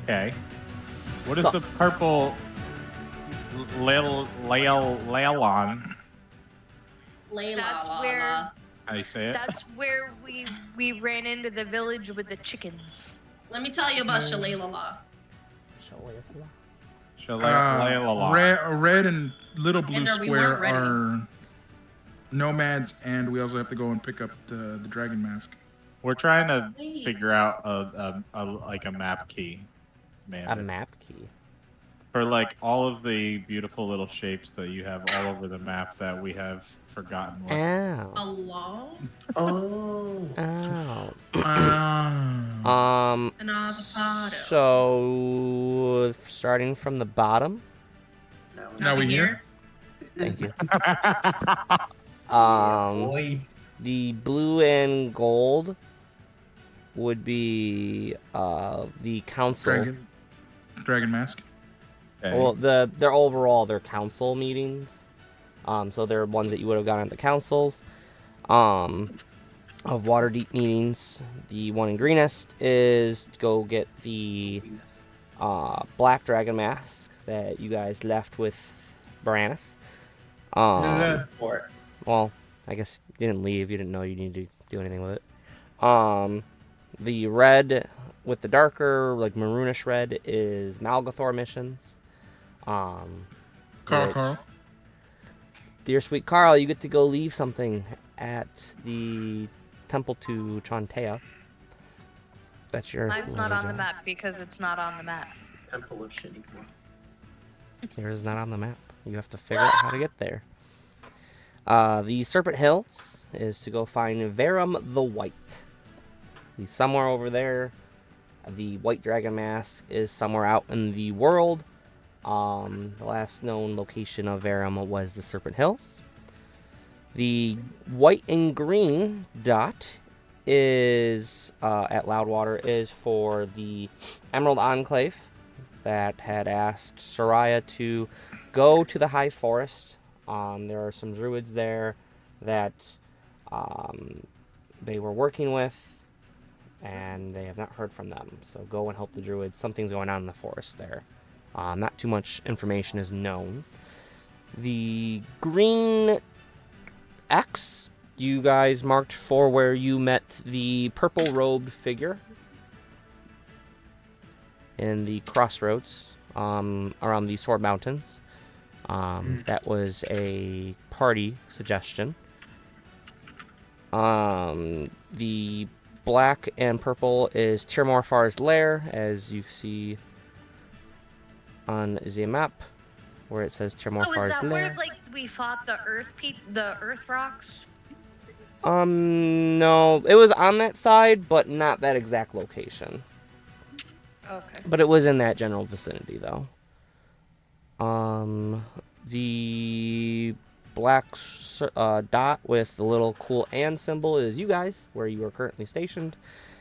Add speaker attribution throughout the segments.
Speaker 1: Okay. What is the purple Leilon?
Speaker 2: That's where.
Speaker 1: How do you say it?
Speaker 2: That's where we ran into the village with the chickens.
Speaker 3: Let me tell you about Shalalala.
Speaker 4: Red and Little Blue
Speaker 3: Ender, we
Speaker 4: Square
Speaker 3: weren't ready.
Speaker 4: are nomads, and we also have to go and pick up the dragon mask.
Speaker 1: We're trying to figure out a map key, man.
Speaker 5: A map key.
Speaker 1: For like all of the beautiful little shapes that you have all over the map that we have forgotten.
Speaker 5: Ow.
Speaker 3: Hello?
Speaker 5: Oh. Ow.
Speaker 3: An avocado.
Speaker 5: So starting from the bottom.
Speaker 4: Now we here.
Speaker 5: Thank you. The blue and gold would be the council.
Speaker 4: Dragon mask.
Speaker 5: Okay. Well, they're overall their council meetings. So they're ones that you would have gotten at the councils. Of Waterdeep meetings. The one in greenest is to go get the black dragon mask that you guys left with Baranus. Well, I guess you didn't leave. You didn't know you needed to do anything with it. The red with the darker, like maroonish red, is Malgathor missions.
Speaker 4: Carl.
Speaker 5: Dear sweet Carl, you get to go leave something at the temple to Chantea. That's your.
Speaker 2: Mine's not on the map because it's not on the map.
Speaker 6: Temple of Shiniqua.
Speaker 5: Yours is not on the map. You have to figure out how to get there. The Serpent Hills is to go find Verum the White. He's somewhere over there. The White Dragon Mask is somewhere out in the world. The last known location of Verum was the Serpent Hills. The white and green dot is at Loudwater is for the Emerald Enclave that had asked Soraya to go to the High Forest. There are some druids there that they were working with, and they have not heard from them. So go and help the druids. Something's going on in the forest there. Not too much information is known. The green X you guys marked for where you met the purple-robed figure in the crossroads around the Sword Mountains. That was a party suggestion. The black and purple is Tirmorfar's lair, as you see on the map, where it says Tirmorfar's lair.
Speaker 2: Oh, is that where like we fought the earth rocks?
Speaker 5: No, it was on that side, but not that exact location.
Speaker 2: Okay.
Speaker 5: But it was in that general vicinity, though. The black dot with the little cool and symbol is you guys, where you are currently stationed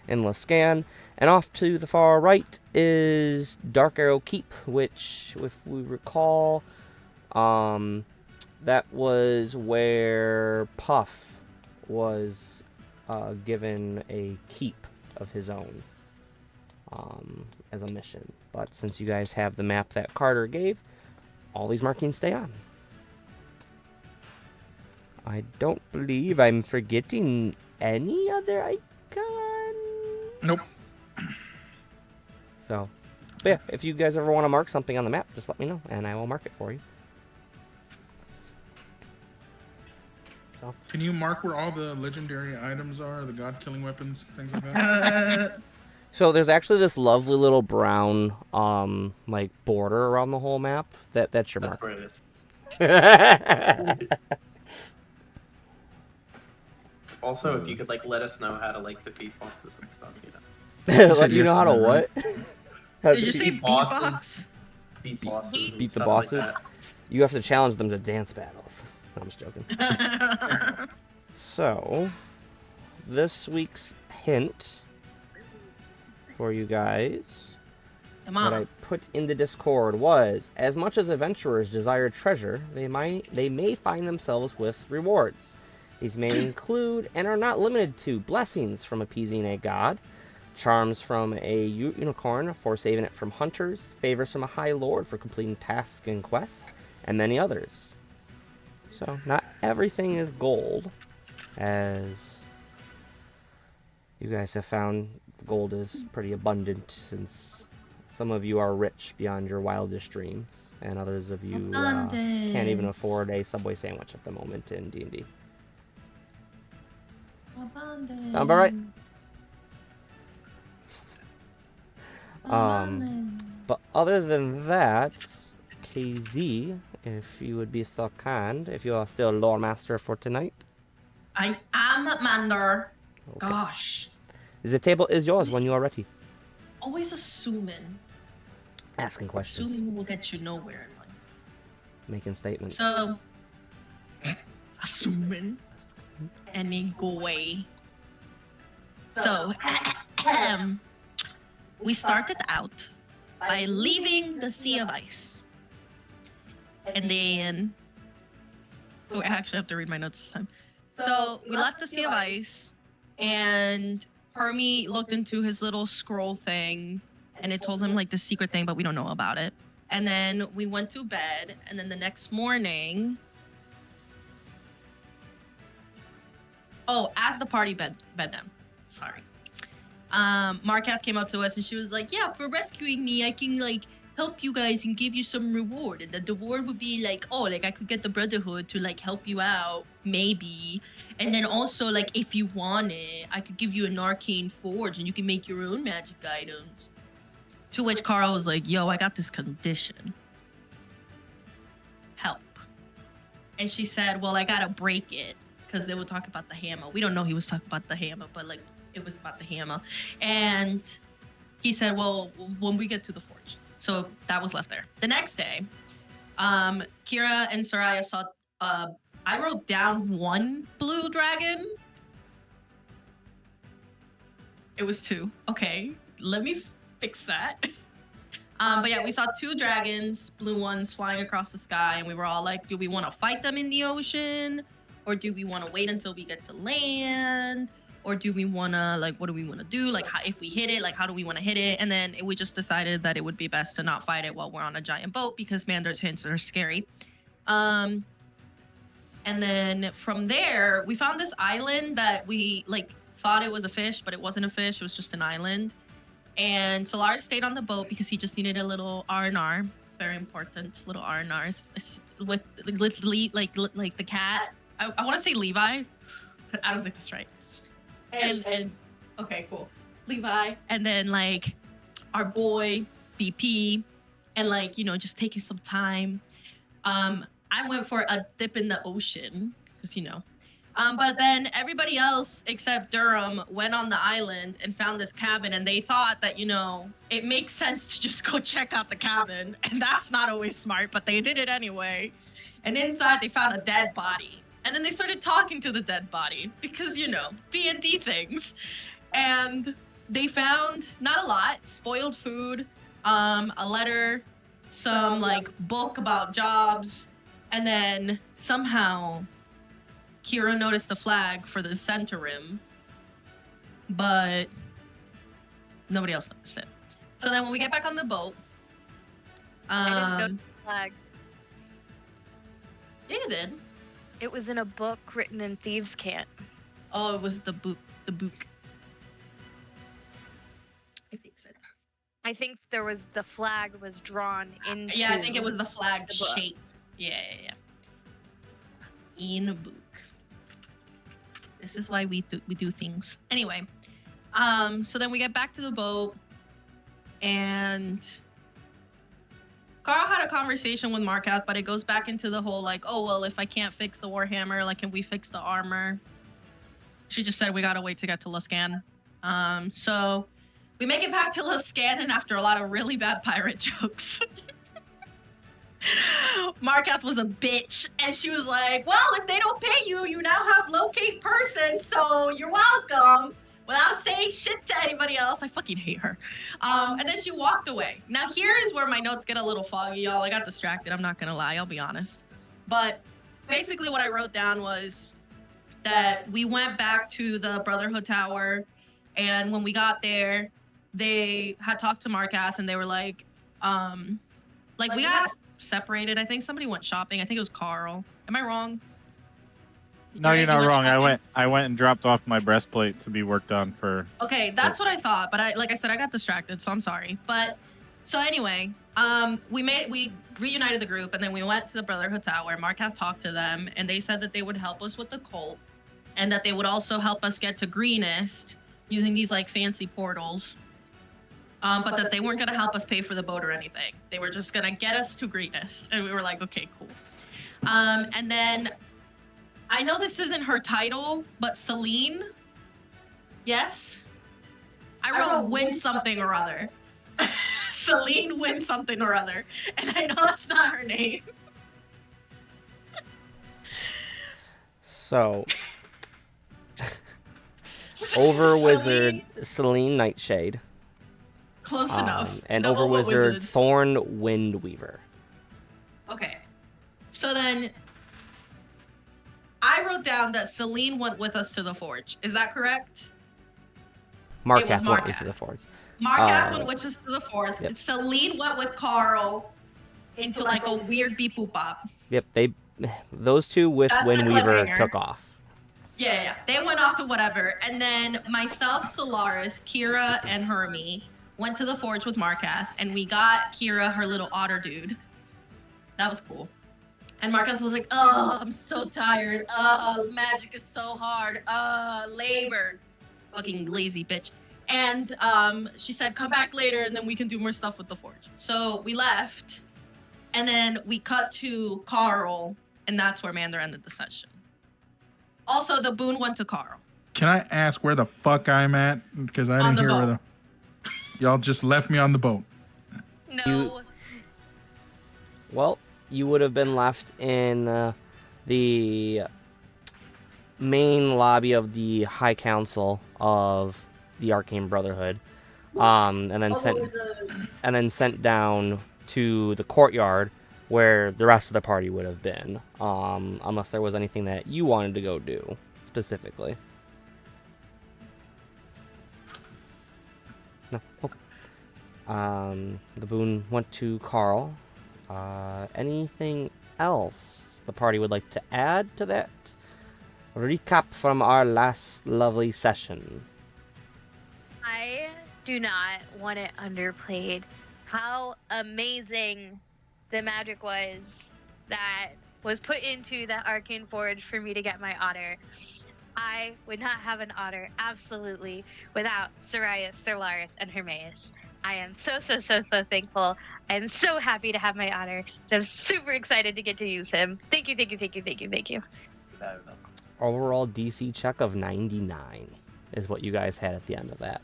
Speaker 5: in Luskan. And off to the far right is Dark Arrow Keep, which, if we recall, that was where Puff was given a keep of his own as a mission. But since you guys have the map that Carter gave, all these markings stay on. I don't believe I'm forgetting any other icon.
Speaker 4: Nope.
Speaker 5: So, but yeah, if you guys ever want to mark something on the map, just let me know, and I will mark it for you. So.
Speaker 4: Can you mark where all the legendary items are, the god-killing weapons, things like that?
Speaker 5: So there's actually this lovely little brown, like border around the whole map. That's your mark.
Speaker 6: That's where it is. Also, if you could like let us know how to like defeat bosses and stuff, you know.
Speaker 5: Let you know how to what?
Speaker 3: Did you say beatbox?
Speaker 6: Beat bosses.
Speaker 5: Beat the
Speaker 6: stuff
Speaker 5: bosses?
Speaker 6: Like that.
Speaker 5: You have to challenge them to dance battles. No, I'm just joking. So, this week's hint for you guys that I put in the Discord was, as much as adventurers desire treasure, they may find themselves with rewards. These may include, and are not limited to, blessings from appeasing a god, charms from a unicorn for saving it from hunters, favors from a high lord for completing tasks and quests, and many others. So not everything is gold, as you guys have found gold is pretty abundant since some of you are rich beyond your wildest dreams, and others of you can't even afford a Subway sandwich at the moment in D&D.
Speaker 3: Abundance.
Speaker 5: Sound about right? But other than that, KZ, if you would be so kind, if you are still lore master for tonight.
Speaker 3: I am Mander.
Speaker 5: Okay.
Speaker 3: Gosh.
Speaker 5: The table is yours when you are ready.
Speaker 3: Always assuming.
Speaker 5: Asking questions.
Speaker 3: Assuming will get you nowhere in life.
Speaker 5: Making statements.
Speaker 3: So, assuming. Anyway. So, we started out by leaving the Sea of Ice. And then... Oh, I actually have to read my notes this time. So, we left the Sea of Ice, and Hermie looked into his little scroll thing, and it told him, like, the secret thing, but we don't know about it. And then we went to bed, and then the next morning... Oh, as the party bed them. Sorry. Markath came up to us and she was like, yeah, for rescuing me, I can like help you guys and give you some reward. And the reward would be like, oh, like I could get the Brotherhood to like help you out, maybe. And then also like if you want it, I could give you an arcane forge and you can make your own magic items. To which Carl was like, yo, I got this condition. Help. And she said, well, I gotta break it. Because they would talk about the hammer. We don't know he was talking about the hammer, but like it was about the hammer. And he said, well, when we get to the forge. So that was left there. The next day, Kira and Soraya saw, I wrote down 1 blue dragon. It was 2. Okay, let me fix that. But yeah, we saw 2 dragons, blue ones flying across the sky. And we were all like, do we want to fight them in the ocean? Or do we want to wait until we get to land? Or do we want to, like, what do we want to do? Like, how, if we hit it, like, how do we want to hit it? And then we just decided that it would be best to not fight it while we're on a giant boat because Mander's hints are scary. And then from there, we found this island that we, like, thought it was a fish, but it wasn't a fish. It was just an island. And Solaris stayed on the boat because he just needed a little R&R. It's very important, little R&Rs. With like the cat. I want to say Levi, but I don't think that's right. And okay, cool. Levi, and then like our boy BP, and like, you know, just taking some time. I went for a dip in the ocean because, you know. But then everybody else except Durham went on the island and found this cabin, and they thought that, you know, it makes sense to just go check out the cabin, and that's not always smart, but they did it anyway. And inside they found a dead body. And then they started talking to the dead body because, you know, D&D things. And they found, not a lot, spoiled food, a letter, some, like, book about jobs. And then somehow Kira noticed the flag for the center rim. But nobody else noticed it. So then when we get back on the boat...
Speaker 2: I didn't notice the flag.
Speaker 3: Yeah, you did.
Speaker 2: It was in a book written in Thieves' Cant.
Speaker 3: Oh, it was the book. The book. I think so.
Speaker 2: I think the flag was drawn into.
Speaker 3: Yeah, I think it was the flag
Speaker 2: the book.
Speaker 3: shape. Yeah. In a book. This is why we do things. Anyway, so then we get back to the boat, and Carl had a conversation with Markath, but it goes back into the whole like, oh, well, if I can't fix the Warhammer, like, can we fix the armor? She just said we gotta wait to get to Luskan. So we make it back to Luskan, and after a lot of really bad pirate jokes, Markath was a bitch, and she was like, well, if they don't pay you, you now have locate person, so you're welcome. Without saying shit to anybody else. I fucking hate her. And then she walked away. Now here is where my notes get a little foggy, y'all. I got distracted, I'm not gonna lie, I'll be honest. But basically what I wrote down was that we went back to the Brotherhood Tower, And when we got there, they had talked to Markath, and they were like we got separated. I think somebody went shopping. I think it was Carl. Am I wrong?
Speaker 1: No,
Speaker 3: Right,
Speaker 1: you're
Speaker 3: you
Speaker 1: not
Speaker 3: went
Speaker 1: wrong.
Speaker 3: shopping?
Speaker 1: I went and dropped off my breastplate to be worked on for.
Speaker 3: Okay, that's what I thought, but like I said, I got distracted, so I'm sorry. But so anyway, we reunited the group, and then we went to the Brotherhood Tower. Markath talked to them, and they said that they would help us with the cult, and that they would also help us get to Greenest using these like fancy portals. But that they weren't gonna help us pay for the boat or anything. They were just gonna get us to Greenest, and we were like, okay, cool. And then I know this isn't her title, but Celine. Yes? I wrote win something or other. Celine win something or other. And I know that's not her name.
Speaker 5: So, Over Wizard Celine Nightshade.
Speaker 3: Close enough.
Speaker 5: And
Speaker 3: Double
Speaker 5: Over
Speaker 3: what
Speaker 5: Wizard
Speaker 3: wizards.
Speaker 5: Thorn Windweaver.
Speaker 3: Okay. So then I wrote down that Celine went with us to the forge. Is that correct?
Speaker 5: Markath went
Speaker 3: Markath.
Speaker 5: to the forge.
Speaker 3: Markath went with us to the fourth.
Speaker 5: Yep.
Speaker 3: Celine went with Carl into like a weird beep boop bop.
Speaker 5: Yep, those two with
Speaker 3: That's the
Speaker 5: Windweaver
Speaker 3: cliffhanger.
Speaker 5: took off.
Speaker 3: Yeah. They went off to whatever. And then myself, Solaris, Kira, and Hermie went to the forge with Markath, and we got Kira her little otter dude. That was cool. And Markath was like, oh, I'm so tired. Magic is so hard. Labor. Fucking lazy bitch. And she said, come back later, and then we can do more stuff with the forge. So we left, and then we cut to Carl, and that's where Mander ended the session. Also, the boon went to Carl.
Speaker 4: Can I ask where the fuck I'm at? Because I
Speaker 3: On
Speaker 4: didn't
Speaker 3: the
Speaker 4: hear where
Speaker 3: boat.
Speaker 4: y'all just left me on the boat.
Speaker 2: No.
Speaker 5: Well, you would have been left in the main lobby of the High Council of the Arcane Brotherhood, and then sent down to the courtyard where the rest of the party would have been, unless there was anything that you wanted to go do specifically. No, okay. The boon went to Carl. Anything else the party would like to add to that recap from our last lovely session?
Speaker 2: I do not want it underplayed how amazing the magic was that was put into the Arcane Forge for me to get my otter. I would not have an otter, absolutely, without Soraya, Solaris, and Hermaeus. I am so thankful. I am so happy to have my otter. And I'm super excited to get to use him. Thank you.
Speaker 5: Overall DC check of 99 is what you guys had at the end of that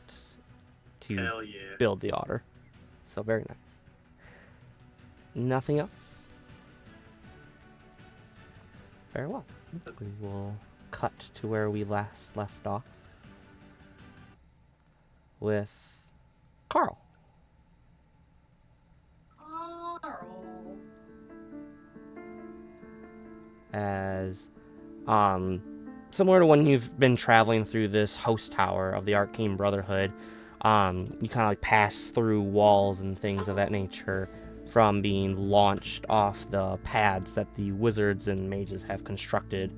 Speaker 5: to
Speaker 6: Hell yeah.
Speaker 5: build the otter. So very nice. Nothing else? Very well. We will cut to where we last left off with Carl. As similar to when you've been traveling through this host tower of the Arcane Brotherhood, you kind of like pass through walls and things of that nature from being launched off the pads that the wizards and mages have constructed.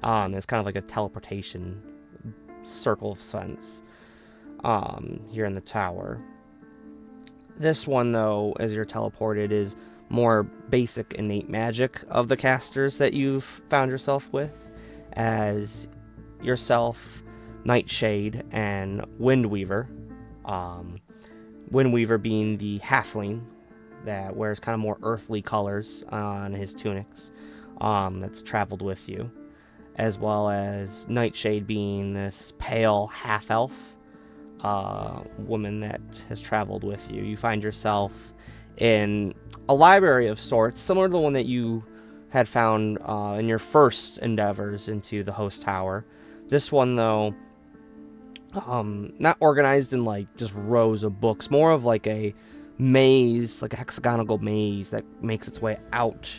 Speaker 5: It's kind of like a teleportation circle of sense here in the tower. This one, though, as you're teleported, is more basic innate magic of the casters that you've found yourself with, as yourself, Nightshade, and Windweaver. Windweaver being the halfling that wears kind of more earthly colors on his tunics, that's traveled with you, as well as Nightshade being this pale half-elf woman that has traveled with you. You find yourself in a library of sorts, similar to the one that you had found in your first endeavors into the host tower. This one, though, not organized in like just rows of books, more of like a maze, like a hexagonal maze that makes its way out,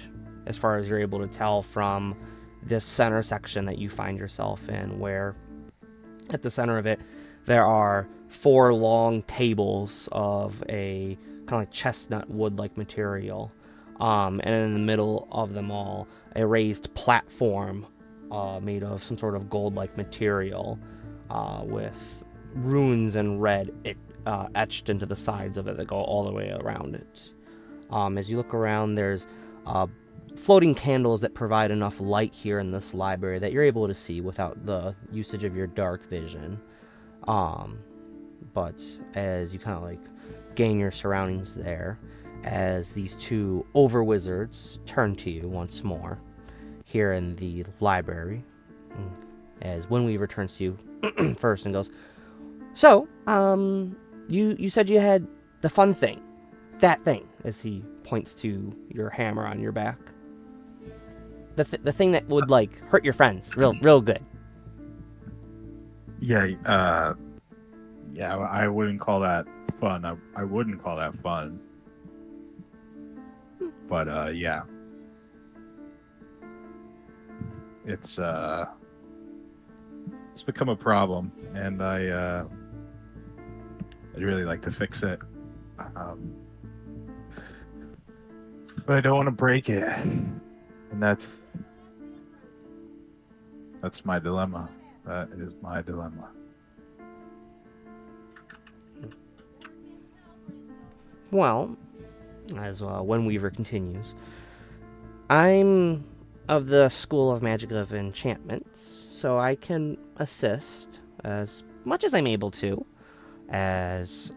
Speaker 5: as far as you're able to tell, from this center section that you find yourself in, where at the center of it there are 4 long tables of a kind of like chestnut wood-like material. And in the middle of them all, a raised platform made of some sort of gold-like material with runes in red etched into the sides of it that go all the way around it. As you look around, there's floating candles that provide enough light here in this library that you're able to see without the usage of your dark vision. But as you kind of like gain your surroundings there, as these 2 over-wizards turn to you once more here in the library, as Windweaver turns to you first and goes, "So, you said you had the fun thing, that thing," as he points to your hammer on your back. The thing that would, like, hurt your friends real good.
Speaker 1: Yeah, I wouldn't call that fun. I wouldn't call that fun. But, yeah. It's become a problem, and I'd really like to fix it. But I don't want to break it. And that's my dilemma. That is my dilemma.
Speaker 5: Well, as Windweaver continues, I'm of the School of Magic of Enchantments, so I can assist as much as I'm able to, as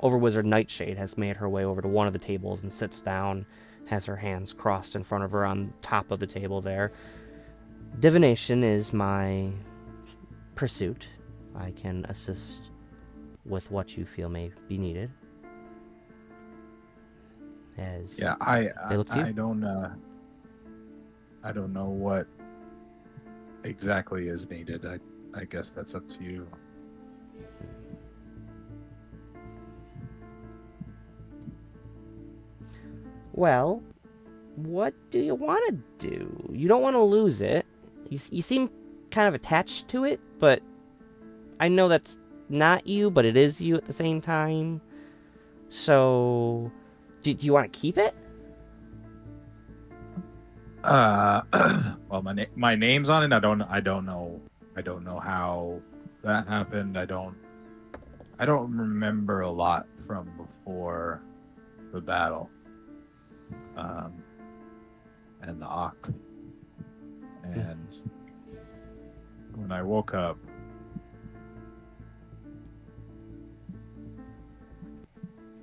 Speaker 5: Overwizard Nightshade has made her way over to one of the tables and sits down, has her hands crossed in front of her on top of the table there. Divination is my pursuit. I can assist with what you feel may be needed. As
Speaker 1: Yeah,
Speaker 5: they look to you.
Speaker 1: I don't know what exactly is needed. I guess that's up to you.
Speaker 5: Well, what do you want to do? You don't want to lose it. You seem kind of attached to it, but I know that's not you, but it is you at the same time. So, do you want to keep it?
Speaker 1: Well, my name's on it. I don't know how that happened. I don't remember a lot from before the battle. And the ox. And when I woke up,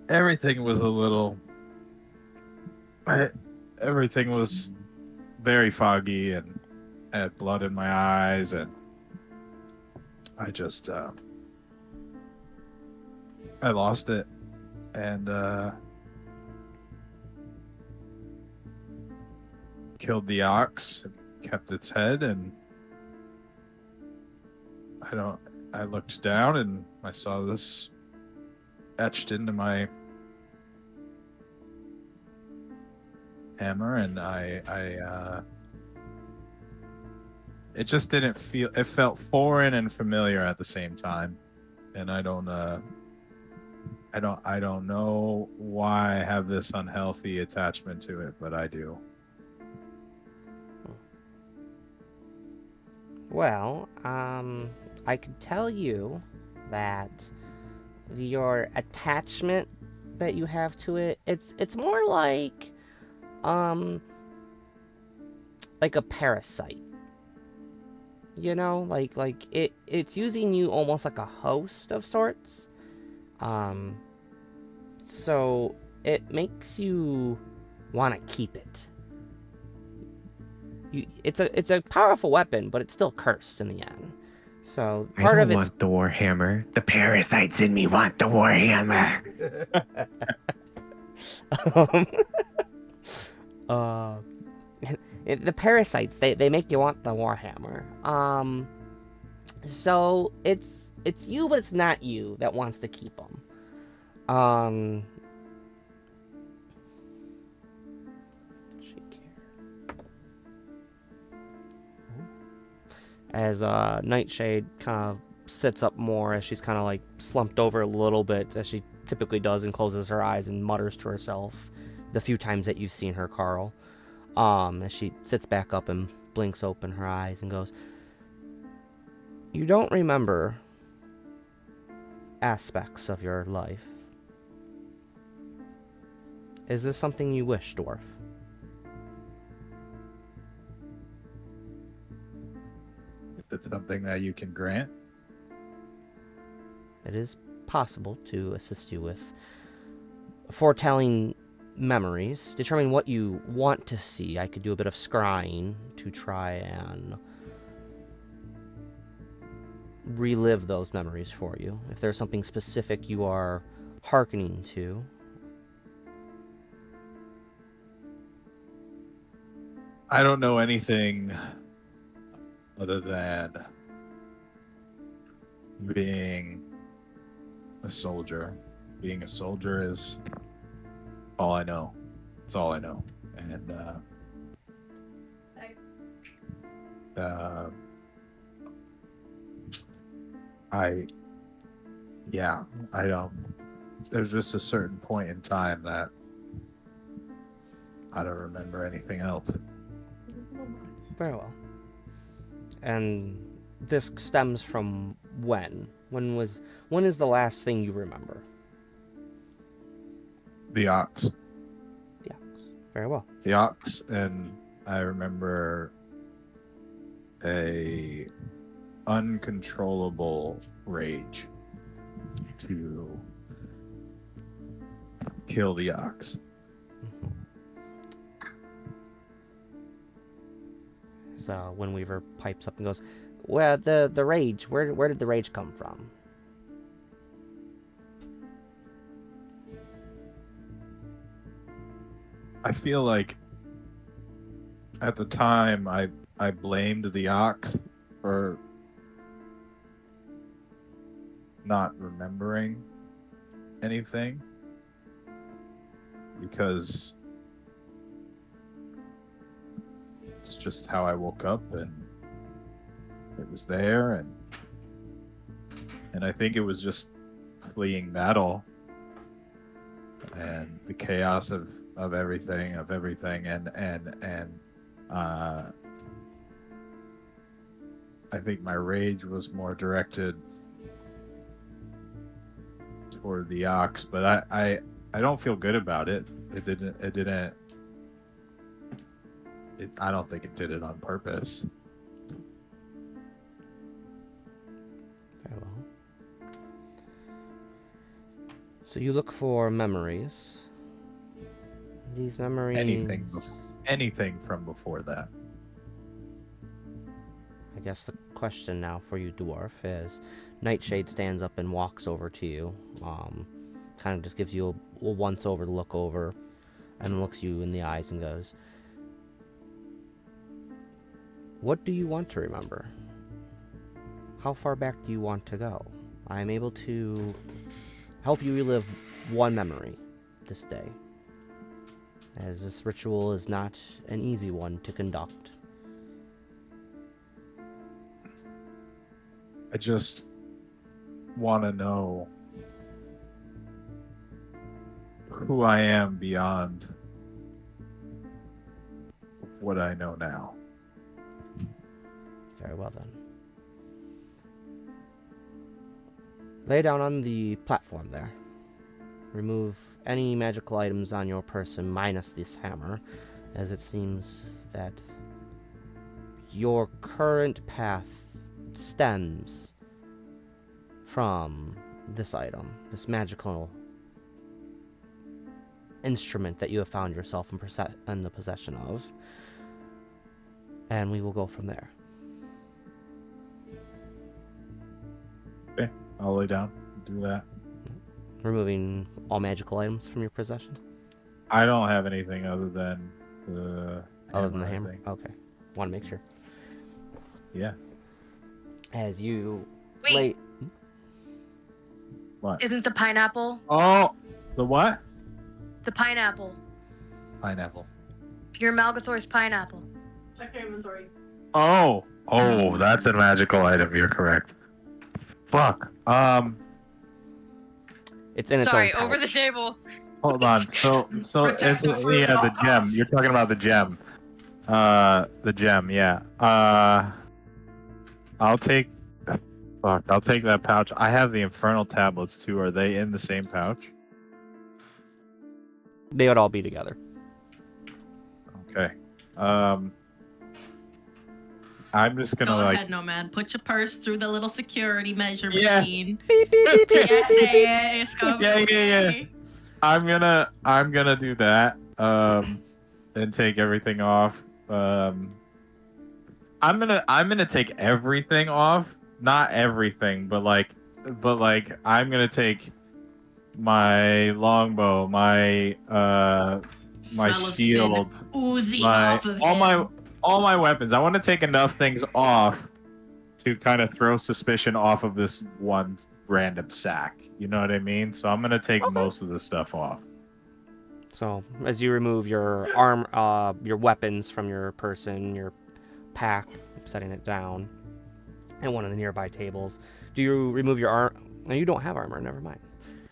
Speaker 1: everything was everything was very foggy, and I had blood in my eyes, and I just, I lost it, and, killed the ox, and kept its head, and I looked down, and I saw this etched into my hammer, and it just didn't feel, it felt foreign and familiar at the same time, and I don't know why I have this unhealthy attachment to it, but I do.
Speaker 5: Well, I could tell you that your attachment that you have to it, it's more like a parasite. You know, like it's using you almost like a host of sorts. So it makes you want to keep it. It's a powerful weapon, but it's still cursed in the end. So part
Speaker 7: I
Speaker 5: of
Speaker 7: don't
Speaker 5: it's
Speaker 7: want the warhammer. The parasites in me want the warhammer.
Speaker 5: The parasites they make you want the warhammer. So it's you, but it's not you that wants to keep them. As Nightshade kind of sits up more as she's kind of like slumped over a little bit, as she typically does, and closes her eyes and mutters to herself the few times that you've seen her, Carl. As she sits back up and blinks open her eyes and goes, "You don't remember aspects of your life. Is this something you wish, dwarf?"
Speaker 1: Is it something that you can grant?
Speaker 5: It is possible to assist you with foretelling memories, determine what you want to see. I could do a bit of scrying to try and relive those memories for you. If there's something specific you are hearkening to.
Speaker 1: I don't know anything other than being a soldier. Being a soldier is all I know. It's all I know. And I don't. There's just a certain point in time that I don't remember anything else.
Speaker 5: Very well. And this stems from when? When is the last thing you remember?
Speaker 1: The ox.
Speaker 5: The ox. Very well.
Speaker 1: The ox, and I remember a uncontrollable rage to kill the ox.
Speaker 5: So Windweaver pipes up and goes, "Well, the rage. Where did the rage come from?"
Speaker 1: I feel like at the time I blamed the ox for not remembering anything because it's just how I woke up and it was there, and I think it was just fleeing battle and the chaos of everything and I think my rage was more directed toward the ox, but I don't feel good about it. I don't think it did it on purpose.
Speaker 5: Very well. So you look for memories. These memories...
Speaker 1: Anything from before that.
Speaker 5: I guess the question now for you, dwarf, is Nightshade stands up and walks over to you. Kind of just gives you a once-over look over and looks you in the eyes and goes, "What do you want to remember? How far back do you want to go? I am able to help you relive one memory this day, as this ritual is not an easy one to conduct."
Speaker 1: I just want to know who I am beyond what I know now.
Speaker 5: Very well then. Lay down on the platform there. Remove any magical items on your person minus this hammer, as it seems that your current path stems from this item, this magical instrument that you have found yourself in the possession of, and we will go from there.
Speaker 1: Okay, I'll lay down and do that.
Speaker 5: Removing all magical items from your possession?
Speaker 1: I don't have anything other than the
Speaker 5: hammer?
Speaker 1: I think.
Speaker 5: Okay. Want to make sure.
Speaker 1: Yeah.
Speaker 5: As you
Speaker 2: Wait.
Speaker 5: lay...
Speaker 1: What?
Speaker 2: Isn't the pineapple?
Speaker 1: Oh, the what?
Speaker 2: The pineapple.
Speaker 1: Pineapple.
Speaker 2: Your Malgathor's pineapple.
Speaker 3: Check your inventory.
Speaker 1: Oh, that's a magical item. You're correct. fuck.
Speaker 5: It's in its
Speaker 2: Sorry,
Speaker 5: own
Speaker 2: over the
Speaker 5: pouch.
Speaker 2: table.
Speaker 1: Hold on. So it's
Speaker 3: Protective fruit at all
Speaker 1: the gem.
Speaker 3: costs.
Speaker 1: You're talking about the gem. The gem. Yeah. I'll take. Fuck. I'll take that pouch. I have the infernal tablets too. Are they in the same pouch?
Speaker 5: They would all be together.
Speaker 1: Okay. I'm just gonna
Speaker 3: Go
Speaker 1: like.
Speaker 3: ahead, Nomad. Put your purse through the little security measure
Speaker 1: Yeah.
Speaker 3: machine.
Speaker 5: Beep, beep, beep, beep,
Speaker 3: Yes,
Speaker 5: beep, beep.
Speaker 3: it's gonna be
Speaker 1: Yeah, yeah,
Speaker 3: okay.
Speaker 1: yeah. I'm gonna do that. And take everything off. I'm gonna take everything off. Not everything, but like I'm gonna take my longbow, my
Speaker 3: Smell of sin
Speaker 1: shield,
Speaker 3: oozing off of him.
Speaker 1: all my weapons. I want to take enough things off to kind of throw suspicion off of this one random sack. You know what I mean? So I'm gonna take most of the stuff off.
Speaker 5: So as you remove your your weapons from your person, your pack, setting it down, and one of the nearby tables, do you remove your arm? No, you don't have armor. Never mind.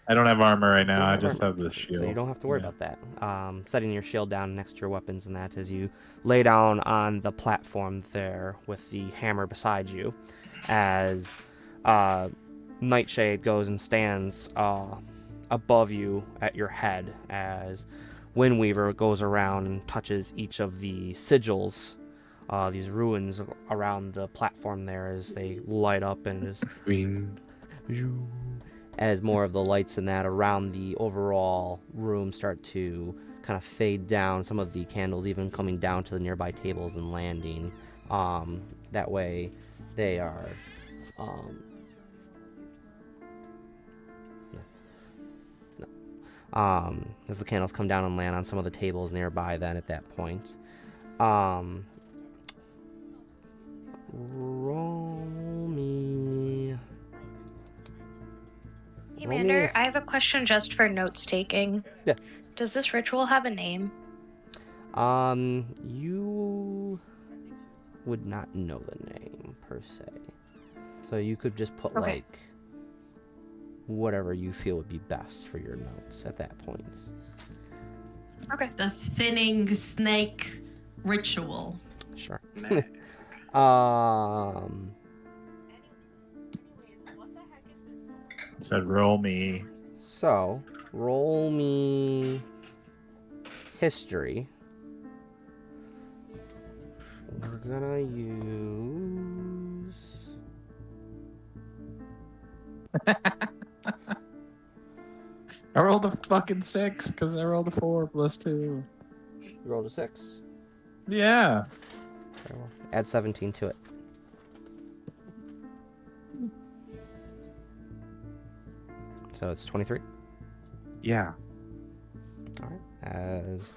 Speaker 1: I don't have armor right
Speaker 5: Don't
Speaker 1: now. I
Speaker 5: have
Speaker 1: just
Speaker 5: armor.
Speaker 1: have the shield.
Speaker 5: So you don't have to worry
Speaker 1: Yeah.
Speaker 5: about that. Setting your shield down next to your weapons and that as you lay down on the platform there with the hammer beside you, as Nightshade goes and stands above you at your head as Windweaver goes around and touches each of the sigils, these ruins around the platform there as they light up and as more of the lights in that around the overall room start to kind of fade down, some of the candles even coming down to the nearby tables and landing. That way they are as the candles come down and land on some of the tables nearby then at that point. Roll me.
Speaker 2: Hey,
Speaker 5: Roll me
Speaker 2: Mander,
Speaker 5: a-
Speaker 2: I have a question just for notes taking.
Speaker 5: Yeah.
Speaker 2: Does this ritual have a name?
Speaker 5: You would not know the name per se. So you could just put
Speaker 2: Okay.
Speaker 5: like whatever you feel would be best for your notes at that point.
Speaker 2: Okay.
Speaker 3: The thinning snake ritual.
Speaker 5: Sure.
Speaker 6: Nah.
Speaker 1: Said roll me.
Speaker 5: So roll me history. We're gonna use
Speaker 1: I rolled a fucking 6 because I rolled a 4 plus 2.
Speaker 5: you rolled a 6.
Speaker 1: Yeah.
Speaker 5: Very well. Add 17 to it. So it's 23.
Speaker 1: Yeah.
Speaker 5: All right. As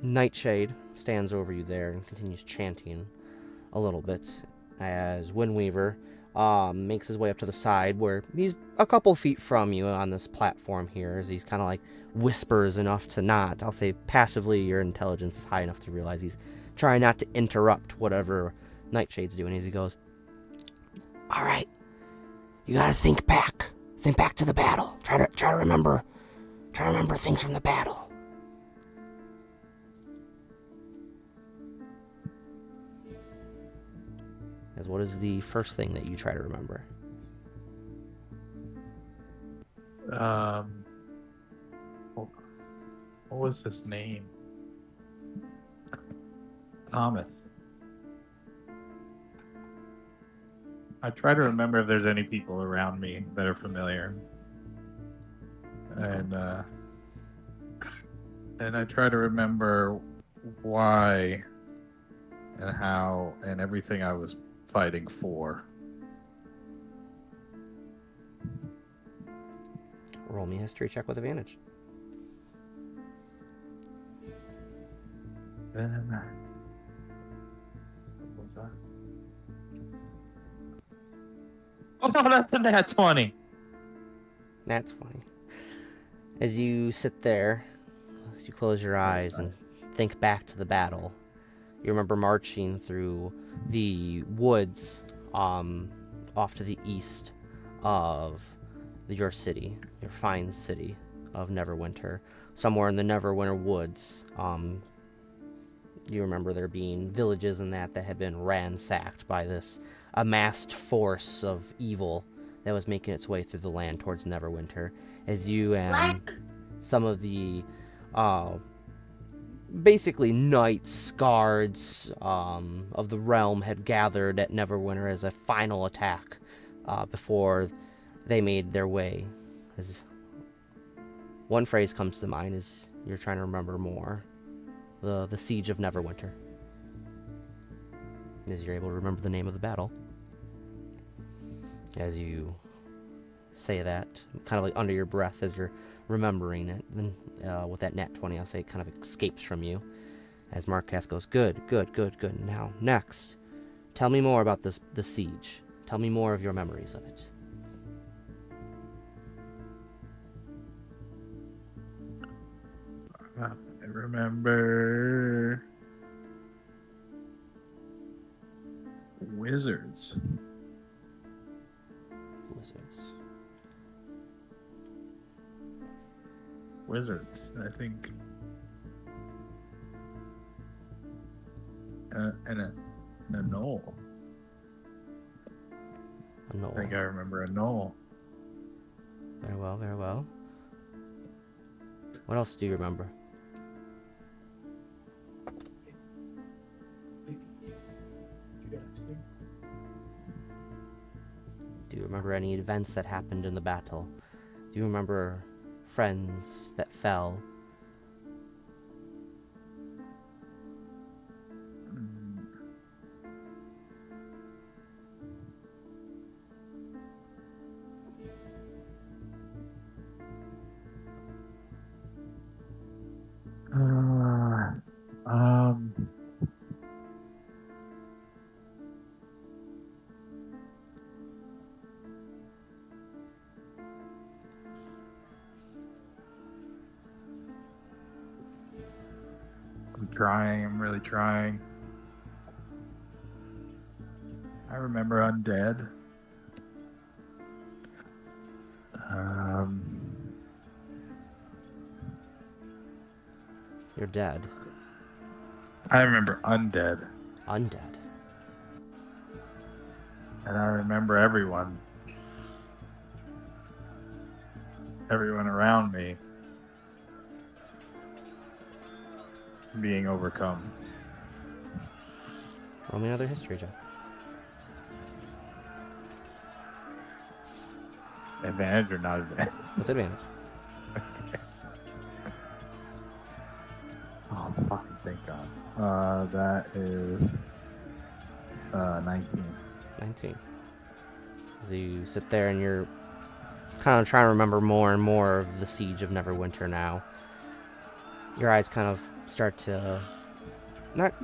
Speaker 5: Nightshade stands over you there and continues chanting a little bit, as Windweaver makes his way up to the side where he's a couple feet from you on this platform here, as he's kind of like whispers enough to not, I'll say passively, your intelligence is high enough to realize he's trying not to interrupt whatever Nightshade's doing, as he goes, all right, you gotta think back to the battle, try to remember things from the battle. As what is the first thing that you try to remember?
Speaker 1: What was his name? Thomas. I try to remember if there's any people around me that are familiar. And I try to remember why and how and everything I was fighting for.
Speaker 5: Roll me a history check with advantage.
Speaker 1: Then what was that? Oh, that's a nat 20.
Speaker 5: That's funny. As you sit there, as you close your eyes and think back to the battle, you remember marching through the woods off to the east of your city, your fine city of Neverwinter, somewhere in the Neverwinter woods. You remember there being villages and that had been ransacked by this amassed force of evil that was making its way through the land towards Neverwinter, as you and some of the basically knights, guards of the realm had gathered at Neverwinter as a final attack before they made their way. As one phrase comes to mind as you're trying to remember more, the Siege of Neverwinter. As you're able to remember the name of the battle. As you say that, kind of like under your breath as you're remembering it, then with that nat 20, I'll say it kind of escapes from you. As Markath goes, good. Now, next, tell me more about the siege. Tell me more of your memories of it.
Speaker 1: I remember wizards. Wizards, I think. And a knoll.
Speaker 5: A knoll.
Speaker 1: I think I remember a knoll.
Speaker 5: Very well, very well. What else do you remember? Do you remember any events that happened in the battle? Do you remember friends that fell?
Speaker 1: I'm really trying. I remember undead.
Speaker 5: You're dead.
Speaker 1: I remember undead.
Speaker 5: Undead.
Speaker 1: And I remember everyone around me being overcome.
Speaker 5: Roll me another history check.
Speaker 1: Advantage or not advantage?
Speaker 5: With advantage.
Speaker 1: Oh, fucking thank God. That is 19.
Speaker 5: 19. As you sit there and you're kind of trying to remember more and more of the Siege of Neverwinter now, your eyes kind of start to not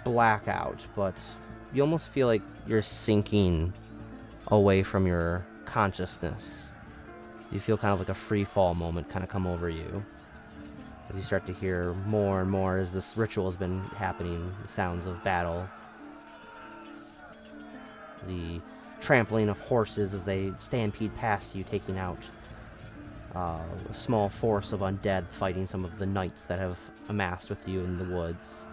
Speaker 5: black out, but you almost feel like you're sinking away from your consciousness. You feel kind of like a free fall moment kind of come over you as you start to hear more and more as this ritual has been happening, the sounds of battle, the trampling of horses as they stampede past you, taking out a small force of undead fighting some of the knights that have amassed with you in the woods.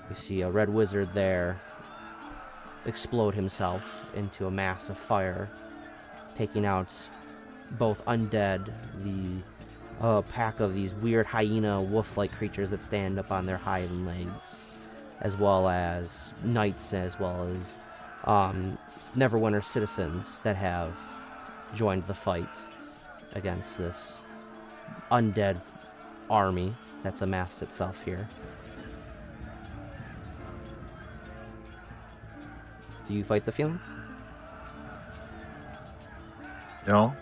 Speaker 5: You see a red wizard there explode himself into a mass of fire, taking out both undead, the pack of these weird hyena wolf-like creatures that stand up on their hind legs, as well as knights, as well as Neverwinter citizens that have joined the fight against this undead army that's amassed itself here. Do you fight the feeling?
Speaker 1: No.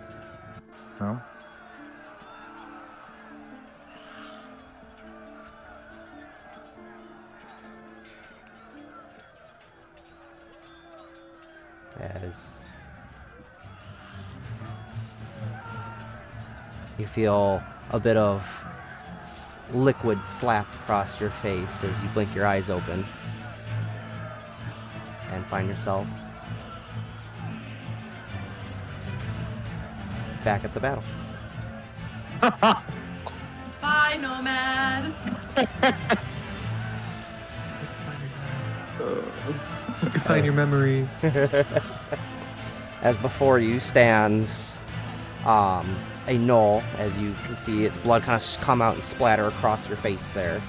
Speaker 5: As you feel a bit of liquid slap across your face as you blink your eyes open. and find yourself back at the battle.
Speaker 3: Bye, Nomad.
Speaker 7: Look inside your memories.
Speaker 5: As before you stands a gnoll. As you can see, its blood kind of come out and splatter across your face there.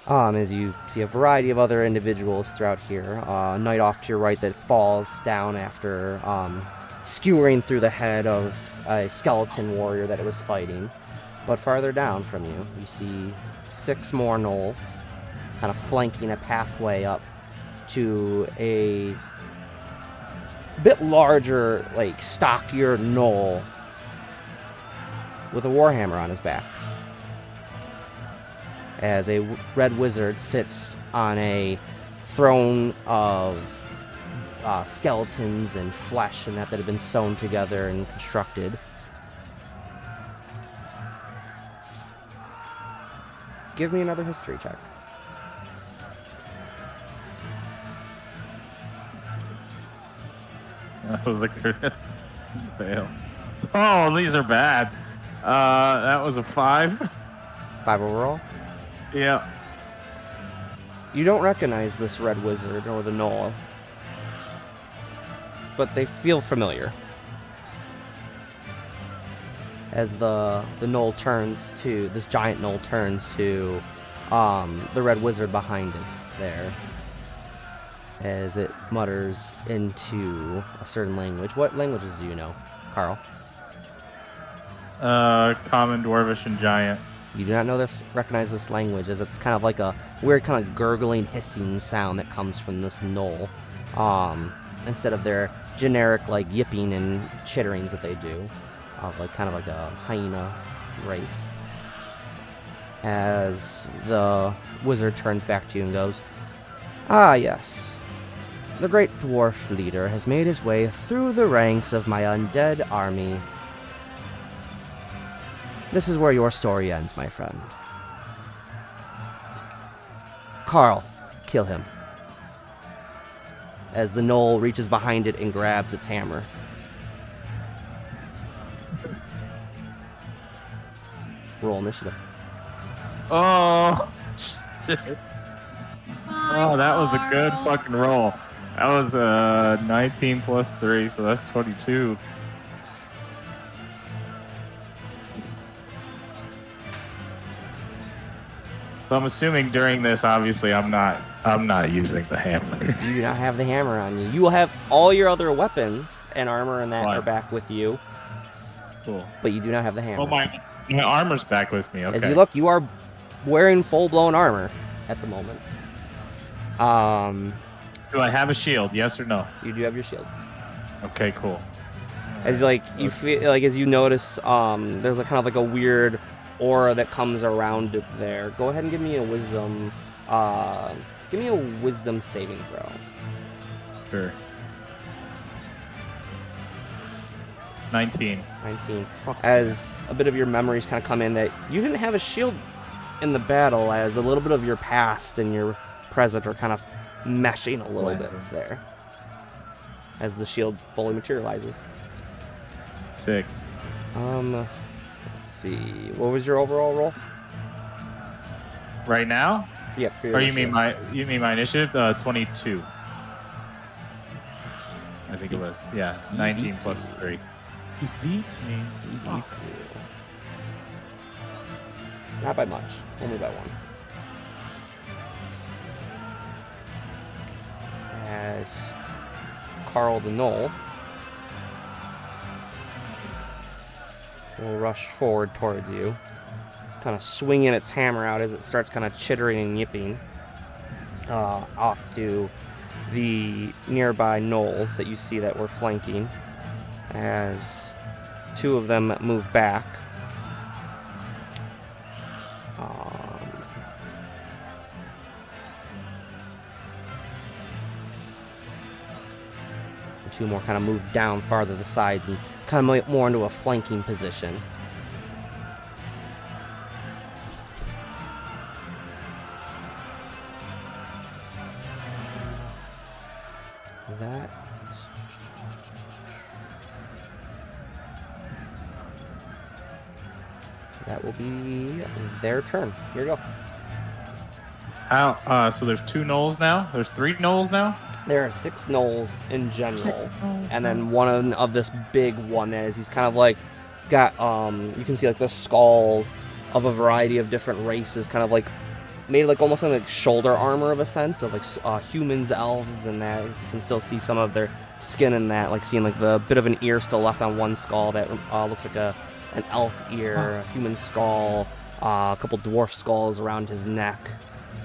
Speaker 5: As you see a variety of other individuals throughout here. A knight off to your right that falls down after skewering through the head of a skeleton warrior that it was fighting. But farther down from you, you see 6 more gnolls kind of flanking a pathway up to a bit larger, like, stockier gnoll with a warhammer on his back. As a red wizard sits on a throne of skeletons and flesh and that have been sewn together and constructed. Give me another history check.
Speaker 1: That was a good fail. Oh, these are bad. That was a 5.
Speaker 5: 5 overall.
Speaker 1: Yeah.
Speaker 5: You don't recognize this red wizard or the gnoll, but they feel familiar. As the gnoll turns to, this giant gnoll turns to the red wizard behind it there. As it mutters into a certain language. What languages do you know, Carl?
Speaker 1: Common, Dwarvish, and Giant.
Speaker 5: You do not know this, recognize this language, as it's kind of like a weird kind of gurgling, hissing sound that comes from this gnoll. Instead of their generic like yipping and chitterings that they do, like kind of like a hyena race. As the wizard turns back to you and goes, "Ah, yes. The great dwarf leader has made his way through the ranks of my undead army. This is where your story ends, my friend. Carl, kill him." As the gnoll reaches behind it and grabs its hammer. Roll initiative.
Speaker 1: Oh, shit.
Speaker 3: Bye,
Speaker 1: Oh, that was a good
Speaker 3: Carl.
Speaker 1: fucking roll. That was 19 plus 3, so that's 22. So I'm assuming during this, obviously, I'm not using the hammer.
Speaker 5: You do not have the hammer on you. You will have all your other weapons and armor and that
Speaker 1: Right.
Speaker 5: are back with you,
Speaker 1: Cool.
Speaker 5: but you do not have the hammer.
Speaker 1: Oh, my armor's back with me. Okay.
Speaker 5: As you look, you are wearing full-blown armor at the moment.
Speaker 1: Do I have a shield? Yes or no?
Speaker 5: You do have your shield.
Speaker 1: Okay, cool.
Speaker 5: As like you feel like as you notice, there's a kind of like a weird aura that comes around it there. Go ahead and give me a wisdom. Give me a wisdom saving throw.
Speaker 1: Sure. 19.
Speaker 5: 19. As a bit of your memories kind of come in that you didn't have a shield in the battle, as a little bit of your past and your present are kind of meshing a little bit there. As the shield fully materializes.
Speaker 1: Sick.
Speaker 5: Let's see. What was your overall roll?
Speaker 1: Right now?
Speaker 5: Yep.
Speaker 1: Or you mean my initiative? 22. I think it was. Yeah, 19 plus 3.
Speaker 4: He beats me.
Speaker 5: Not by much. Only by 1. As Carl the Gnoll will rush forward towards you, kind of swinging its hammer out as it starts kind of chittering and yipping off to the nearby gnolls that you see that were flanking, as 2 of them move back. Two more kind of move down farther to the sides and kind of more into a flanking position. that. That will be their turn. Here you go.
Speaker 1: How? So there's 2 gnolls now. There's 3 gnolls now.
Speaker 5: There are 6 gnolls in general, and then one of this big one is he's kind of like got you can see like the skulls of a variety of different races, kind of like made like almost like shoulder armor of a sense of like humans, elves, and that. You can still see some of their skin in that, like seeing like the bit of an ear still left on one skull that looks like an elf ear, a human skull, a couple dwarf skulls around his neck.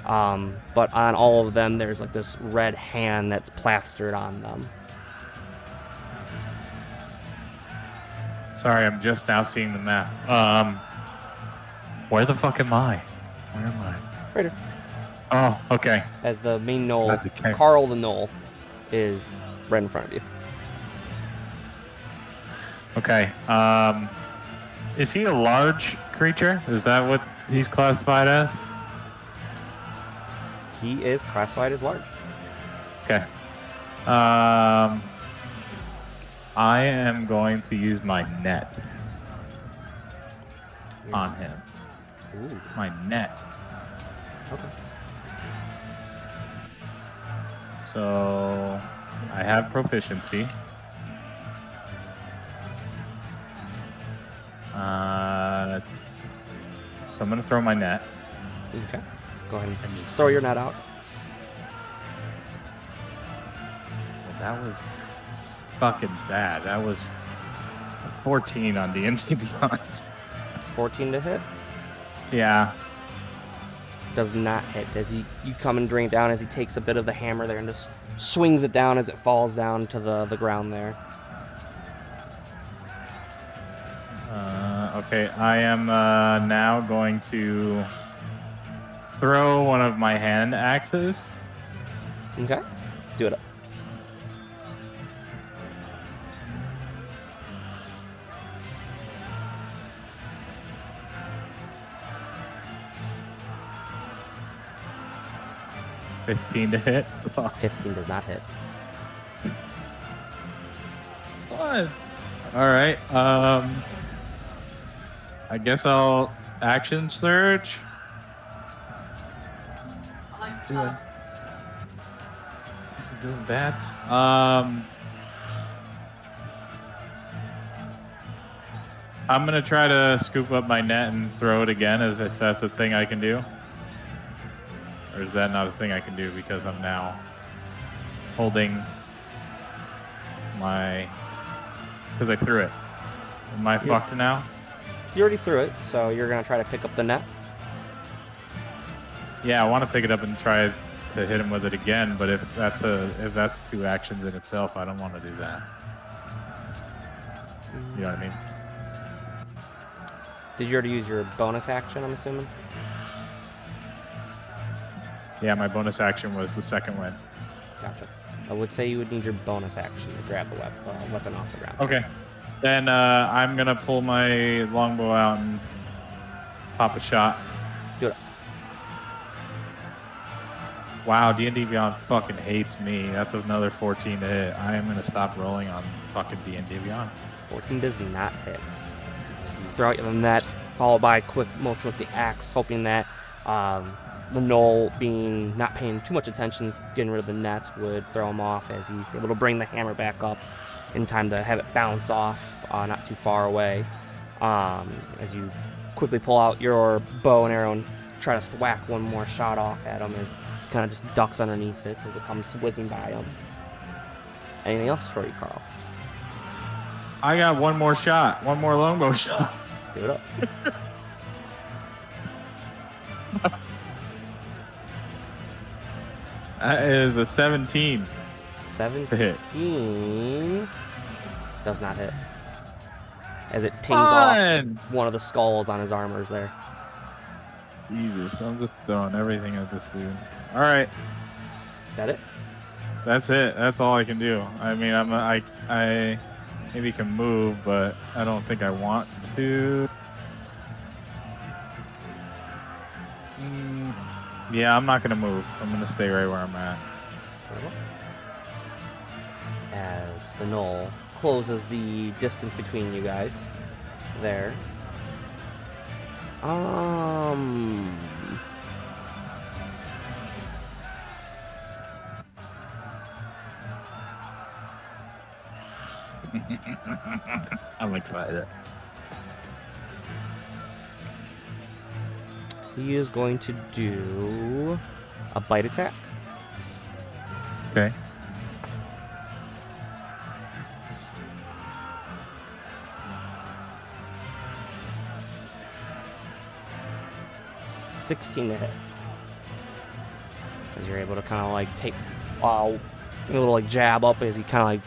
Speaker 5: But on all of them, there's like this red hand that's plastered on them.
Speaker 1: Sorry, I'm just now seeing the map. Where the fuck am I? Where am I?
Speaker 5: Right here.
Speaker 1: Oh, okay.
Speaker 5: As the main gnoll,
Speaker 1: Okay.
Speaker 5: Carl the gnoll, is right in front of you.
Speaker 1: Okay. Is he a large creature? Is that what he's classified as?
Speaker 5: He is classified as large.
Speaker 1: Okay. I am going to use my net on him.
Speaker 5: Ooh.
Speaker 1: My net.
Speaker 5: Okay.
Speaker 1: So I have proficiency. So I'm gonna throw my net.
Speaker 5: Okay. Go ahead and throw your net out.
Speaker 1: Well, that was fucking bad. That was 14 on D&D Beyond.
Speaker 5: 14 to hit.
Speaker 1: Yeah.
Speaker 5: Does not hit. As you come and bring it down, as he takes a bit of the hammer there and just swings it down as it falls down to the ground there.
Speaker 1: Okay, I am now going to throw one of my hand axes.
Speaker 5: Okay. Do it up.
Speaker 1: $15 to hit. Fuck.
Speaker 5: 15 does not hit.
Speaker 1: What? Alright, I guess I'll action surge. Doing. Guess I'm doing bad. I'm gonna try to scoop up my net and throw it again, as if that's a thing I can do. Or is that not a thing I can do because I'm now holding my... Because I threw it. Am I fucked now?
Speaker 5: You already threw it, so you're going to try to pick up the net.
Speaker 1: Yeah, I want to pick it up and try to hit him with it again, but if that's 2 actions in itself, I don't want to do that. You know what I mean?
Speaker 5: Did you already use your bonus action, I'm assuming?
Speaker 1: Yeah, my bonus action was the second one.
Speaker 5: Gotcha. I would say you would need your bonus action to grab the weapon off the ground.
Speaker 1: Okay. Then I'm going to pull my longbow out and pop a shot.
Speaker 5: Do it.
Speaker 1: Wow, D&D Beyond fucking hates me. That's another 14 to hit. I am going to stop rolling on fucking D&D Beyond.
Speaker 5: 14 does not hit. You throw out the net, followed by a quick motion with the axe, hoping that the gnoll, being not paying too much attention, getting rid of the net, would throw him off as he's able to bring the hammer back up in time to have it bounce off not too far away. As you quickly pull out your bow and arrow and try to thwack one more shot off at him, as he kind of just ducks underneath it as it comes whizzing by him. Anything else for you, Carl?
Speaker 1: I got one more shot. One more longbow shot.
Speaker 5: Do it up.
Speaker 1: That is a 17.
Speaker 5: 17 does not hit. As it tings off one of the skulls on his armors there.
Speaker 1: Jesus, I'm just throwing everything at this dude. All right,
Speaker 5: That it?
Speaker 1: that's it. That's all I can do. I mean, I maybe can move, but I don't think I want to. Yeah, I'm not gonna move. I'm gonna stay right where I'm at.
Speaker 5: the knoll closes the distance between you guys. There.
Speaker 1: I'm excited.
Speaker 5: He is going to do a bite attack.
Speaker 1: Okay.
Speaker 5: $16 to hit. As you're able to kind of like take a little like jab up as he kind of like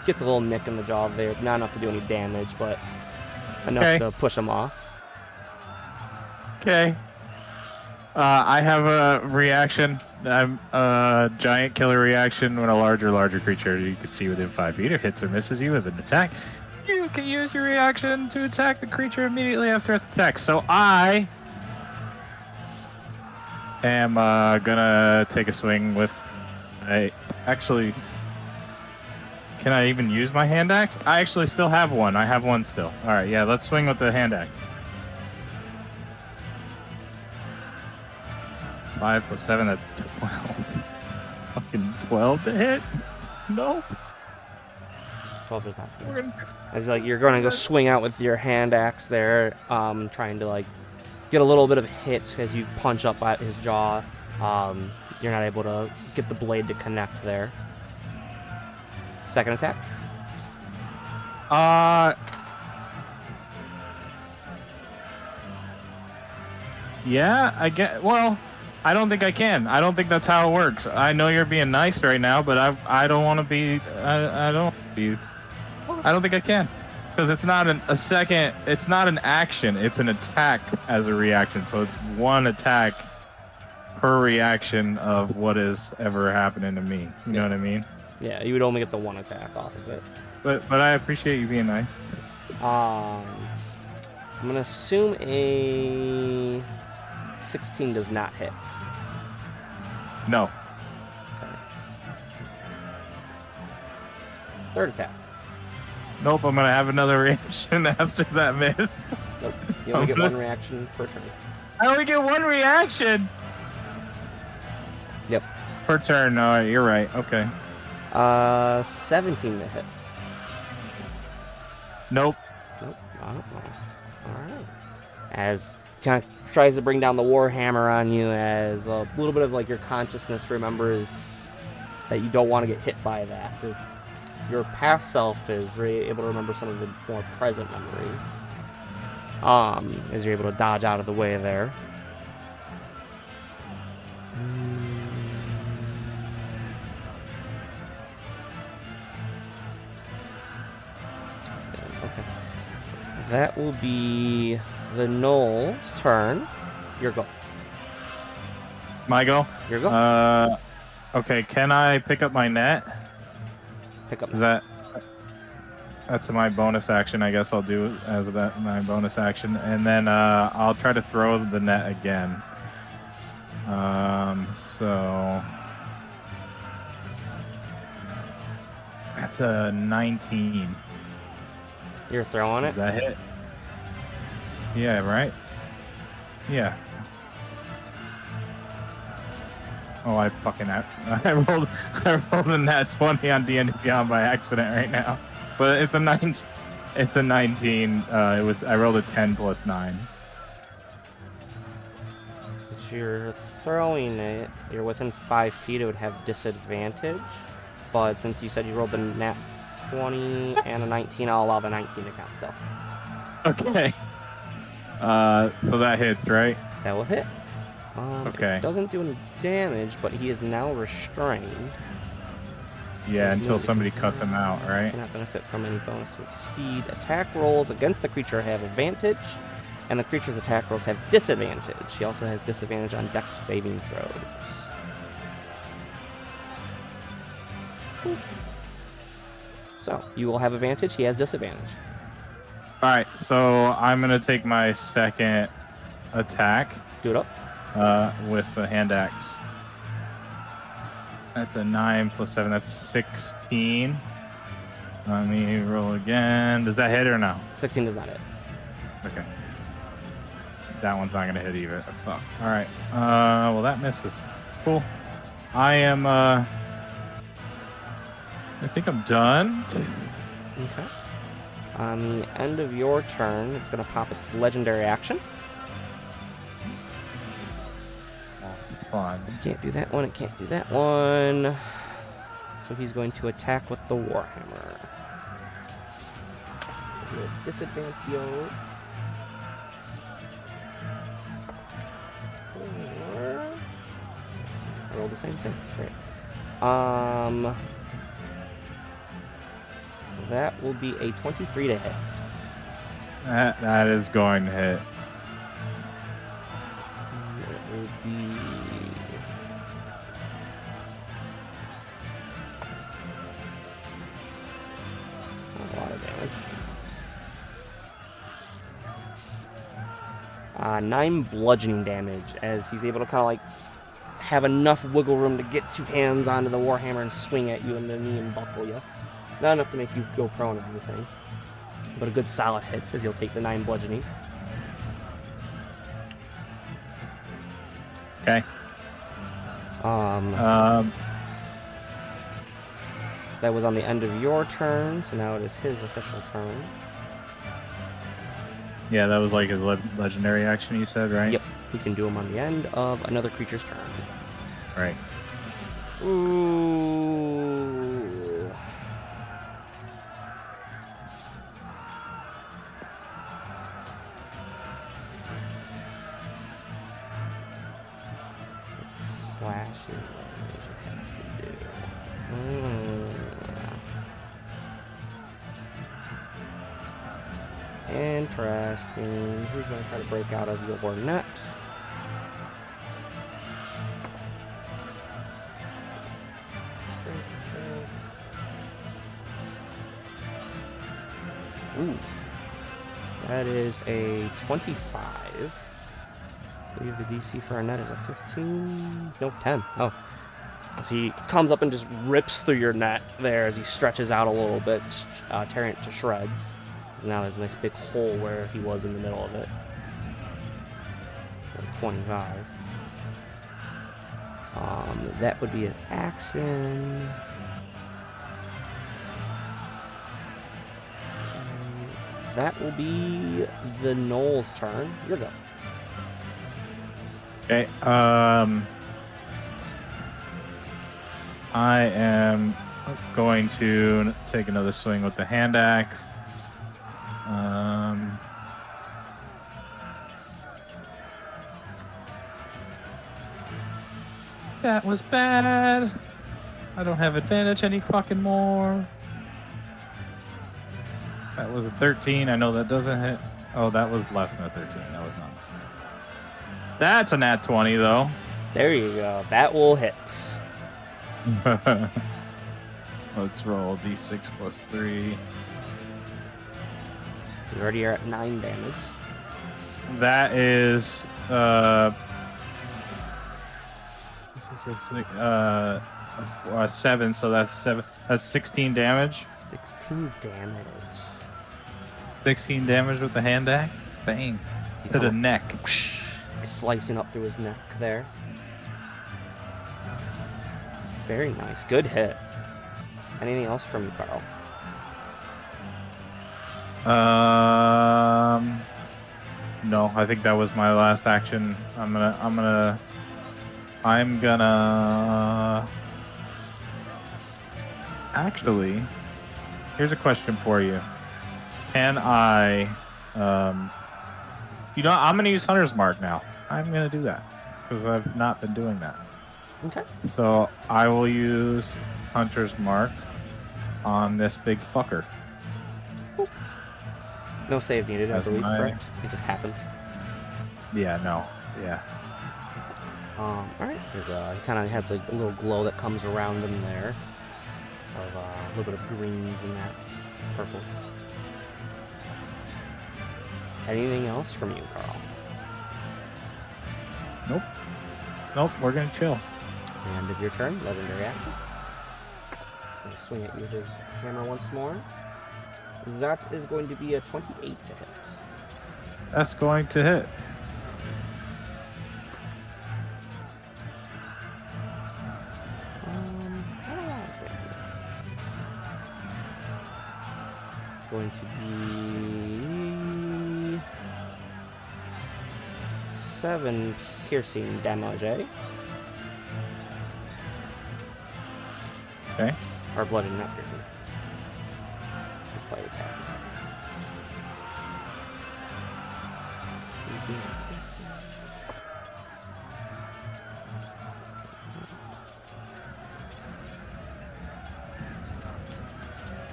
Speaker 5: gets a little nick in the jaw there. Not enough to do any damage, but enough to push him off.
Speaker 1: Okay. I have a reaction. I'm a giant killer reaction when a larger creature you can see within 5 feet hits or misses you with an attack. You can use your reaction to attack the creature immediately after its attack. So I am gonna take a swing with. Actually, can I even use my hand axe? I actually still have one. I have one still. All right, yeah, let's swing with the hand axe. 5 plus 7, that's 12. Fucking 12 to hit? Nope.
Speaker 5: 12 does not hit. As like you're going to go swing out with your hand axe there, trying to like get a little bit of a hit as you punch up at his jaw. You're not able to get the blade to connect there. Second attack.
Speaker 1: Yeah, I get. Well, I don't think I can. I don't think that's how it works. I know you're being nice right now, but I don't want to be. I don't be. I don't think I can, because it's not a second. It's not an action. It's an attack as a reaction. So it's one attack per reaction of what is ever happening to me. You know what I mean?
Speaker 5: Yeah, you would only get the one attack off of it.
Speaker 1: But I appreciate you being nice.
Speaker 5: I'm gonna assume a 16 does not hit.
Speaker 1: No.
Speaker 5: Okay. Third attack.
Speaker 1: Nope. I'm gonna have another reaction after that miss.
Speaker 5: Nope. You only get one reaction per turn.
Speaker 1: I only get one reaction
Speaker 5: Yep.
Speaker 1: per turn. No, you're right. Okay.
Speaker 5: 17 to hit.
Speaker 1: Nope.
Speaker 5: Nope. Alright. As kind of tries to bring down the Warhammer on you, as a little bit of like your consciousness remembers that you don't want to get hit by that. As your past self is very able to remember some of the more present memories. As you're able to dodge out of the way there. Okay. That will be the Knoll's turn. Your go.
Speaker 1: My go?
Speaker 5: Your go.
Speaker 1: Okay, can I pick up my net?
Speaker 5: Pick up.
Speaker 1: Is that's my bonus action? I guess I'll do as that my bonus action, and then I'll try to throw the net again. So that's a 19.
Speaker 5: You're throwing
Speaker 1: Does
Speaker 5: it?
Speaker 1: that hit? Yeah, right? Yeah. Oh, I rolled a nat 20 on D&D Beyond by accident right now. But it's a 19. It's a 19. I rolled a 10 plus 9.
Speaker 5: Since you're throwing it, you're within 5 feet, it would have disadvantage. But since you said you rolled the nat 20 and a 19, I'll allow the 19 to count still.
Speaker 1: Okay. So that hits, right?
Speaker 5: That will hit.
Speaker 1: Okay.
Speaker 5: It doesn't do any damage, but he is now restrained.
Speaker 1: Yeah, until somebody cuts him out, right?
Speaker 5: Cannot benefit from any bonus to its speed. Attack rolls against the creature have advantage, and the creature's attack rolls have disadvantage. He also has disadvantage on dex saving throws. Boop. So, you will have advantage, he has disadvantage.
Speaker 1: Alright, so I'm gonna take my second attack.
Speaker 5: Do it up.
Speaker 1: With the hand axe. That's a 9 plus 7, that's 16. Let me roll again. Does that hit or no?
Speaker 5: 16 does not hit.
Speaker 1: Okay. That one's not gonna hit either. Fuck. All right. Well, that misses. Cool. I am. I think I'm done.
Speaker 5: Okay. On the end of your turn, it's going to pop its legendary action.
Speaker 1: Oh, fun.
Speaker 5: It can't do that one. It can't do that one. So he's going to attack with the Warhammer. Disadvantage. I rolled the same thing. Great. That will be a 23 to hit.
Speaker 1: That is going to hit.
Speaker 5: It will be... a lot of damage. 9 bludgeoning damage, as he's able to kind of like have enough wiggle room to get 2 hands onto the Warhammer and swing at you in the knee and buckle you. Not enough to make you go prone or anything, but a good solid hit, as you'll take the 9 bludgeoning.
Speaker 1: Okay.
Speaker 5: That was on the end of your turn, so now it is his official turn.
Speaker 1: Yeah, that was like his legendary action. You said, right?
Speaker 5: Yep, we can do him on the end of another creature's turn.
Speaker 1: Right.
Speaker 5: Ooh. Slashing damage it has to do. Interesting. Who's going to try to break out of your net? Ooh. That is a 25. I believe the DC for our net is a 15. No, 10. Oh. So he comes up and just rips through your net there as he stretches out a little bit, tearing it to shreds. Now there's a nice big hole where he was in the middle of it. 25. That would be his action. That will be the Knoll's turn. You're go.
Speaker 1: Okay. I am going to take another swing with the hand axe. That was bad. I don't have advantage any fucking more. That was a 13. I know that doesn't hit. Oh, that was less than a 13. That was not. That's a nat 20, though.
Speaker 5: There you go. That will hit.
Speaker 1: Let's roll d6 plus 3.
Speaker 5: You already are at 9 damage.
Speaker 1: That is a 7, so that's 7. That's 16 damage.
Speaker 5: 16 damage.
Speaker 1: 16 damage with the hand axe. Bang. To the neck.
Speaker 5: Slicing up through his neck there. Very nice. Good hit. Anything else from you, Carl?
Speaker 1: No, I think that was my last action. I'm gonna actually, here's a question for you. Can I, I'm gonna use Hunter's Mark now. I'm gonna do that because I've not been doing that.
Speaker 5: Okay.
Speaker 1: So I will use Hunter's Mark on this big fucker.
Speaker 5: No save needed, I believe, correct? It just happens.
Speaker 1: Yeah, no. Yeah.
Speaker 5: Alright. He kind of has like a little glow that comes around him there. Of a little bit of greens and that purple. Anything else from you, Carl?
Speaker 1: Nope, we're gonna chill.
Speaker 5: End of your turn, legendary action. So swing at you with his hammer once more. That is going to be a 28 to hit.
Speaker 1: That's going to hit.
Speaker 5: How do I do this? It's going to be 7 piercing damage, eh?
Speaker 1: Okay.
Speaker 5: Or bludgeoning, not piercing. Just play attack.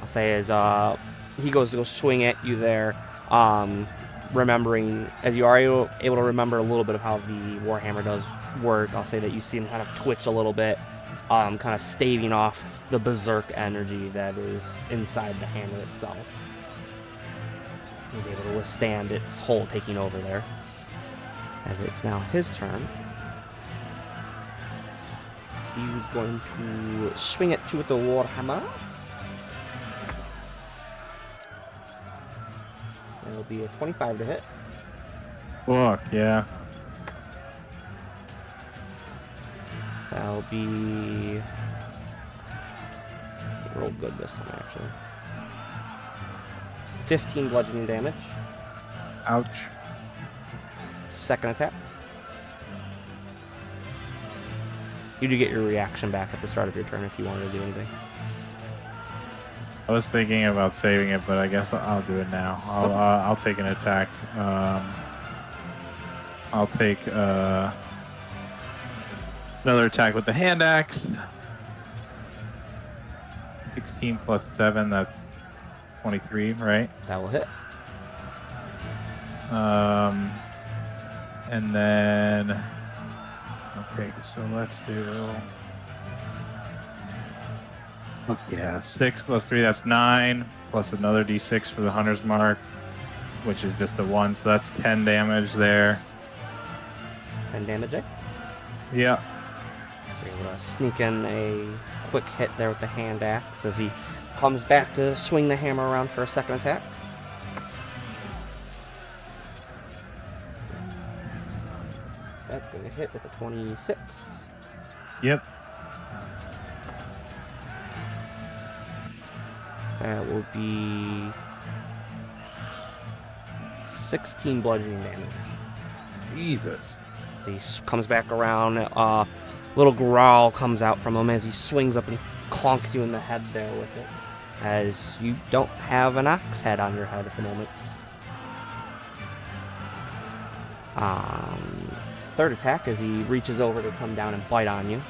Speaker 5: I'll say as he goes to go swing at you there, remembering, as you are able to remember a little bit of how the Warhammer does work, I'll say that you see him kind of twitch a little bit, kind of staving off the berserk energy that is inside the hammer itself. He's able to withstand its whole taking over there. As it's now his turn. He's going to swing at you with the Warhammer. That'll be a 25 to hit.
Speaker 1: Fuck, yeah.
Speaker 5: That'll be... roll good this time, actually. 15 bludgeoning damage.
Speaker 1: Ouch.
Speaker 5: Second attack. You do get your reaction back at the start of your turn if you wanted to do anything.
Speaker 1: I was thinking about saving it, but I guess I'll do it now. I'll take an attack. I'll take another attack with the hand axe. 16 plus 7, that's 23, right?
Speaker 5: That will hit.
Speaker 1: And then, okay, so let's do, yeah, 6 plus 3, that's 9, plus another d6 for the hunter's mark, which is just a 1, so that's 10 damage there.
Speaker 5: 10 damage, eh?
Speaker 1: Yeah.
Speaker 5: You're able to sneak in a quick hit there with the hand axe as he comes back to swing the hammer around for a second attack. That's going to hit with a 26.
Speaker 1: Yep.
Speaker 5: That will be 16 bludgeoning damage.
Speaker 1: Jesus.
Speaker 5: So he comes back around. Little growl comes out from him as he swings up and clonks you in the head there with it. As you don't have an ox head on your head at the moment. Third attack as he reaches over to come down and bite on you.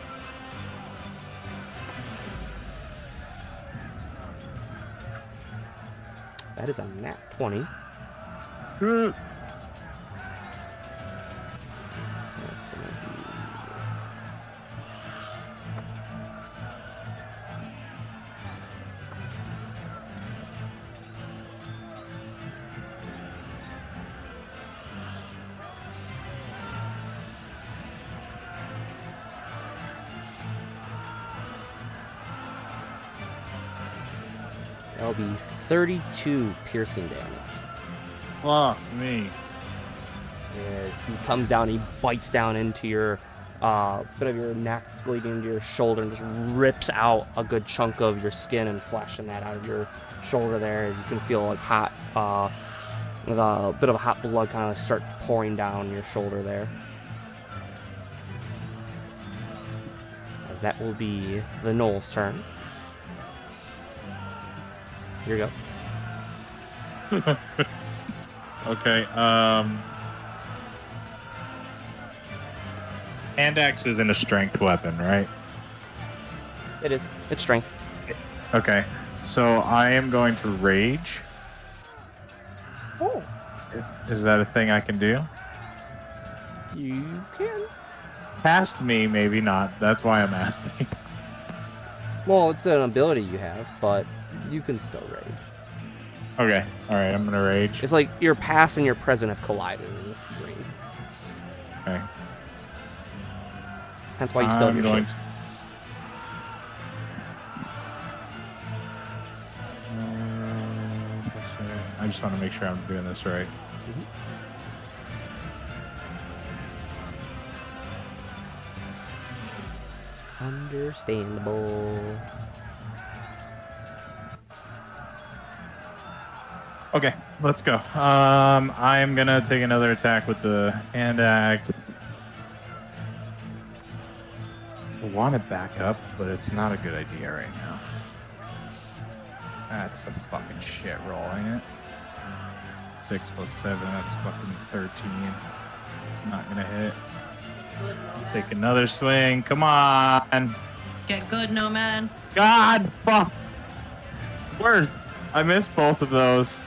Speaker 5: That is a nat 20.
Speaker 1: Good.
Speaker 5: That's gonna be... That'll be 32 piercing damage.
Speaker 1: Fuck me.
Speaker 5: As he comes down, he bites down into your bit of your neck, bleeding into your shoulder, and just rips out a good chunk of your skin and flesh and that out of your shoulder there. As you can feel like hot, with a bit of hot blood kind of start pouring down your shoulder there. As that will be the Knoll's turn. Here you go.
Speaker 1: Okay, hand axe isn't a strength weapon, right?
Speaker 5: It is. It's strength.
Speaker 1: Okay, so I am going to rage.
Speaker 5: Oh.
Speaker 1: Is that a thing I can do?
Speaker 5: You can.
Speaker 1: Past me, maybe not. That's why I'm asking.
Speaker 5: Well, it's an ability you have, but you can still rage.
Speaker 1: Okay, alright, I'm gonna rage.
Speaker 5: It's like your past and your present have collided in this dream.
Speaker 1: Okay.
Speaker 5: That's why you still have your
Speaker 1: going
Speaker 5: shit.
Speaker 1: just want to make sure I'm doing this right.
Speaker 5: Understandable.
Speaker 1: Okay, let's go. I'm gonna take another attack with the hand axe. I want to back up, but it's not a good idea right now. That's a fucking shit roll, ain't it? 6 plus 7, that's fucking 13. It's not gonna hit. Take another swing. Come on.
Speaker 3: Get good, Nomad.
Speaker 1: God, fuck. Worse. I missed both of those.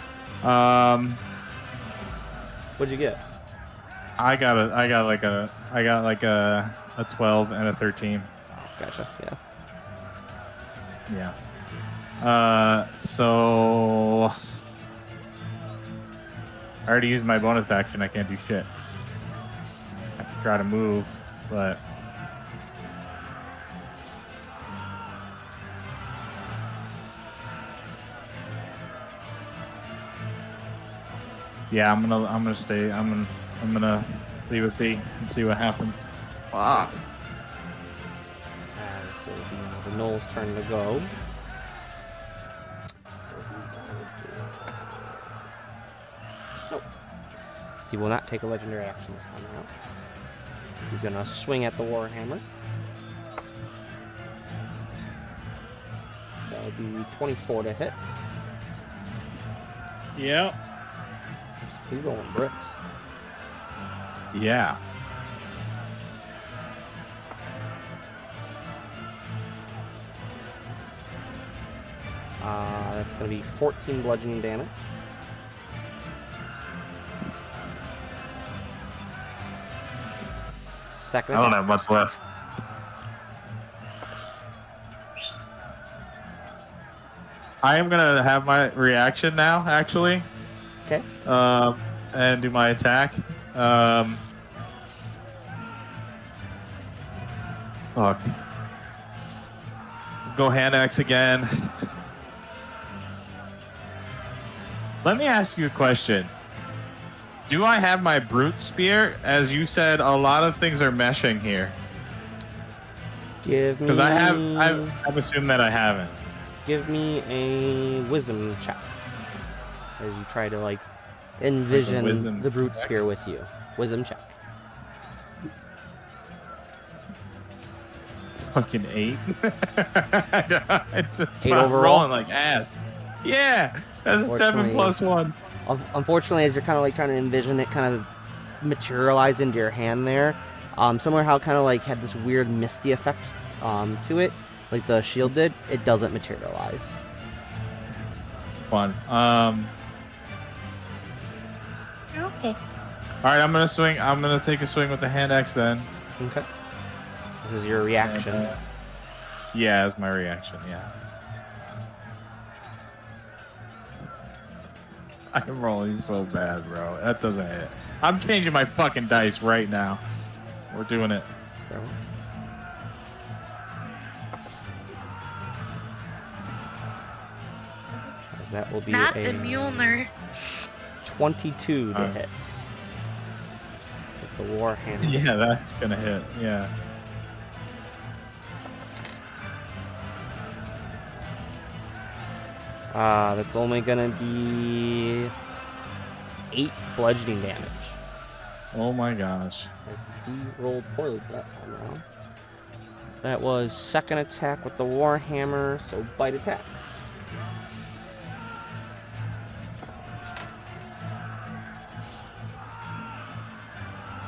Speaker 5: What'd you get?
Speaker 1: I got like a 12 and a 13.
Speaker 5: Gotcha. Yeah.
Speaker 1: Yeah. So I already used my bonus action. I can't do shit. I have to try to move, but yeah, I'm gonna stay. I'm gonna leave it be and see what happens. Wow.
Speaker 5: So it'll be now the Knoll's turn to go. Nope. So he will not take a legendary action this time around. So he's gonna swing at the Warhammer. That would be 24 to hit.
Speaker 1: Yep.
Speaker 5: He's rolling bricks.
Speaker 1: Yeah.
Speaker 5: That's gonna be 14 bludgeoning damage. Second
Speaker 1: I don't
Speaker 5: attack.
Speaker 1: have much left. I am gonna have my reaction now, actually.
Speaker 5: Okay.
Speaker 1: And do my attack. Fuck. Go hand axe again. Let me ask you a question. Do I have my brute spear? As you said, a lot of things are meshing here.
Speaker 5: Give me.
Speaker 1: Because I've assumed that I haven't.
Speaker 5: Give me a wisdom check as you try to like envision
Speaker 1: wisdom
Speaker 5: the brute
Speaker 1: check?
Speaker 5: spear with you. Wisdom check.
Speaker 1: Fucking 8. It's
Speaker 5: 8
Speaker 1: I'm
Speaker 5: overall?
Speaker 1: rolling like ass. Yeah, that's a 7 plus 1.
Speaker 5: Unfortunately, as you're kind of like trying to envision it kind of materialize into your hand there, similar how it kind of like had this weird misty effect to it, like the shield did, it doesn't materialize.
Speaker 1: Fun.
Speaker 2: Okay.
Speaker 1: All right, I'm gonna swing. I'm gonna take a swing with the hand axe then.
Speaker 5: Okay. This is your reaction.
Speaker 1: And, yeah, that's my reaction. Yeah. I'm rolling so bad, bro. That doesn't hit. I'm changing my fucking dice right now. We're doing it.
Speaker 5: That will be
Speaker 2: Not
Speaker 5: a
Speaker 2: the Mjolnir.
Speaker 5: 22 to hit. With the Warhammer.
Speaker 1: Yeah, that's gonna hit. Yeah.
Speaker 5: That's only gonna be 8 bludgeoning damage.
Speaker 1: Oh my gosh.
Speaker 5: As he rolled poorly for that time around. That was second attack with the Warhammer, so bite attack.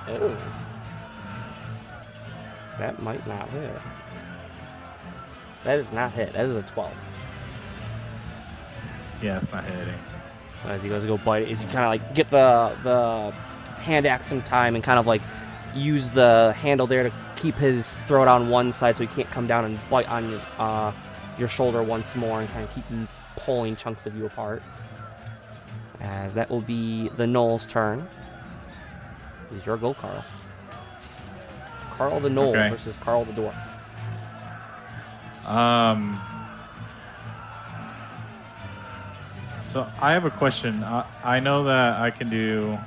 Speaker 5: Oh. That might not hit. That is not hit. That is a 12.
Speaker 1: Yeah, it's not hitting.
Speaker 5: So as he goes to go bite it, as you kind of like get the hand axe in time and kind of like use the handle there to keep his throat on one side so he can't come down and bite on your shoulder once more and kind of keep pulling chunks of you apart. As that will be the Knoll's turn. It's your go, Carl. Carl the Knoll versus Carl the Dwarf.
Speaker 1: So I have a question. I know that I can do.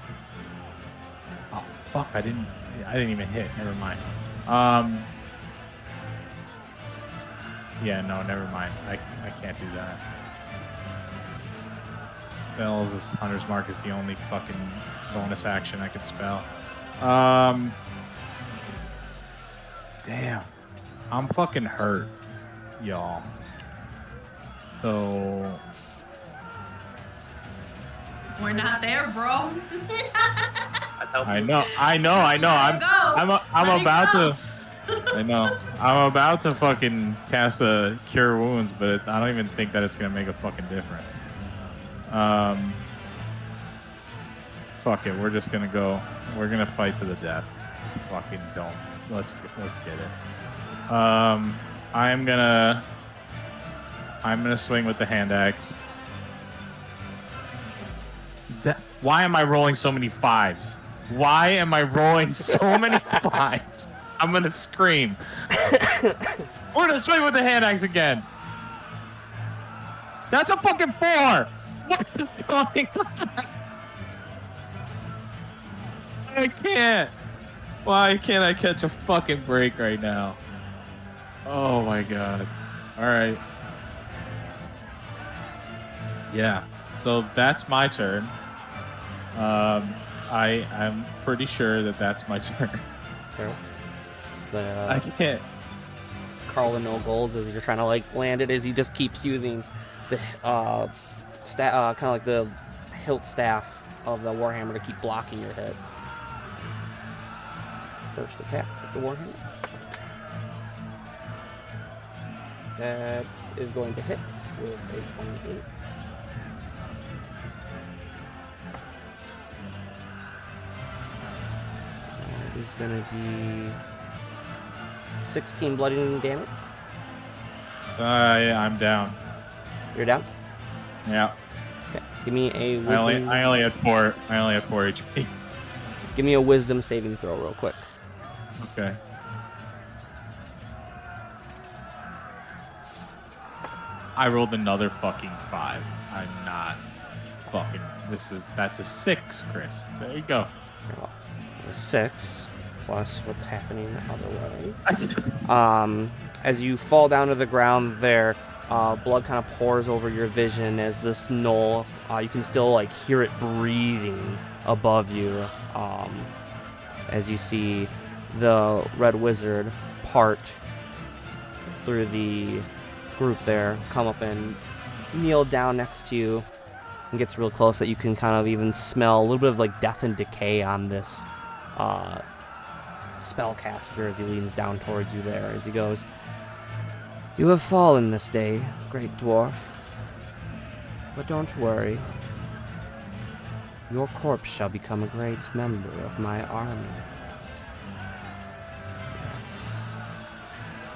Speaker 1: Oh fuck! I didn't even hit. Never mind. Yeah, no, never mind. I can't do that. Spells as Hunter's Mark is the only fucking bonus action I could spell. Damn. I'm fucking hurt, y'all. So
Speaker 3: We're not there, bro.
Speaker 1: I know. I'm about to. I know. I'm about to fucking cast a Cure Wounds, but I don't even think that it's gonna make a fucking difference. Fuck it. We're just gonna go. We're gonna fight to the death. Fucking don't. Let's get it. I'm gonna swing with the hand axe. Why am I rolling so many 5s? Why am I rolling so many 5s? I'm gonna scream. We're gonna swing with the hand axe again. That's a fucking 4. What is going on? I can't. Why can't I catch a fucking break right now? Oh my god. Alright. Yeah. So that's my turn. I'm pretty sure that that's my turn.
Speaker 5: Okay.
Speaker 1: I can't.
Speaker 5: Carl with no goals as you're trying to like land it as he just keeps using the kind of like the hilt staff of the warhammer to keep blocking your hit. First attack with the warhammer. That is going to hit with a 28. That is going to be 16 bludgeoning damage.
Speaker 1: Yeah, I'm down.
Speaker 5: You're down?
Speaker 1: Yeah.
Speaker 5: Okay. Give me a wisdom.
Speaker 1: I only had 4 HP.
Speaker 5: Give me a wisdom saving throw real quick.
Speaker 1: Okay. I rolled another fucking 5. I'm not fucking. That's a 6, Chris. There you go.
Speaker 5: Well, a 6 plus what's happening otherwise. As you fall down to the ground there, blood kind of pours over your vision as this knoll. You can still like hear it breathing above you. As you see the red wizard part through the group there, come up and kneel down next to you, and gets real close that you can kind of even smell a little bit of like death and decay on this spellcaster as he leans down towards you there as he goes, "You have fallen this day, great dwarf, but don't worry. Your corpse shall become a great member of my army.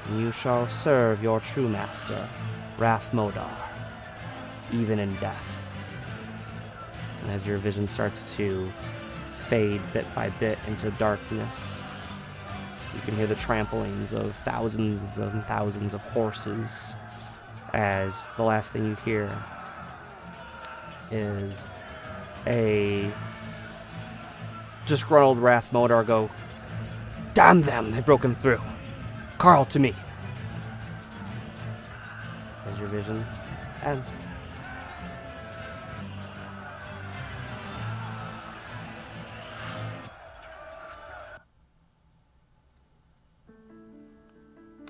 Speaker 5: And you shall serve your true master, Rathmodar, even in death." And as your vision starts to fade bit by bit into darkness, you can hear the tramplings of thousands and thousands of horses, as the last thing you hear is a disgruntled Rathmodar go, "Damn them, they've broken through. Carl, to me." As your vision ends.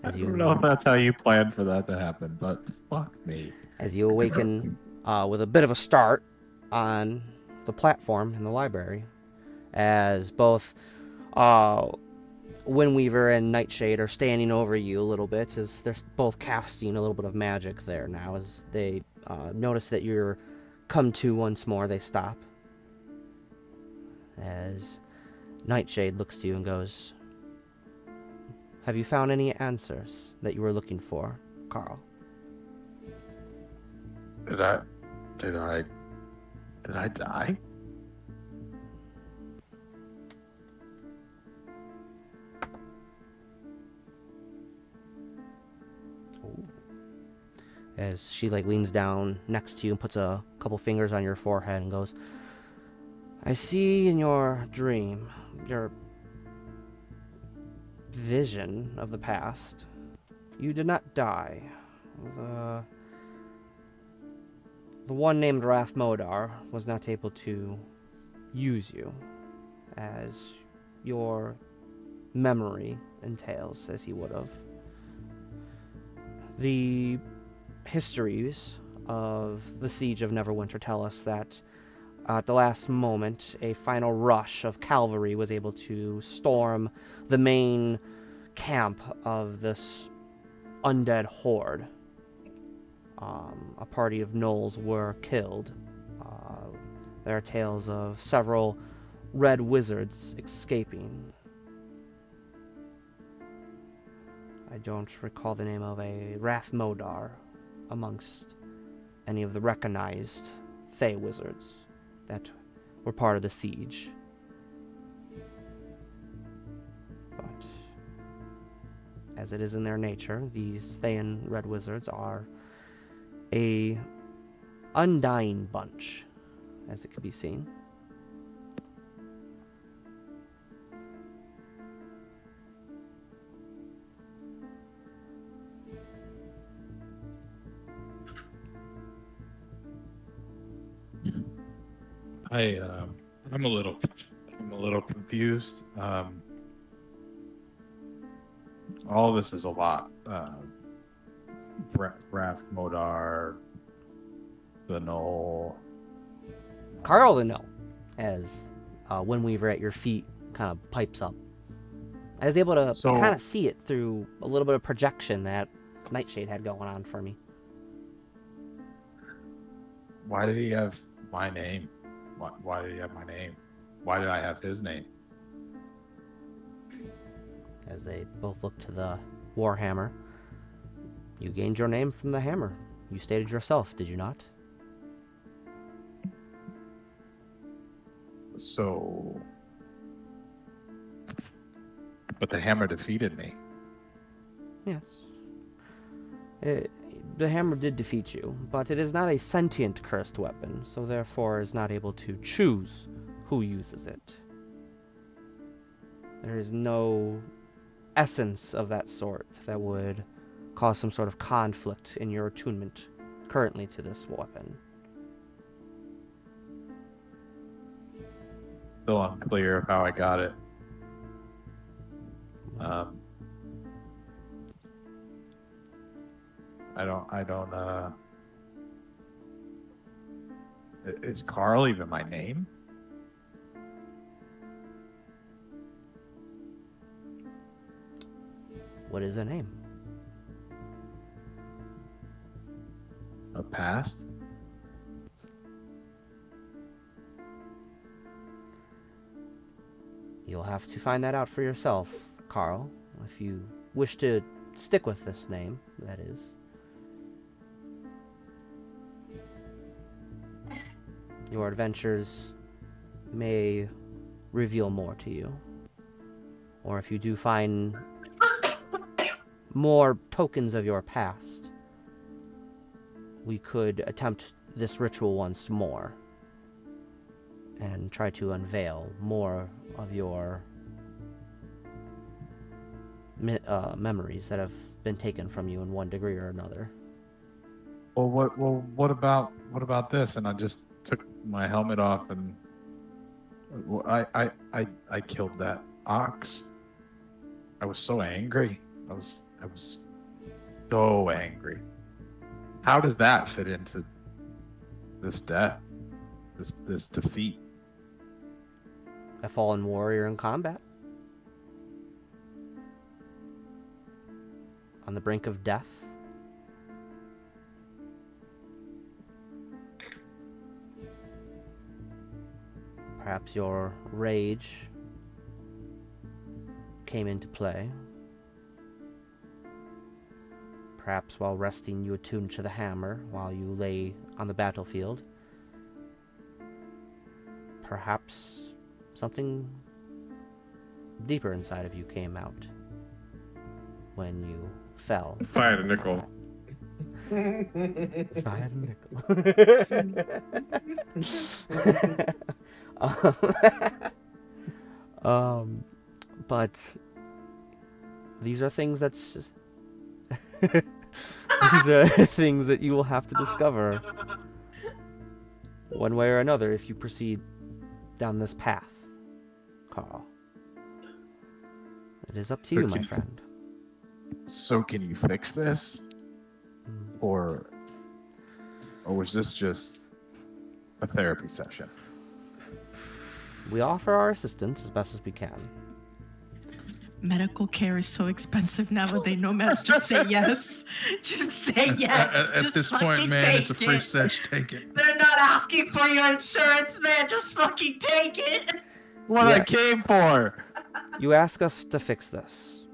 Speaker 1: I don't know if that's how you planned for that to happen, but fuck me.
Speaker 5: As you awaken with a bit of a start on the platform in the library, as both Windweaver and Nightshade are standing over you a little bit, as they're both casting a little bit of magic there now. As they notice that you're come to once more, they stop. As Nightshade looks to you and goes, "Have you found any answers that you were looking for, Carl?"
Speaker 1: Did I die?
Speaker 5: as she like leans down next to you and puts a couple fingers on your forehead and goes, I see in your dream, your vision of the past, you did not die. The one named Rath Modar was not able to use you as your memory entails, as he would have. The histories of the Siege of Neverwinter tell us that at the last moment, a final rush of cavalry was able to storm the main camp of this undead horde. A party of gnolls were killed. There are tales of several red wizards escaping. I don't recall the name of a Rath Modar amongst any of the recognized Fey wizards that were part of the siege. But as it is in their nature, these Thayan red wizards are a undying bunch, as it could be seen.
Speaker 1: I'm a little confused. All this is a lot. Wrath Modar, the Knoll.
Speaker 5: Carl the Knoll, as Windweaver at your feet kind of pipes up. I was able to kind of see it through a little bit of projection that Nightshade had going on for me.
Speaker 1: Why did he have my name? Why did he have my name? Why did I have his name?
Speaker 5: As they both look to the Warhammer. You gained your name from the hammer. You stated yourself, did you not?
Speaker 1: So... But the hammer defeated me.
Speaker 5: Yes. The hammer did defeat you, but it is not a sentient cursed weapon, so therefore is not able to choose who uses it. There is no essence of that sort that would cause some sort of conflict in your attunement currently to this weapon.
Speaker 1: Still unclear of how I got it. I don't, is Carl even my name?
Speaker 5: What is a name?
Speaker 1: A past?
Speaker 5: You'll have to find that out for yourself, Carl, if you wish to stick with this name, that is. Your adventures may reveal more to you. Or if you do find more tokens of your past, we could attempt this ritual once more and try to unveil more of your memories that have been taken from you in one degree or another.
Speaker 1: What about this? And I just took my helmet off and I killed that ox. I was so angry. I was so angry. How does that fit into this death? This defeat?
Speaker 5: A fallen warrior in combat. On the brink of death. Perhaps your rage came into play. Perhaps while resting you attuned to the hammer while you lay on the battlefield. Perhaps something deeper inside of you came out when you fell.
Speaker 4: Fired a nickel.
Speaker 5: If I had a nickel. But these are things that's these are things that you will have to discover one way or another if you proceed down this path, Carl. It is up to you, my friend.
Speaker 1: So can you fix this? Or was this just a therapy session?
Speaker 5: We offer our assistance as best as we can.
Speaker 3: Medical care is so expensive nowadays. Nomads, just say yes. Just say yes.
Speaker 4: At
Speaker 3: Just
Speaker 4: this point,
Speaker 3: fucking
Speaker 4: man,
Speaker 3: take
Speaker 4: it's a free
Speaker 3: it.
Speaker 4: sesh. Take it.
Speaker 3: They're not asking for your insurance, man. Just fucking take it.
Speaker 1: What
Speaker 5: Yeah.
Speaker 1: I came for!
Speaker 5: You ask us to fix this.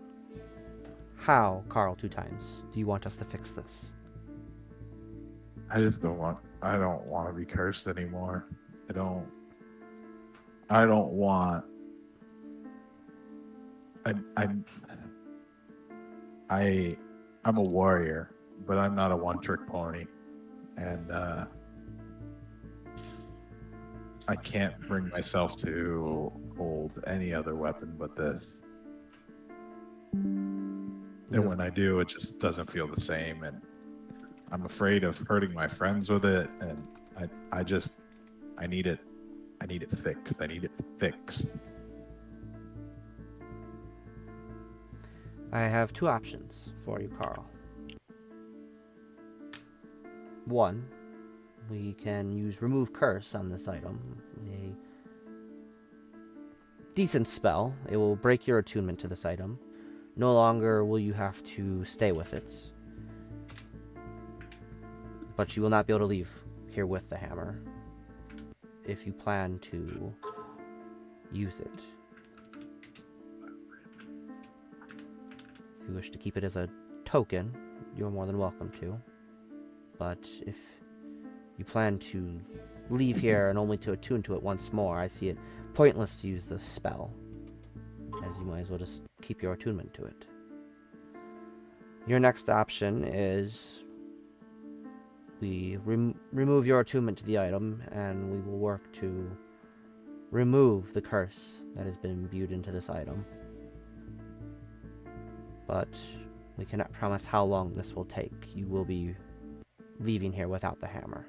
Speaker 5: How, Carl, 2 times, do you want us to fix this?
Speaker 1: I don't want to be cursed anymore. I'm a warrior, but I'm not a one-trick pony, and I can't bring myself to hold any other weapon but this. And when I do, it just doesn't feel the same, and I'm afraid of hurting my friends with it, and I need it fixed. I need it fixed.
Speaker 5: I have 2 options for you, Carl. 1, we can use Remove Curse on this item. A decent spell. It will break your attunement to this item. No longer will you have to stay with it. But you will not be able to leave here with the hammer if you plan to use it. If you wish to keep it as a token, you're more than welcome to. But if you plan to leave here and only to attune to it once more, I see it pointless to use this spell, as you might as well just keep your attunement to it. Your next option is we remove your attunement to the item, and we will work to remove the curse that has been imbued into this item. But we cannot promise how long this will take. You will be leaving here without the hammer.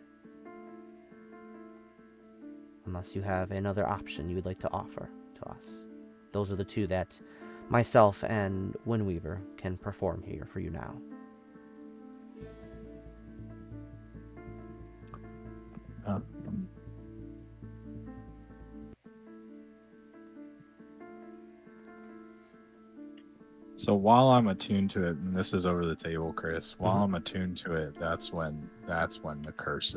Speaker 5: Unless you have another option you would like to offer to us. Those are the 2 that myself and Windweaver can perform here for you now.
Speaker 1: So while I'm attuned to it, and this is over the table, Chris, while I'm attuned to it, that's when the curse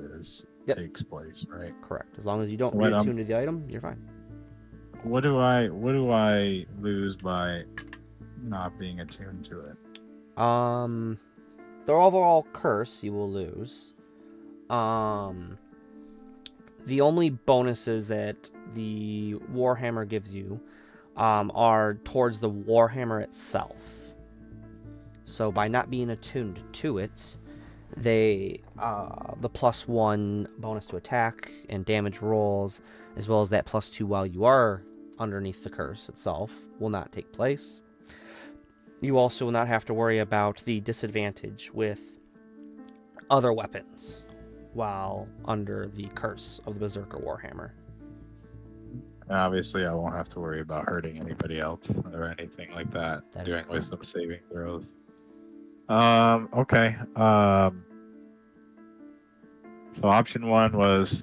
Speaker 1: takes place, right?
Speaker 5: Correct. As long as you don't
Speaker 1: When
Speaker 5: reattune to the item, you're fine.
Speaker 1: What do I lose by not being attuned to it?
Speaker 5: The overall curse you will lose. The only bonuses that the Warhammer gives you are towards the Warhammer itself. So by not being attuned to it, the +1 bonus to attack and damage rolls, as well as that +2 while you are underneath the curse itself, will not take place. You also will not have to worry about the disadvantage with other weapons while under the curse of the Berserker Warhammer.
Speaker 1: Obviously, I won't have to worry about hurting anybody else or anything like that.
Speaker 5: That is
Speaker 1: Doing
Speaker 5: correct.
Speaker 1: wisdom saving throws. Okay. So option 1 was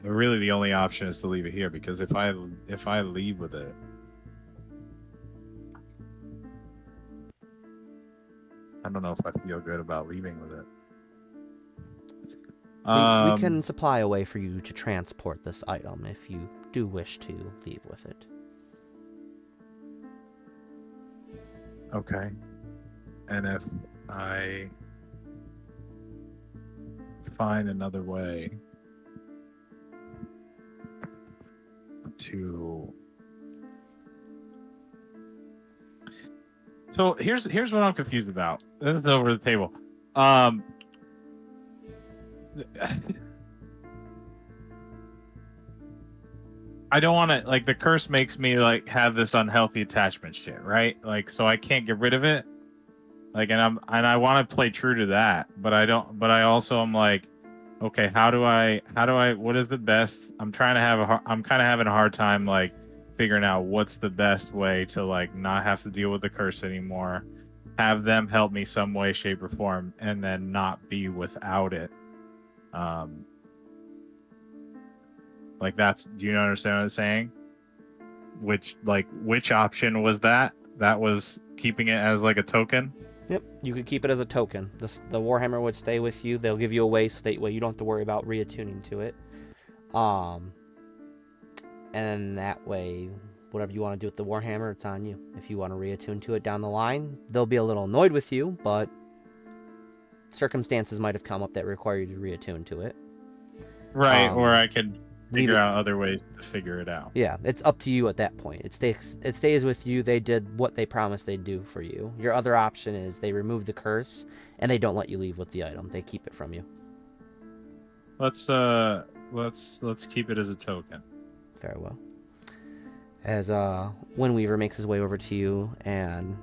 Speaker 1: really the only option is to leave it here, because if I leave with it, I don't know if I feel good about leaving with it.
Speaker 5: We can supply a way for you to transport this item if you do wish to leave with it.
Speaker 1: Okay. And if I find another way to So here's what I'm confused about. This is over the table. I don't want to like the curse makes me like have this unhealthy attachment shit, right? Like so I can't get rid of it. Like and I want to play true to that, but I don't. But I also am like, okay, how do I? What is the best? I'm kind of having a hard time like figuring out what's the best way to like not have to deal with the curse anymore, have them help me some way, shape, or form, and then not be without it. Like that's. Do you understand what I'm saying? Which option was that? That was keeping it as like a token.
Speaker 5: Yep, you could keep it as a token. The Warhammer would stay with you. They'll give you a way so that way you don't have to worry about reattuning to it. And that way, whatever you want to do with the Warhammer, it's on you. If you want to reattune to it down the line, they'll be a little annoyed with you, but circumstances might have come up that require you to reattune to it.
Speaker 1: Right, or I could
Speaker 5: leave
Speaker 1: figure
Speaker 5: it-
Speaker 1: out other ways to figure it out.
Speaker 5: Yeah, it's up to you at that point. It stays with you. They did what they promised they'd do for you. Your other option is they remove the curse and they don't let you leave with the item. They keep it from you.
Speaker 1: Let's keep it as a token.
Speaker 5: Very well. As Windweaver makes his way over to you and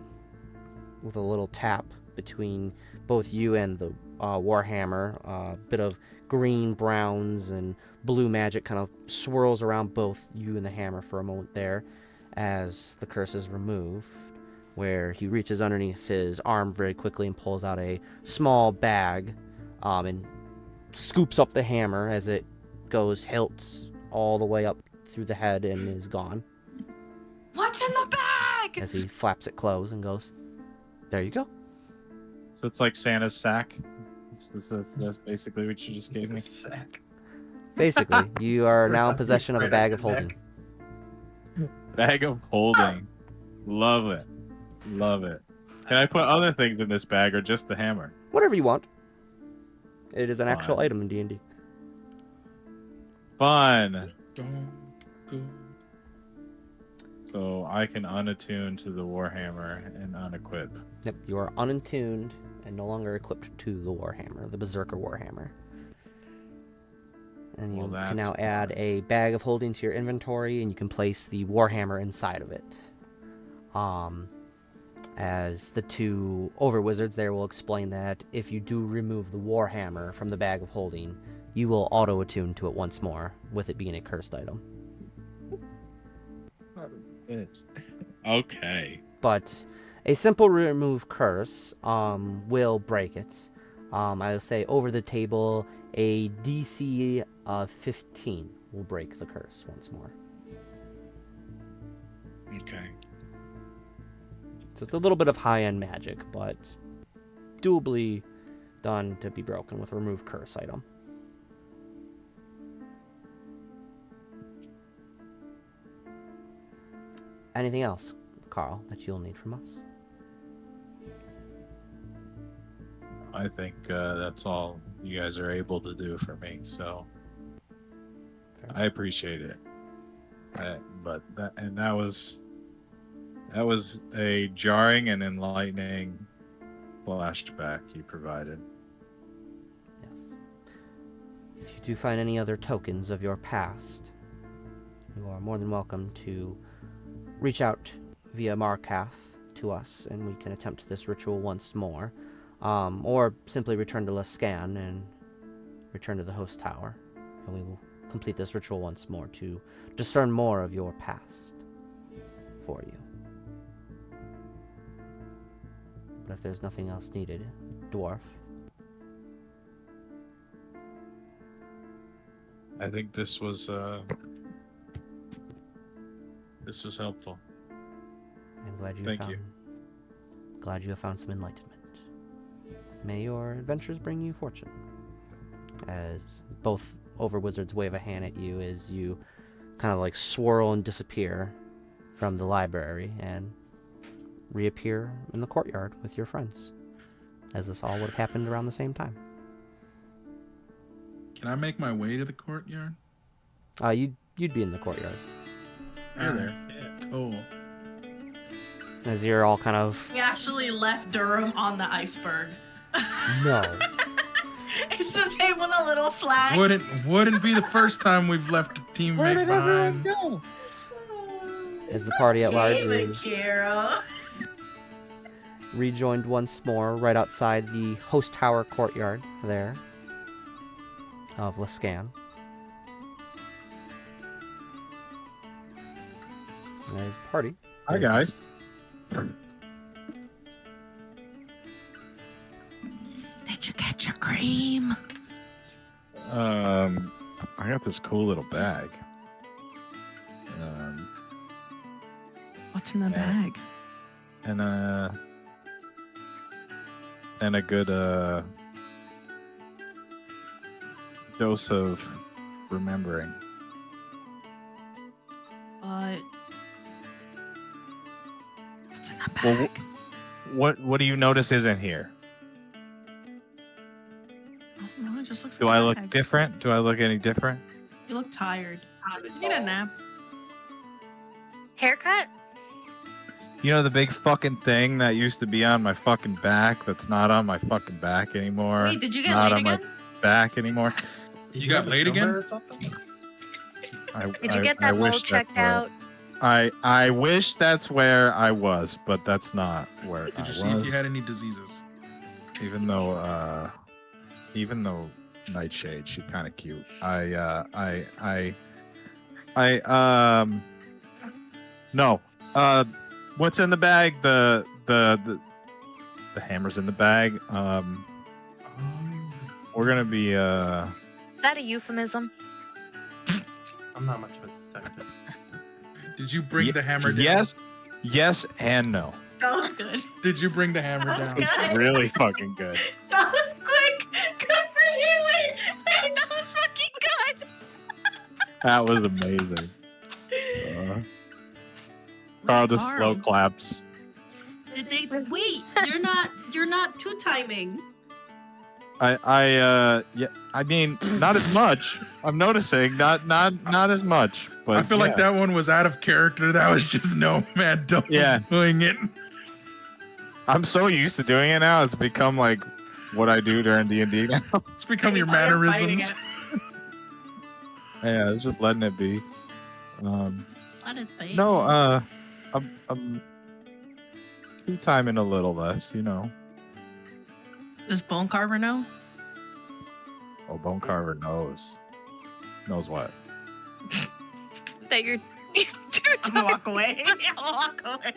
Speaker 5: with a little tap between both you and the Warhammer, a bit of green, browns, and blue magic kind of swirls around both you and the hammer for a moment there as the curse is removed, where he reaches underneath his arm very quickly and pulls out a small bag and scoops up the hammer as it goes hilts all the way up through the head and is gone.
Speaker 3: What's in the bag?
Speaker 5: As he flaps it closed and goes, there you go.
Speaker 1: So it's like Santa's sack. That's basically what you just gave me.
Speaker 6: Sack.
Speaker 5: Basically, you are now in possession of a bag of holding.
Speaker 1: Bag of holding. Love it. Love it. Can I put other things in this bag or just the hammer?
Speaker 5: Whatever you want. It is an actual
Speaker 1: Fine.
Speaker 5: item in D&D.
Speaker 1: Fun.
Speaker 4: Don't go.
Speaker 1: So I can unattune to the Warhammer and unequip.
Speaker 5: Yep, you are unattuned and no longer equipped to the Warhammer, the Berserker Warhammer. And you
Speaker 1: Well,
Speaker 5: can now
Speaker 1: that's
Speaker 5: add
Speaker 1: fine.
Speaker 5: a bag of holding to your inventory, and you can place the Warhammer inside of it. As the two over-wizards there will explain that if you do remove the Warhammer from the bag of holding, you will auto-attune to it once more, with it being a cursed item.
Speaker 1: Okay.
Speaker 5: But a simple remove curse will break it. I will say over the table, a DC of 15 will break the curse once more.
Speaker 1: Okay.
Speaker 5: So it's a little bit of high-end magic, but doably done to be broken with a remove curse item. Anything else, Carl, that you'll need from us?
Speaker 1: I think that's all you guys are able to do for me. So I appreciate it. That was a jarring and enlightening flashback you provided.
Speaker 5: Yes. If you do find any other tokens of your past, you are more than welcome to reach out via Markath to us, and we can attempt this ritual once more. Or simply return to Luskan and return to the host tower, and we will complete this ritual once more to discern more of your past for you. But if there's nothing else needed, Dwarf.
Speaker 1: I think this was helpful.
Speaker 5: I'm glad you
Speaker 1: Thank
Speaker 5: found.
Speaker 1: you.
Speaker 5: Glad you have found some enlightenment. May your adventures bring you fortune. As both over-wizards wave a hand at you as you kind of like swirl and disappear from the library and reappear in the courtyard with your friends. As this all would have happened around the same time.
Speaker 4: Can I make my way to the courtyard?
Speaker 5: You'd be in the courtyard.
Speaker 1: You're
Speaker 4: Alright,
Speaker 1: there. Yeah.
Speaker 4: Cool.
Speaker 5: As you're all kind of
Speaker 3: Yeah, actually left Durham on the iceberg.
Speaker 5: No.
Speaker 3: It's just him with a little flag.
Speaker 4: Wouldn't be the first time we've left a
Speaker 1: Where
Speaker 4: teammate
Speaker 1: did everyone
Speaker 4: behind.
Speaker 1: go?
Speaker 5: As the party at large
Speaker 3: Okay,
Speaker 5: is
Speaker 3: Vaquero.
Speaker 5: rejoined once more right outside the host tower courtyard there of Luskan. There's party.
Speaker 1: Hi guys.
Speaker 3: Did you get your cream?
Speaker 1: I got this cool little bag.
Speaker 3: What's in the bag?
Speaker 1: And a good dose of remembering.
Speaker 3: What's in the bag?
Speaker 1: Well, what do you notice isn't here?
Speaker 3: I don't know, it just looks
Speaker 1: Do
Speaker 3: like
Speaker 1: I
Speaker 3: a
Speaker 1: look
Speaker 3: bag.
Speaker 1: different? Do I look any different?
Speaker 3: You look tired. You need a nap.
Speaker 2: Haircut?
Speaker 1: You know the big fucking thing that used to be on my fucking back that's not on my fucking back anymore?
Speaker 3: Wait, did you
Speaker 1: It's
Speaker 3: get
Speaker 1: not
Speaker 3: laid
Speaker 1: on my
Speaker 3: again?
Speaker 1: back anymore?
Speaker 4: You got laid again?
Speaker 6: Or something?
Speaker 2: Did you get that mole checked out?
Speaker 1: I wish that's where I was, but that's not where
Speaker 4: Did
Speaker 1: I
Speaker 4: you
Speaker 1: was.
Speaker 4: see if you had any diseases?
Speaker 1: Even though Nightshade, she's kind of cute. No. What's in the bag? The hammer's in the bag. We're gonna be
Speaker 2: Is that a euphemism?
Speaker 6: I'm not much of a detective.
Speaker 4: Did you bring the hammer down?
Speaker 1: Yes and no.
Speaker 3: That was good.
Speaker 4: Did you bring the hammer
Speaker 3: That was
Speaker 4: down?
Speaker 3: good.
Speaker 1: It's really fucking good.
Speaker 3: That was quick. Good for you. Wait, that was fucking good.
Speaker 1: That was amazing. Carl just slow
Speaker 3: Carl.
Speaker 1: claps.
Speaker 3: Wait, you're not two timing.
Speaker 1: I mean, not as much. I'm noticing, not as much. But
Speaker 4: I feel like that one was out of character. That was just Nomad doing it.
Speaker 1: I'm so used to doing it now. It's become like what I do during D&D now.
Speaker 4: It's become your
Speaker 3: Anytime you're fighting
Speaker 4: mannerisms.
Speaker 1: Yeah, it's just letting it be.
Speaker 3: Let it be.
Speaker 1: No, I'm two timing a little less, you know.
Speaker 3: Does Bone Carver know?
Speaker 1: Oh, Bone Carver knows. Knows what?
Speaker 2: That you're
Speaker 3: I'm gonna walk away. I'll walk away.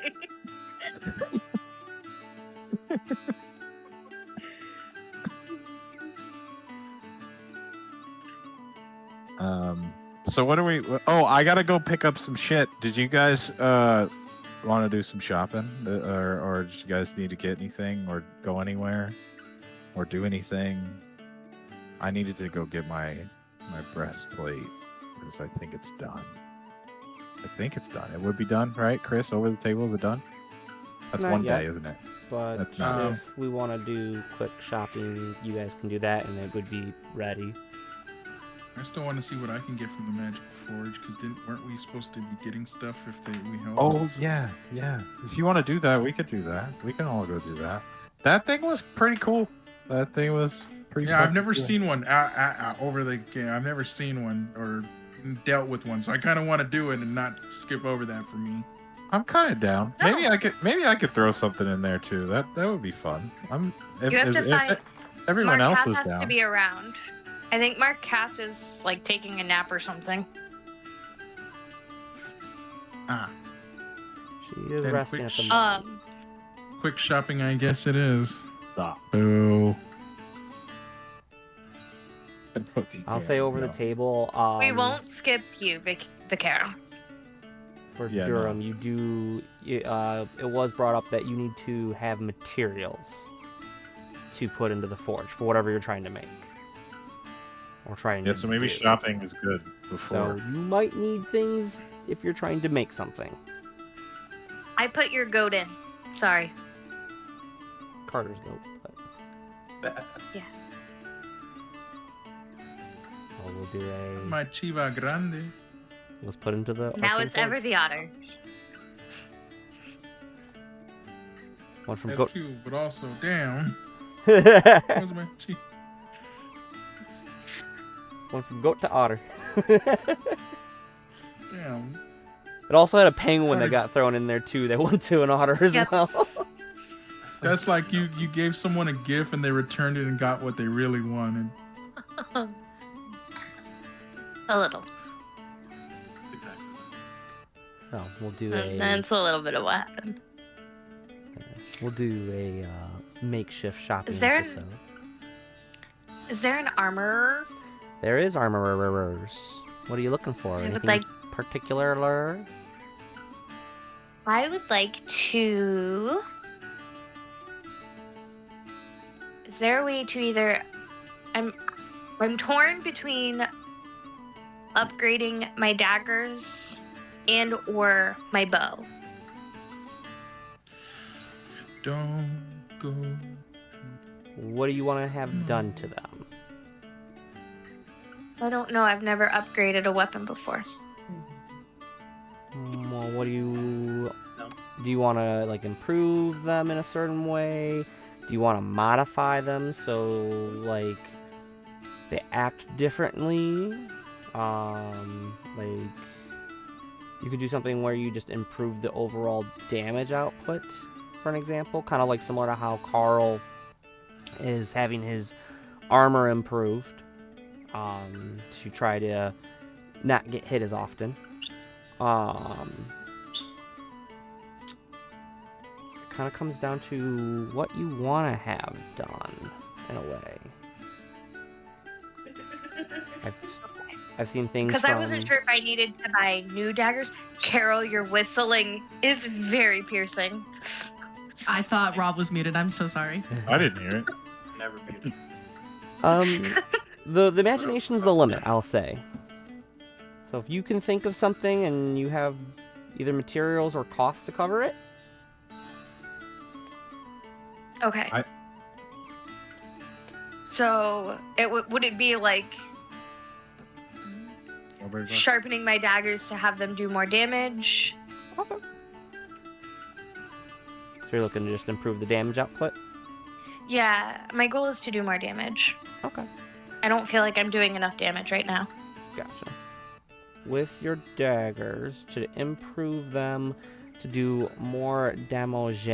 Speaker 1: So what are we? Oh, I gotta go pick up some shit. Did you guys want to do some shopping, or did you guys need to get anything, or go anywhere, or do anything? I needed to go get my breastplate because I think it's done. I think it's done. It would be done, right, Chris? Over the table, is it done? That's
Speaker 5: Not
Speaker 1: one
Speaker 5: yet.
Speaker 1: day, isn't it?
Speaker 5: But
Speaker 1: That's not-
Speaker 5: if we want to do quick shopping, you guys can do that, and it would be ready.
Speaker 4: I still want to see what I can get from the Magic Forge, because weren't we supposed to be getting stuff if we helped?
Speaker 1: Oh yeah. If you want to do that, we could do that. We can all go do that. That thing was pretty cool. That thing was pretty.
Speaker 4: Yeah, I've
Speaker 1: fucking
Speaker 4: never
Speaker 1: cool.
Speaker 4: seen one over the game. I've never seen one or dealt with one, so I kind of want to do it and not skip over that for me.
Speaker 1: I'm kind of down.
Speaker 2: No.
Speaker 1: Maybe I could throw something in there too. That would be fun.
Speaker 2: You have to find.
Speaker 1: Everyone
Speaker 2: Mark
Speaker 1: else
Speaker 2: Cath
Speaker 1: is
Speaker 2: has
Speaker 1: down.
Speaker 2: to be around. I think Mark Cath is like taking a nap or something.
Speaker 5: She is
Speaker 4: Then
Speaker 5: resting
Speaker 4: quick
Speaker 5: at the moment.
Speaker 4: Quick shopping, I guess it is.
Speaker 1: Stop.
Speaker 4: Boo.
Speaker 5: I'll say over the table.
Speaker 2: We won't skip you, Vaquero.
Speaker 5: For
Speaker 1: Yeah,
Speaker 5: Durham, you do. It was brought up that you need to have materials to put into the forge for whatever you're trying to make. Or trying
Speaker 1: Yeah,
Speaker 5: to
Speaker 1: so maybe
Speaker 5: do.
Speaker 1: shopping is good
Speaker 5: So
Speaker 1: before.
Speaker 5: you might need things if you're trying to make something.
Speaker 2: I put your goat in. Sorry.
Speaker 5: Carter's goat. But, so we'll do a.
Speaker 4: My Chiva Grande.
Speaker 5: Let's put into the.
Speaker 2: Now
Speaker 5: arcane
Speaker 2: it's
Speaker 5: forge.
Speaker 2: ever the otter.
Speaker 5: One from
Speaker 4: That's
Speaker 5: goat.
Speaker 4: cute, but also, damn. Where's my teeth?
Speaker 5: One from goat to otter.
Speaker 4: Damn.
Speaker 5: It also had a penguin
Speaker 4: Otter.
Speaker 5: that got thrown in there too. That went to an otter as
Speaker 2: Yep.
Speaker 5: well.
Speaker 4: That's like you gave someone a gift and they returned it and got what they really wanted.
Speaker 2: A little.
Speaker 6: That's exactly that.
Speaker 5: So we'll do
Speaker 2: That's a little bit of what happened.
Speaker 5: a makeshift shopping
Speaker 2: Is there
Speaker 5: episode.
Speaker 2: Is there an armorer?
Speaker 5: There is armorers. What are you looking for?
Speaker 2: I would
Speaker 5: Anything
Speaker 2: like.
Speaker 5: particular?
Speaker 2: I would like to. Is there a way to either? I'm torn between upgrading my daggers and or my bow.
Speaker 4: Don't go.
Speaker 5: What do you want to have done to them?
Speaker 2: I don't know. I've never upgraded a weapon before.
Speaker 5: Well, what do you...
Speaker 6: No.
Speaker 5: Do you want to, like, improve them in a certain way? Do you want to modify them so, like, they act differently? Like, you could do something where you just improve the overall damage output, for an example. Kind of like similar to how Carl is having his armor improved to try to not get hit as often. It kind of comes down to what you want to have done, in a way. I've seen things
Speaker 2: Because I wasn't sure if I needed to buy new daggers. Carol, your whistling is very piercing.
Speaker 3: I thought Rob was muted. I'm so sorry.
Speaker 1: I didn't hear it.
Speaker 6: Never muted.
Speaker 5: The imagination's the limit, I'll say. So if you can think of something and you have either materials or costs to cover it.
Speaker 2: Okay.
Speaker 1: I-
Speaker 2: So it would it be like sharpening my daggers to have them do more damage?
Speaker 5: Okay. So you're looking to just improve the damage output?
Speaker 2: Yeah, my goal is to do more damage.
Speaker 5: Okay.
Speaker 2: I don't feel like I'm doing enough damage right now.
Speaker 5: Gotcha. With your daggers, to improve them to do more damage.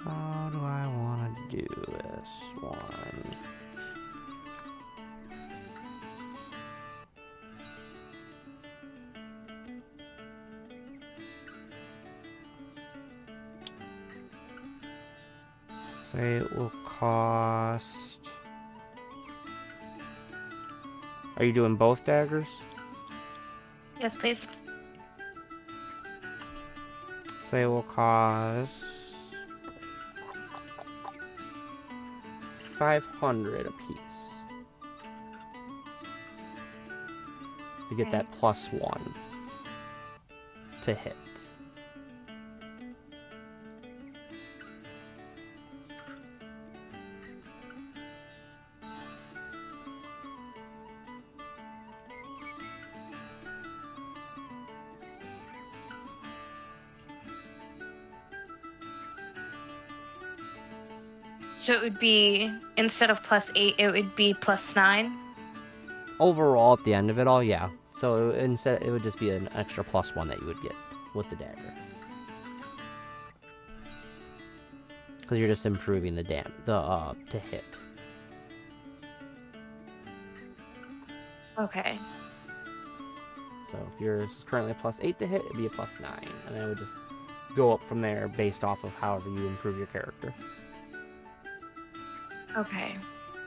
Speaker 5: How do I want to do this one? Say it will cost... Are you doing both daggers?
Speaker 2: Yes, please.
Speaker 5: Say it will cost... 500 a piece. To get
Speaker 2: Okay.
Speaker 5: that +1 to hit.
Speaker 2: So it would be, instead of +8, it would be +9.
Speaker 5: Overall, at the end of it all, yeah. So instead, it would just be an extra +1 that you would get with the dagger. Because you're just improving the to hit.
Speaker 2: Okay.
Speaker 5: So if yours is currently a +8 to hit, it'd be a +9, and then it would just go up from there based off of however you improve your character.
Speaker 2: Okay.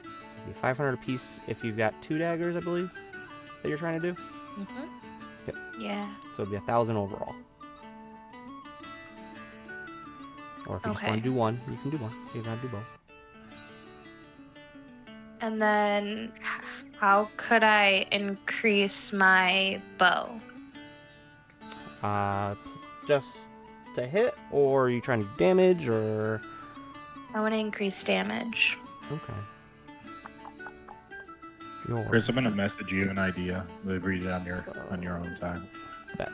Speaker 5: It'd be 500 a piece if you've got 2 daggers, I believe, that you're trying to do.
Speaker 2: Mm-hmm.
Speaker 5: Yep.
Speaker 2: Yeah.
Speaker 5: So it'd be 1,000 overall. Or if you just want
Speaker 2: Okay.
Speaker 5: to do one, you can do one. You gotta do both.
Speaker 2: And then how could I increase my bow?
Speaker 5: Just to hit, or are you trying to do damage, or?
Speaker 2: I want to increase damage.
Speaker 5: Okay.
Speaker 1: Chris, I'm gonna message you an idea. We'll read it on your own time.
Speaker 5: Bet.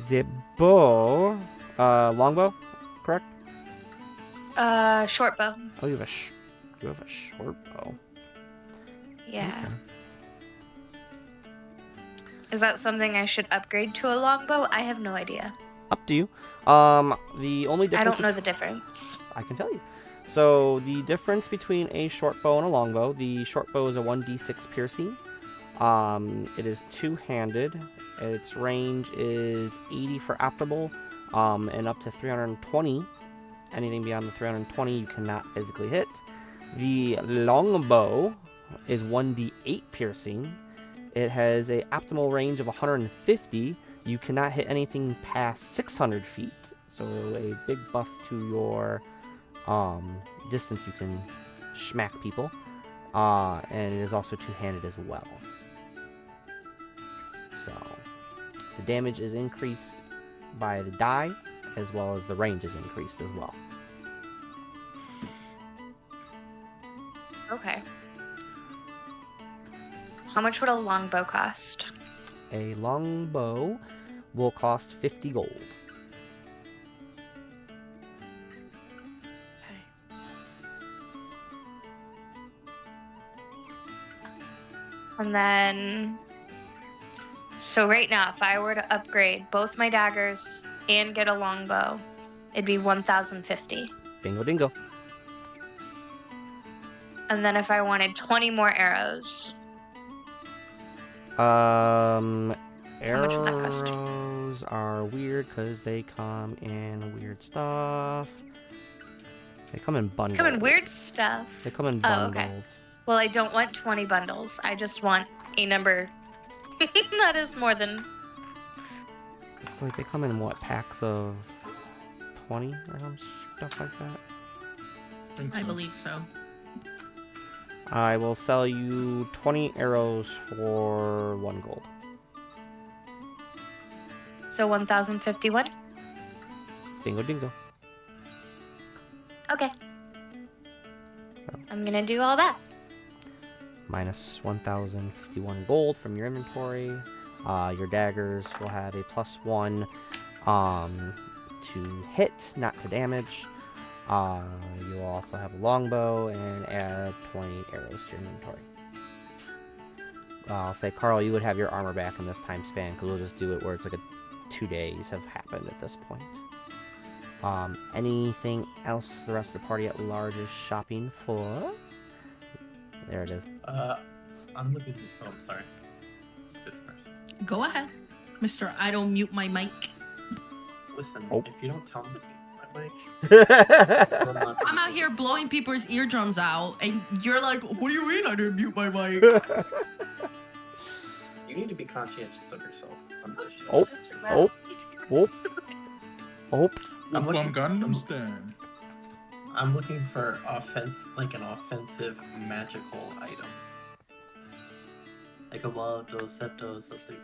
Speaker 5: The bow, longbow, correct?
Speaker 2: Short bow.
Speaker 5: Oh, you have a short bow.
Speaker 2: Yeah.
Speaker 5: Okay.
Speaker 2: Is that something I should upgrade to a longbow? I have no idea.
Speaker 5: Up to you. The only difference.
Speaker 2: I don't know the difference.
Speaker 5: I can tell you. So the difference between a short bow and a longbow, the short bow is a 1d6 piercing. It is two-handed. Its range is 80 for operable, and up to 320. Anything beyond the 320 you cannot physically hit. The longbow is 1d8 piercing. It has a optimal range of 150. You cannot hit anything past 600 feet. So a big buff to your distance you can smack people. And it is also two-handed as well. So the damage is increased by the die, as well as the range is increased as well.
Speaker 2: Okay. How much would a longbow cost?
Speaker 5: A longbow will cost 50 gold.
Speaker 2: Okay. And then, so right now, if I were to upgrade both my daggers and get a longbow, it'd be 1,050.
Speaker 5: Bingo dingo.
Speaker 2: And then if I wanted 20 more arrows,
Speaker 5: Arrows
Speaker 2: much would that cost?
Speaker 5: are weird because they come in weird stuff. They come in bundles.
Speaker 2: come in weird stuff.
Speaker 5: They come in
Speaker 2: Oh,
Speaker 5: bundles.
Speaker 2: okay. Well, I don't want 20 bundles. I just want a number that is more than...
Speaker 5: It's like they come in what, packs of 20 or some stuff like that.
Speaker 3: I believe so.
Speaker 5: I will sell you 20 arrows for 1 gold.
Speaker 2: So 1,051?
Speaker 5: Bingo dingo.
Speaker 2: Okay. I'm gonna do all that.
Speaker 5: Minus 1,051 gold from your inventory. Your daggers will have a +1 to hit, not to damage. You will also have a longbow and add 20 arrows to your inventory. I'll say, Carl, you would have your armor back in this time span, because we'll just do it where it's like 2 days have happened at this point. Anything else the rest of the party at large is shopping for? There it is.
Speaker 6: I'm looking. Oh, I'm sorry. Did it first.
Speaker 3: Go ahead, Mr. I don't mute my mic.
Speaker 6: Listen,
Speaker 5: Oh.
Speaker 6: if you don't tell me to mute my mic, I'm not
Speaker 3: I'm out here blowing people's eardrums out, and you're like, what do you mean I didn't mute my mic?
Speaker 6: You need to be conscientious of yourself. Sometimes.
Speaker 5: Oh. Oh. Oh. Oh.
Speaker 6: I'm looking-
Speaker 4: Gundam stand.
Speaker 6: I'm looking for an offensive magical item. Like a wand or scepter or something.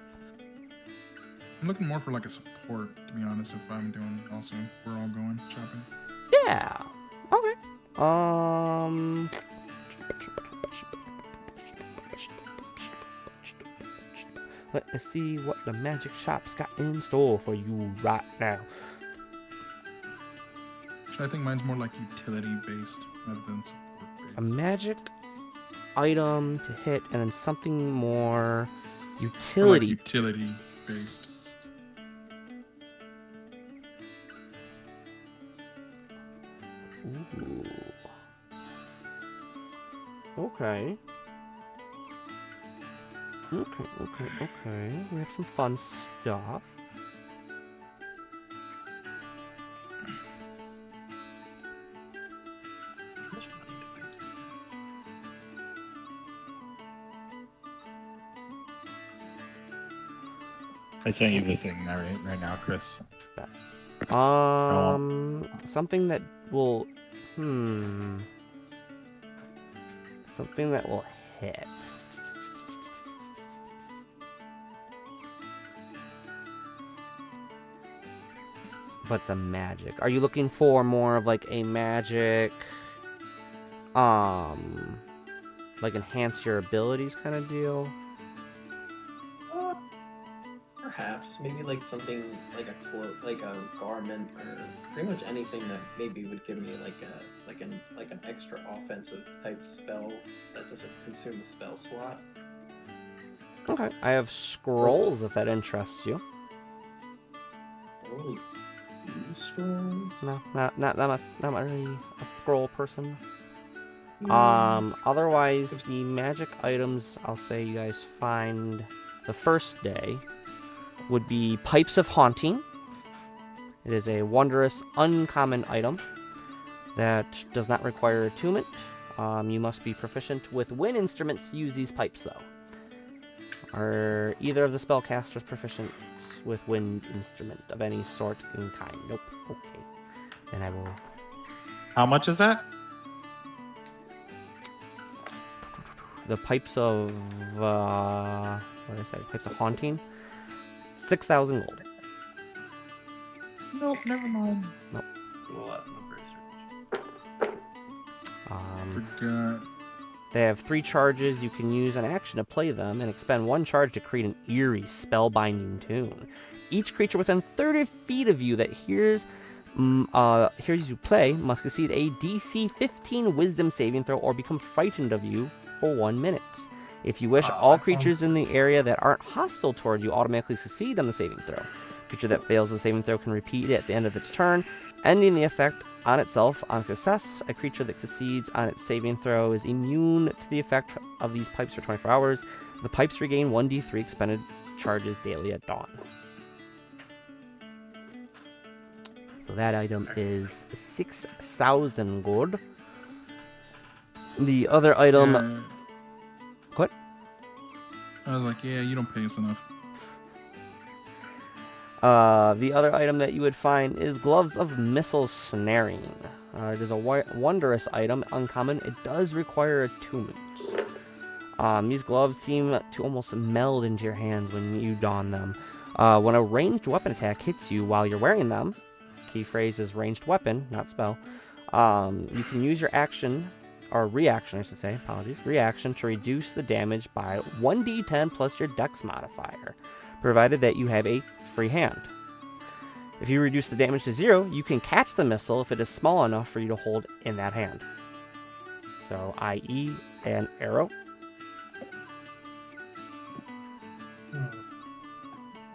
Speaker 4: I'm looking more for like a support, to be honest, if I'm doing also. We're all going shopping.
Speaker 5: Yeah. Okay. Let us see what the magic shop's got in store for you right now.
Speaker 4: Actually, I think mine's more like utility based rather than support based.
Speaker 5: A magic item to hit, and then something more utility.
Speaker 4: Utility based.
Speaker 5: Ooh. Okay. Okay. We have some fun stuff.
Speaker 6: How much money do
Speaker 1: I sent you the thing right now, Chris.
Speaker 5: Something that will, something that will hit. But it's a magic. Are you looking for more of like a magic, like enhance your abilities kind of deal?
Speaker 6: Perhaps maybe like something like a cloak, like a garment, or pretty much anything that maybe would give me like an extra offensive type spell that doesn't consume a spell slot.
Speaker 5: Okay. I have scrolls if that interests you.
Speaker 6: Oh, scrolls.
Speaker 5: No, not really a scroll person.
Speaker 6: Hmm.
Speaker 5: Otherwise, the magic items I'll say you guys find the first day would be Pipes of Haunting. It is a wondrous, uncommon item that does not require attunement. You must be proficient with wind instruments to use these pipes, though. Are either of the spellcasters proficient with wind instrument of any sort and kind? Nope. Okay. Then I will...
Speaker 1: How much is that?
Speaker 5: The pipes of... what did I say? Pipes of Haunting? 6,000 gold.
Speaker 1: Nope, never mind.
Speaker 6: Well, that's no research.
Speaker 4: Forgot.
Speaker 5: They have 3 charges. You can use an action to play them and expend 1 charge to create an eerie spellbinding tune. Each creature within 30 feet of you that hears you play must succeed a DC 15 Wisdom saving throw or become frightened of you for 1 minute. If you wish, all creatures in the area that aren't hostile toward you automatically succeed on the saving throw. A creature that fails the saving throw can repeat it at the end of its turn, ending the effect on itself on success. A creature that succeeds on its saving throw is immune to the effect of these pipes for 24 hours. The pipes regain 1d3 expended charges daily at dawn. So that item is 6,000 gold. The other item...
Speaker 4: Yeah.
Speaker 5: What?
Speaker 4: I was like, yeah, you don't pay us enough.
Speaker 5: The other item that you would find is Gloves of Missile Snaring. It is a wondrous item, uncommon. It does require attunement. These gloves seem to almost meld into your hands when you don them. When a ranged weapon attack hits you while you're wearing them, key phrase is ranged weapon, not spell, you can use your action, or reaction I should say, apologies, reaction to reduce the damage by 1d10 plus your dex modifier, provided that you have a free hand. If you reduce the damage to 0, you can catch the missile if it is small enough for you to hold in that hand. So, i.e. an arrow.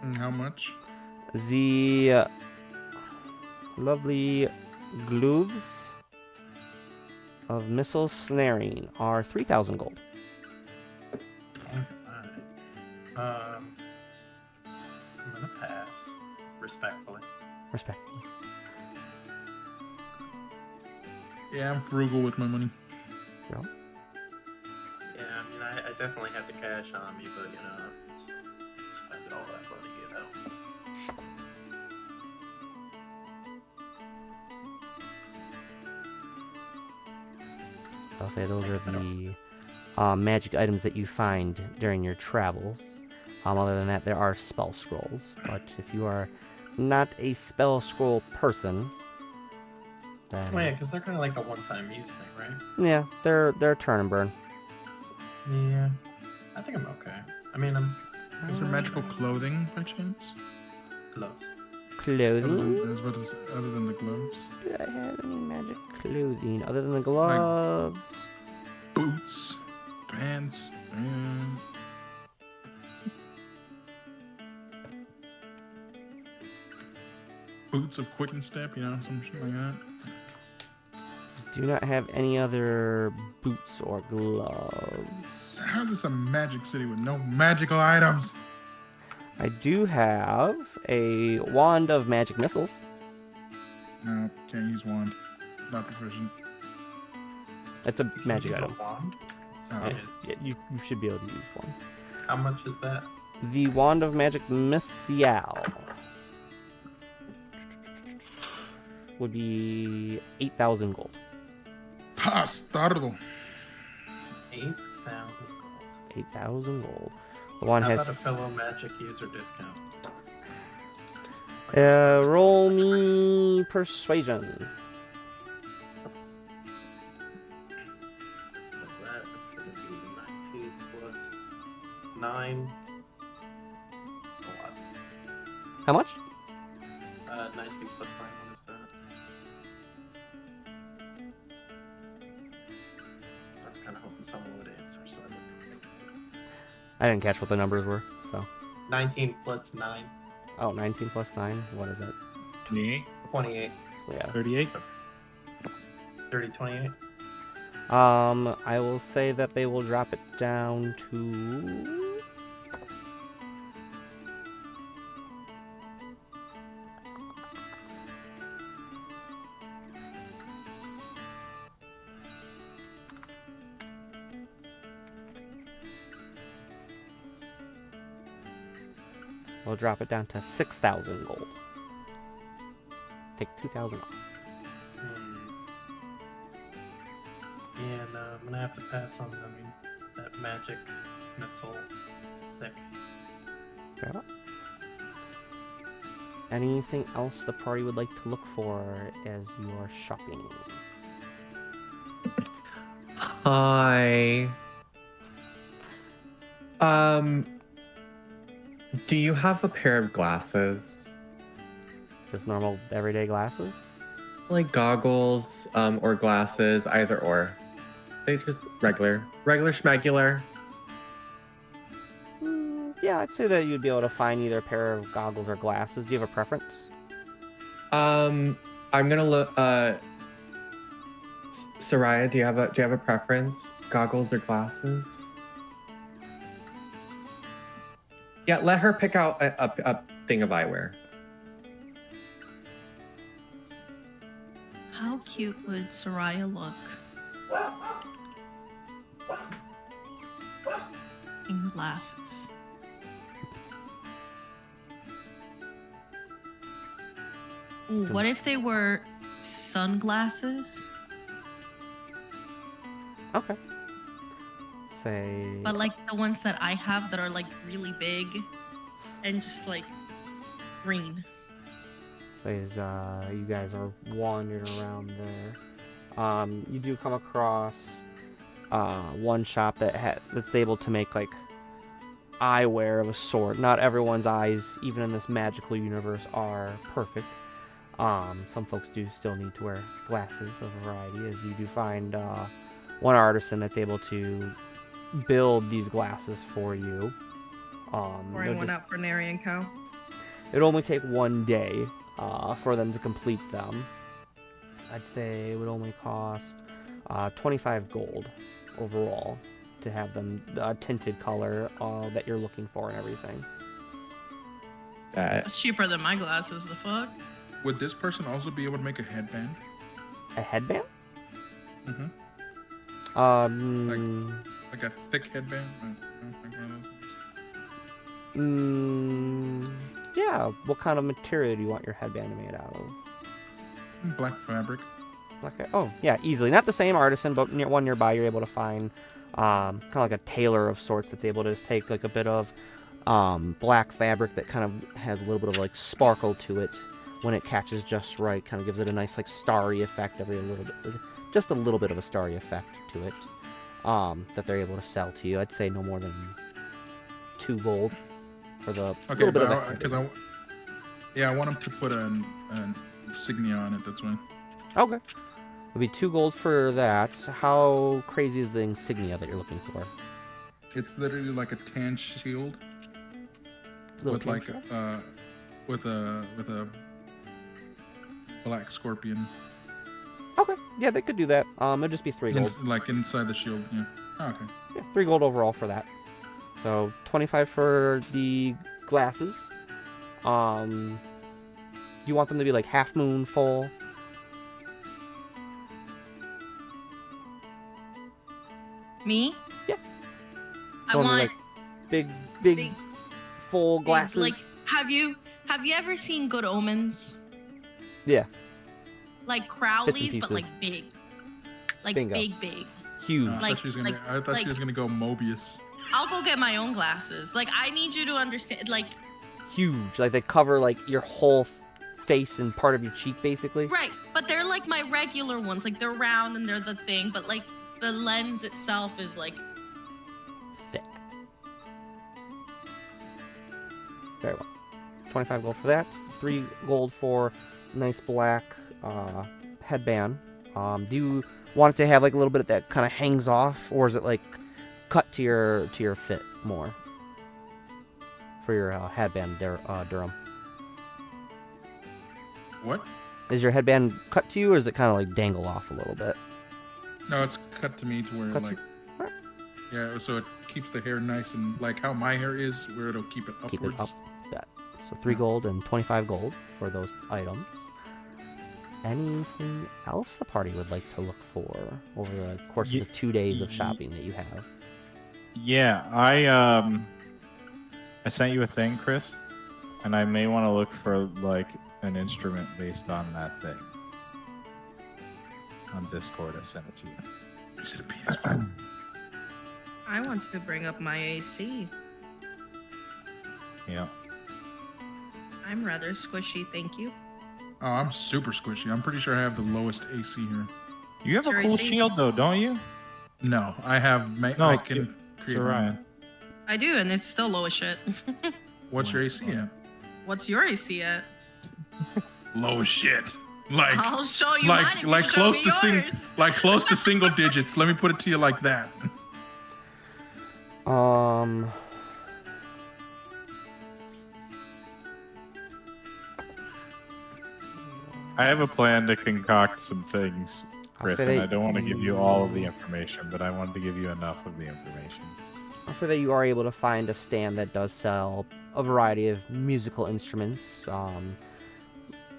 Speaker 4: And how much?
Speaker 5: The lovely gloves of missile snaring are 3,000 gold.
Speaker 6: I'm gonna pass, respectfully.
Speaker 5: Respect.
Speaker 4: Yeah, I'm frugal with my money.
Speaker 5: No?
Speaker 6: Yeah, I mean, I definitely have the cash on me, but you know, spend all that money, you know.
Speaker 5: So I'll say those are the magic items that you find during your travels. Other than that, there are spell scrolls. But if you are not a spell scroll person, then...
Speaker 6: Well, yeah, because they're kind of like a one-time use thing, right?
Speaker 5: Yeah, they're turn and burn.
Speaker 6: Yeah, I think I'm okay. I mean, I'm
Speaker 4: Is there magical clothing by chance?
Speaker 6: close.
Speaker 5: Clothing?
Speaker 4: Other than the gloves?
Speaker 5: Do I have any magic clothing other than the gloves?
Speaker 4: Boots, pants, and... boots of quick and step, you know, some shit like that.
Speaker 5: Do not have any other boots or gloves.
Speaker 4: How's this a magic city with no magical items?
Speaker 5: I do have a wand of magic missiles.
Speaker 4: No, can't use wand. Not proficient.
Speaker 5: That's a
Speaker 6: You can
Speaker 5: magic
Speaker 6: use a
Speaker 5: item.
Speaker 6: wand?
Speaker 4: Oh.
Speaker 6: It is.
Speaker 5: Yeah, you should be able to use one.
Speaker 6: How much is that?
Speaker 5: The wand of magic missile would be 8,000 gold.
Speaker 4: Bastardo.
Speaker 6: 8,000 gold.
Speaker 5: 8,000 gold. The wand
Speaker 6: How
Speaker 5: has...
Speaker 6: about a fellow magic user discount?
Speaker 5: Roll me persuasion.
Speaker 6: What's that? That's gonna be 19 plus 9. A lot.
Speaker 5: How much?
Speaker 6: 19 plus 9. What is that? I was kind of hoping someone would answer. So
Speaker 5: I didn't catch what the numbers were, so.
Speaker 6: 19 plus 9.
Speaker 5: Oh, 19 plus 9. What is that?
Speaker 1: 28,
Speaker 6: 28.
Speaker 5: Yeah.
Speaker 1: 38.
Speaker 6: 30, 28.
Speaker 5: I will say that they will drop it down to... We'll drop it down to 6,000 gold. Take 2,000 off.
Speaker 6: Yeah, no, I'm gonna have to pass on. I mean, that magic missile. Sick.
Speaker 5: Yeah. Anything else the party would like to look for as you are shopping?
Speaker 8: Hi. Do you have a pair of glasses?
Speaker 5: Just normal everyday glasses?
Speaker 8: Like goggles, or glasses, either or. They just regular schmegular.
Speaker 5: Yeah, I'd say that you'd be able to find either a pair of goggles or glasses. Do you have a preference?
Speaker 8: I'm gonna look. Soraya, do you have a preference? Goggles or glasses? Yeah, let her pick out a thing of eyewear.
Speaker 3: How cute would Soraya look? In glasses. Ooh, what if they were sunglasses?
Speaker 5: Okay. Say...
Speaker 3: But like the ones that I have that are like really big and just like green.
Speaker 5: Says you guys are wandering around there. You do come across one shop that's able to make like eyewear of a sort. Not everyone's eyes, even in this magical universe, are perfect. Some folks do still need to wear glasses of a variety, as you do find one artisan that's able to build these glasses for you.
Speaker 3: Pouring one out for Nary and Cow.
Speaker 5: It'll only take one day for them to complete them. I'd say it would only cost 25 gold overall to have them the tinted color that you're looking for and everything.
Speaker 3: It's cheaper than my glasses, the fuck?
Speaker 4: Would this person also be able to make a headband?
Speaker 5: A headband?
Speaker 4: Mm-hmm. Like a thick headband? Like one of those?
Speaker 5: Yeah. What kind of material do you want your headband made out of?
Speaker 4: Black fabric.
Speaker 5: Oh, yeah, easily. Not the same artisan, but one nearby you're able to find kind of like a tailor of sorts that's able to just take like a bit of black fabric that kind of has a little bit of like sparkle to it when it catches just right. Kind of gives it a nice like starry effect, just a little bit of a starry effect to it that they're able to sell to you. I'd say no more than 2 gold for the little bit of that.
Speaker 4: I want him to put an insignia on it. That's why.
Speaker 5: Okay. It'll be 2 gold for that. How crazy is the insignia that you're looking for?
Speaker 4: It's literally like a tan shield with like with a black scorpion.
Speaker 5: Okay. Yeah, they could do that. It'll just be 3 gold.
Speaker 4: Like inside the shield. Yeah. Oh, okay.
Speaker 5: Yeah, 3 gold overall for that. So 25 for the glasses. You want them to be like half moon, full?
Speaker 3: Me?
Speaker 5: Yeah.
Speaker 3: I want
Speaker 5: like big full glasses.
Speaker 3: Like, have you ever seen Good Omens?
Speaker 5: Yeah.
Speaker 3: Like Crowley's, but
Speaker 5: pieces.
Speaker 3: like big. Like
Speaker 5: Bingo.
Speaker 3: big.
Speaker 5: Huge.
Speaker 4: I thought she was gonna go Mobius.
Speaker 3: I'll go get my own glasses. Like, I need you to understand. Like,
Speaker 5: huge. Like they cover like your whole face and part of your cheek, basically.
Speaker 3: Right, but they're like my regular ones. Like they're round and they're the thing, but like the lens itself is like
Speaker 5: thick. Very well. 25 gold for that. 3 gold for nice black headband. Do you want it to have like a little bit of that kind of hangs off, or is it like cut to your fit more for your headband, Durham?
Speaker 4: What?
Speaker 5: Is your headband cut to you, or is it kind of like dangle off a little bit?
Speaker 4: No, it's cut to me to where
Speaker 5: Cut
Speaker 4: like,
Speaker 5: to- Alright.
Speaker 4: yeah, so it keeps the hair nice and like how my hair is, where it'll keep it upwards.
Speaker 5: Keep it up. That. So 3 gold and 25 gold for those items. Anything else the party would like to look for over the course of the 2 days of shopping that you have?
Speaker 1: Yeah, I sent you a thing, Chris, and I may want to look for like an instrument based on that thing. On Discord, I sent it to you.
Speaker 4: Is it a PS5?
Speaker 3: I want to bring up my AC.
Speaker 1: Yeah.
Speaker 3: I'm rather squishy, thank you.
Speaker 4: Oh, I'm super squishy. I'm pretty sure I have the lowest AC here.
Speaker 1: You have
Speaker 3: Sure,
Speaker 1: a cool
Speaker 3: AC?
Speaker 1: shield though, don't you?
Speaker 4: No, I have.
Speaker 1: No,
Speaker 4: I
Speaker 1: it's
Speaker 4: can create
Speaker 1: Soraya.
Speaker 4: one.
Speaker 3: I do, and it's still low as shit.
Speaker 4: What's your AC at?
Speaker 3: What's your AC at?
Speaker 4: Low as shit. Like,
Speaker 3: I'll show you mine if you
Speaker 4: like
Speaker 3: show
Speaker 4: close
Speaker 3: me
Speaker 4: to
Speaker 3: yours.
Speaker 4: like close to single digits. Let me put it to you like that.
Speaker 1: I have a plan to concoct some things, Chris,
Speaker 5: say
Speaker 1: and
Speaker 5: that-
Speaker 1: I don't want to give you all of the information, but I wanted to give you enough of the information.
Speaker 5: I'll say that you are able to find a stand that does sell a variety of musical instruments,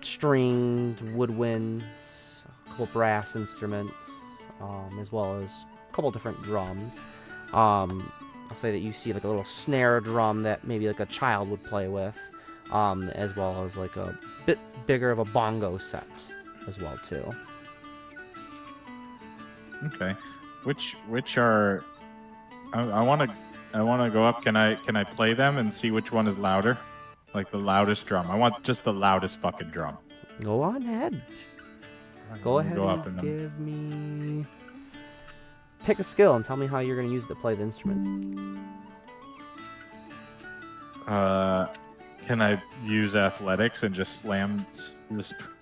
Speaker 5: stringed, woodwinds, a couple brass instruments, as well as a couple different drums. I'll say that you see like a little snare drum that maybe like a child would play with, as well as like a bit bigger of a bongo set as well too.
Speaker 1: Okay. Which are I want to go up. Can I play them and see which one is louder? Like the loudest drum. I want just the loudest fucking drum.
Speaker 5: Go on ahead.
Speaker 1: I'm
Speaker 5: Go
Speaker 1: gonna
Speaker 5: ahead
Speaker 1: go up
Speaker 5: and
Speaker 1: and
Speaker 5: give me... Pick a skill and tell me how you're going to use it to play the instrument.
Speaker 1: Can I use athletics and just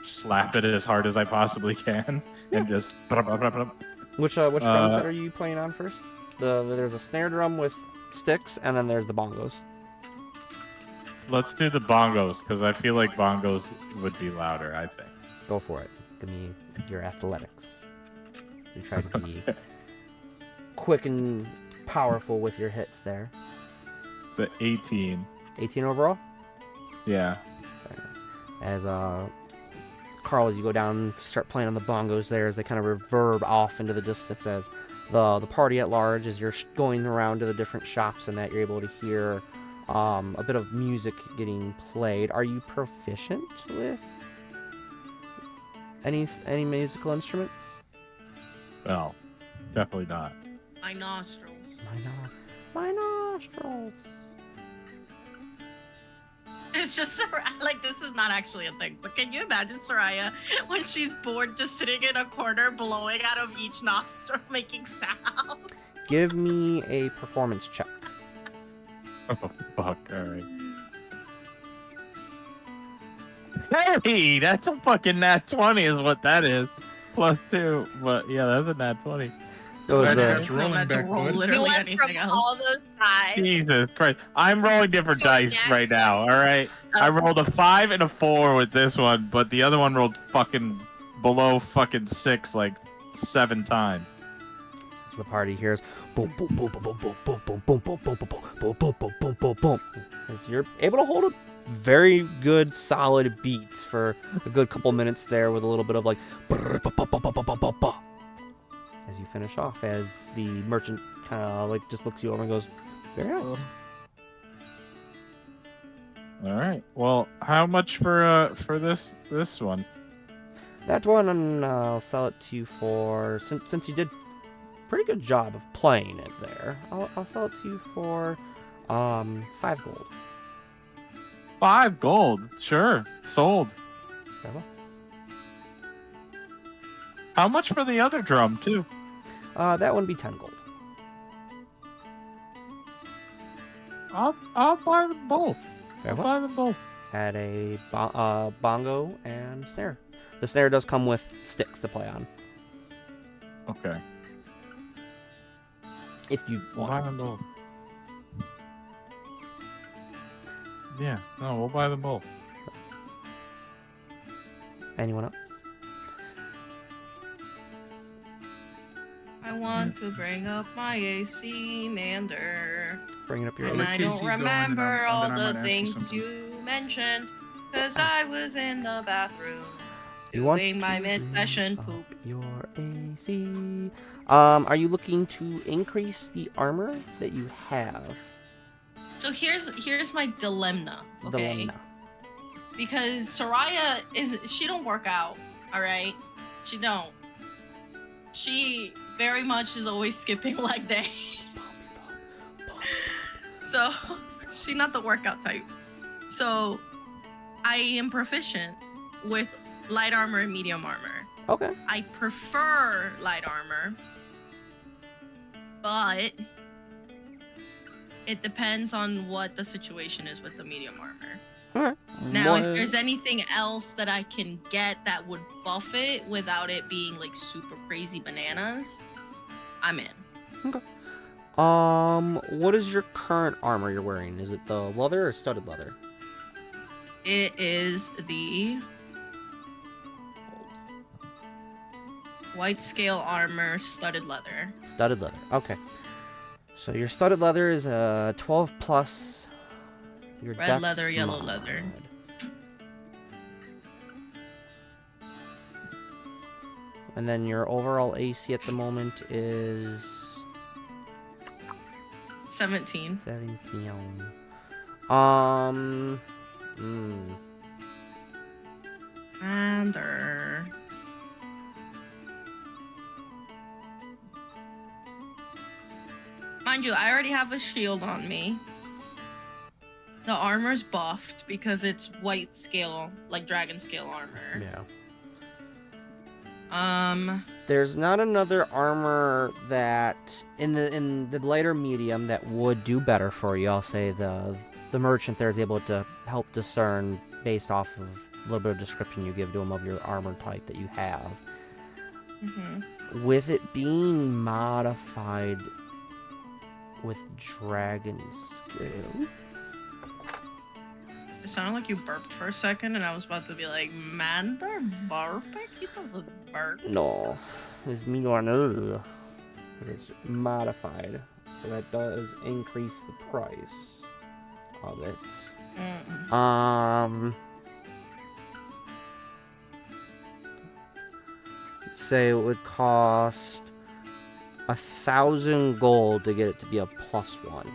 Speaker 1: slap it as hard as I possibly can and just
Speaker 5: Which drum set are you playing on first? There's a snare drum with sticks, and then there's the bongos.
Speaker 1: Let's do the bongos because I feel like bongos would be louder. I think.
Speaker 5: Go for it. Give me your athletics. You try to be quick and powerful with your hits there.
Speaker 1: The 18.
Speaker 5: 18 overall?
Speaker 1: Yeah.
Speaker 5: Very nice. As Carl, as you go down and start playing on the bongos there, as they kind of reverb off into the distance, as the party at large, as you're going around to the different shops and that, you're able to hear a bit of music getting played. Are you proficient with any musical instruments?
Speaker 1: Well, definitely not.
Speaker 3: My nostrils.
Speaker 5: My nostrils.
Speaker 3: It's just like this is not actually a thing, but can you imagine Soraya when she's bored, just sitting in a corner, blowing out of each nostril, making sound?
Speaker 5: Give me a performance check.
Speaker 1: Oh fuck! All right. Hey, that's a fucking nat 20 is what that is. +2, but yeah, that's a nat 20.
Speaker 5: So
Speaker 4: Glad you
Speaker 5: the,
Speaker 4: guys rolling
Speaker 3: meant to
Speaker 4: back
Speaker 3: roll
Speaker 4: good.
Speaker 2: You
Speaker 3: literally
Speaker 2: went
Speaker 3: anything
Speaker 2: from
Speaker 3: else.
Speaker 2: all those fives.
Speaker 1: Jesus Christ. I'm rolling different
Speaker 2: To a
Speaker 1: dice
Speaker 2: nat
Speaker 1: right now,
Speaker 2: 20.
Speaker 1: alright? I rolled a 5 and a 4 with this one, but the other one rolled fucking below fucking 6 like 7 times.
Speaker 5: as the party hears boom, boom, boom, boom, boom, boom, boom, boom, boom, boom, boom, boom, boom, boom, boom, boom, boom, boom. As you're able to hold a very good, solid beats for a good couple minutes there with a little bit of like as you finish off, as the merchant kind of like just looks you over and goes, very nice.
Speaker 1: Alright. Well, how much for this one?
Speaker 5: That one, and I'll sell it to you for, since you did pretty good job of playing it there, I'll sell it to you for 5 gold.
Speaker 1: 5 gold. Sure. Sold.
Speaker 5: Very well.
Speaker 1: How much for the other drum, too?
Speaker 5: That one be 10 gold.
Speaker 1: I'll buy them both.
Speaker 5: Very
Speaker 1: I'll
Speaker 5: well.
Speaker 1: buy them both.
Speaker 5: Had a bongo and snare. The snare does come with sticks to play on,
Speaker 1: Okay.
Speaker 5: if you
Speaker 1: We'll buy
Speaker 5: want.
Speaker 1: them both. Yeah. No, we'll buy them both.
Speaker 5: Anyone else?
Speaker 3: I want to bring up my AC Mander.
Speaker 5: Bringing up your
Speaker 3: And
Speaker 4: let
Speaker 3: I
Speaker 4: Casey
Speaker 3: don't
Speaker 4: go, and then
Speaker 3: remember
Speaker 4: I
Speaker 3: all
Speaker 4: might
Speaker 3: the
Speaker 4: ask you
Speaker 3: things
Speaker 4: something.
Speaker 3: you mentioned, because I was in the bathroom
Speaker 5: You want
Speaker 3: doing my
Speaker 5: to
Speaker 3: mid-session
Speaker 5: bring
Speaker 3: poop.
Speaker 5: up your AC. Are you looking to increase the armor that you have?
Speaker 3: So here's my dilemma, okay?
Speaker 5: Dilemma.
Speaker 3: Because Soraya she don't work out, all right? She don't. She very much is always skipping leg day. So she's not the workout type. So I am proficient with light armor and medium armor.
Speaker 5: Okay.
Speaker 3: I prefer light armor, but it depends on what the situation is with the medium armor.
Speaker 5: Alright.
Speaker 3: Now, if there's anything else that I can get that would buff it without it being like super crazy bananas, I'm in.
Speaker 5: What is your current armor you're wearing? Is it the leather or studded leather?
Speaker 3: It is the white scale armor, studded leather.
Speaker 5: Studded leather. Okay. So your studded leather is a 12 plus. Your
Speaker 3: Red
Speaker 5: dex
Speaker 3: leather, yellow
Speaker 5: mod.
Speaker 3: leather.
Speaker 5: And then your overall AC at the moment is
Speaker 3: 17.
Speaker 5: 17.
Speaker 3: Under. Mind you, I already have a shield on me. The armor's buffed because it's white scale, like dragon scale armor.
Speaker 5: Yeah.
Speaker 3: There's
Speaker 5: not another armor that in the lighter medium that would do better for you. I'll say the merchant there is able to help discern based off of a little bit of description you give to him of your armor type that you have. With it being modified with dragon skill.
Speaker 3: It sounded like you burped for a second, and I was about to be like, man, they're burping? He doesn't burp.
Speaker 5: No, it's me on it. It's modified, so that does increase the price of it. Say it would cost 1,000 gold to get it to be a +1.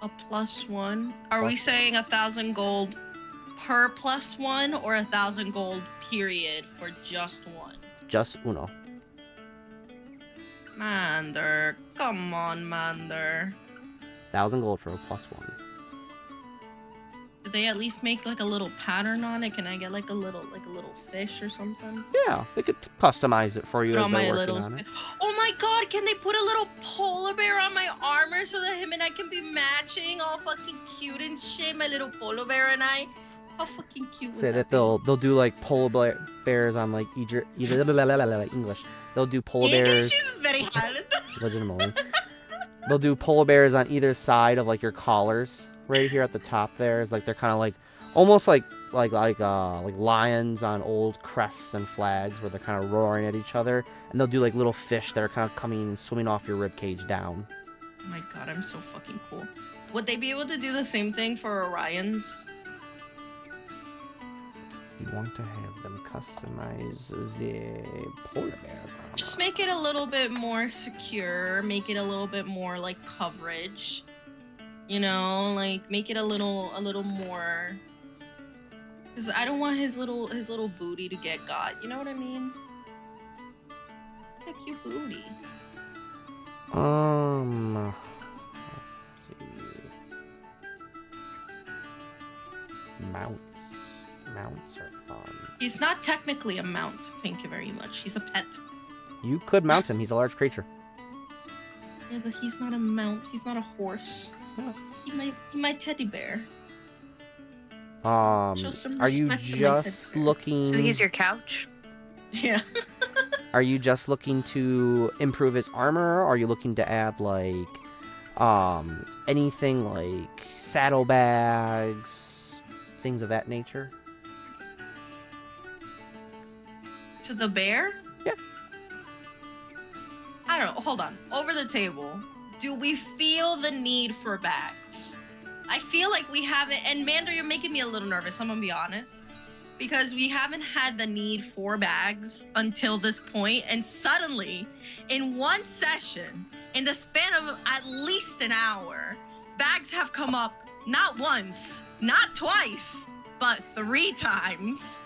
Speaker 3: A +1? Are we
Speaker 5: Plus-
Speaker 3: saying 1,000 gold per +1 or 1,000 gold period for just one?
Speaker 5: Just uno.
Speaker 3: Mander, come on, Mander.
Speaker 5: 1,000 gold for a +1.
Speaker 3: Did they at least make like a little pattern on it? Can I get like a little fish or something?
Speaker 5: Yeah, they could customize it for you
Speaker 3: Put
Speaker 5: as
Speaker 3: on
Speaker 5: they're
Speaker 3: my
Speaker 5: working
Speaker 3: little.
Speaker 5: on it.
Speaker 3: Oh my God! Can they put a little polar bear on my armor so that him and I can be matching, all fucking cute and shit? My little polar bear and I. How fucking cute. Would
Speaker 5: Say that
Speaker 3: be?
Speaker 5: they'll do like polar bears on like either English. They'll do polar
Speaker 3: English
Speaker 5: bears
Speaker 3: is very hard.
Speaker 5: legitimately. They'll do polar bears on either side of like your collars. Right here at the top there is like they're kind of like almost like lions on old crests and flags where they're kind of roaring at each other, and they'll do like little fish that are kind of coming and swimming off your rib cage down.
Speaker 3: Oh my God, I'm so fucking cool. Would they be able to do the same thing for Orion's?
Speaker 5: You want to have them customize the polar bears armor.
Speaker 3: Just make it a little bit more secure. Make it a little bit more like coverage. You know, like make it a little more. Cause I don't want his little booty to get got. You know what I mean? A cute booty.
Speaker 5: Let's see.
Speaker 3: He's not technically a mount. Thank you very much. He's a pet.
Speaker 5: You could mount him. He's a large creature.
Speaker 3: Yeah, but he's not a mount. He's not a horse.
Speaker 5: Oh.
Speaker 3: He's my teddy bear. Show some
Speaker 5: Are you
Speaker 3: respect to my teddy
Speaker 5: just
Speaker 3: bear.
Speaker 5: looking?
Speaker 2: So he's your couch?
Speaker 3: Yeah.
Speaker 5: Are you just looking to improve his armor? Or are you looking to add like, anything like saddlebags, things of that nature?
Speaker 3: To the bear?
Speaker 5: Yeah.
Speaker 3: I don't know. Hold on. Over the table, do we feel the need for bags? I feel like we haven't. And Mander, you're making me a little nervous. I'm gonna be honest, because we haven't had the need for bags until this point, and suddenly, in one session, in the span of at least an hour, bags have come up not once, not twice, but 3 times.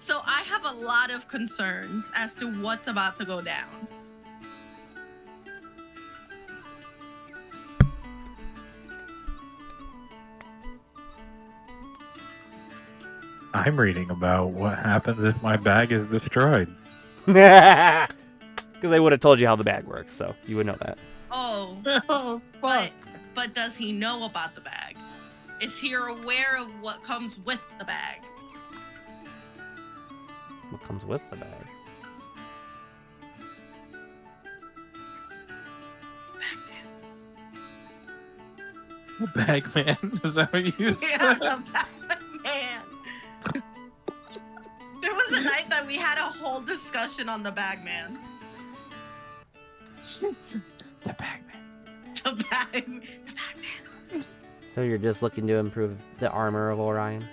Speaker 3: So I have a lot of concerns as to what's about to go down.
Speaker 1: I'm reading about what happens if my bag is destroyed.
Speaker 5: Because they would have told you how the bag works, so you would know that.
Speaker 3: Oh,
Speaker 1: Oh, fuck.
Speaker 3: but does he know about the bag? Is he aware of what comes with the bag?
Speaker 5: What comes with the bag?
Speaker 1: The bag man? Is that what you
Speaker 3: Yeah,
Speaker 1: said?
Speaker 3: the bag man. There was a night that we had a whole discussion on the bag man.
Speaker 1: The bag man.
Speaker 3: The bag man.
Speaker 5: So you're just looking to improve the armor of Orion?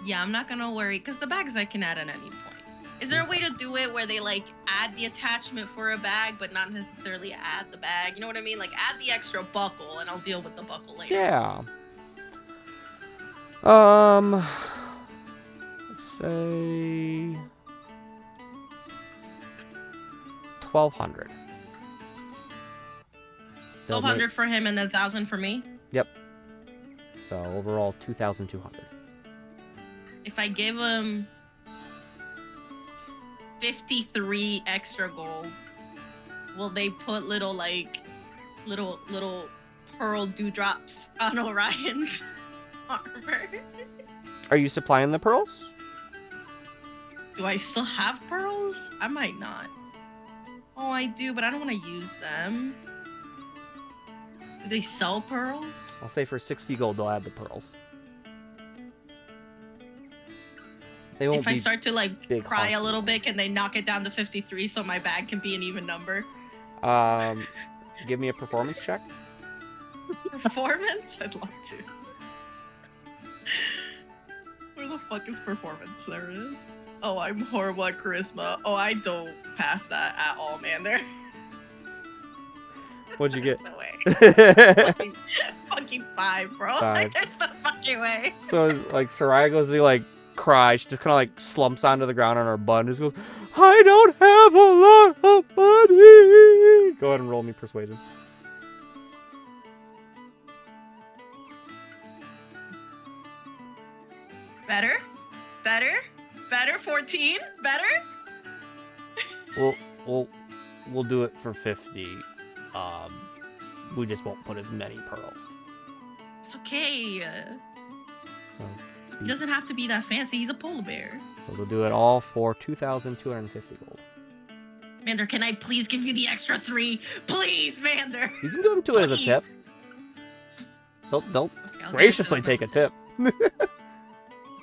Speaker 3: Yeah, I'm not gonna worry, because the bags I can add at any point. Is there a way to do it where they like add the attachment for a bag, but not necessarily add the bag? You know what I mean? Like add the extra buckle, and I'll deal with the buckle later.
Speaker 5: Yeah. Let's say 1,200.
Speaker 3: 1,200 for him and then 1,000 for me.
Speaker 5: Yep. So overall 2,200.
Speaker 3: If I give him 53 extra gold, will they put little pearl dewdrops on Orion's armor?
Speaker 5: Are you supplying the pearls?
Speaker 3: Do I still have pearls? I might not. Oh, I do, but I don't want to use them. Do they sell pearls?
Speaker 5: I'll say for 60 gold they'll add the pearls. They won't
Speaker 3: If I
Speaker 5: be
Speaker 3: start to like
Speaker 5: big
Speaker 3: cry a
Speaker 5: honking
Speaker 3: little bit,
Speaker 5: numbers.
Speaker 3: can they knock it down to 53 so my bag can be an even number?
Speaker 5: Give me a performance check.
Speaker 3: Performance? I'd love to. Where the fuck is performance? There it is. Oh, I'm horrible at charisma. Oh, I don't pass that at all, man. There.
Speaker 5: What'd you get?
Speaker 3: No way. Fucking 5, bro.
Speaker 5: 5.
Speaker 3: There's no fucking way.
Speaker 5: So like Soraya goes to like cry, she just kind of like slumps onto the ground on her butt and just goes, I don't have a lot of money. Go ahead and roll me persuasion.
Speaker 3: Better? Better? Better? 14? Better?
Speaker 5: We'll do it for 50. We just won't put as many pearls.
Speaker 3: It's okay.
Speaker 5: So
Speaker 3: He doesn't have to be that fancy. He's a polar bear.
Speaker 5: we'll do it all for 2,250 gold.
Speaker 3: Mander, can I please give you the extra 3? Please, Mander.
Speaker 5: You can give them to it as a tip. They'll
Speaker 3: Okay, I'll give it
Speaker 5: graciously
Speaker 3: to them
Speaker 5: take a
Speaker 3: as
Speaker 5: tip.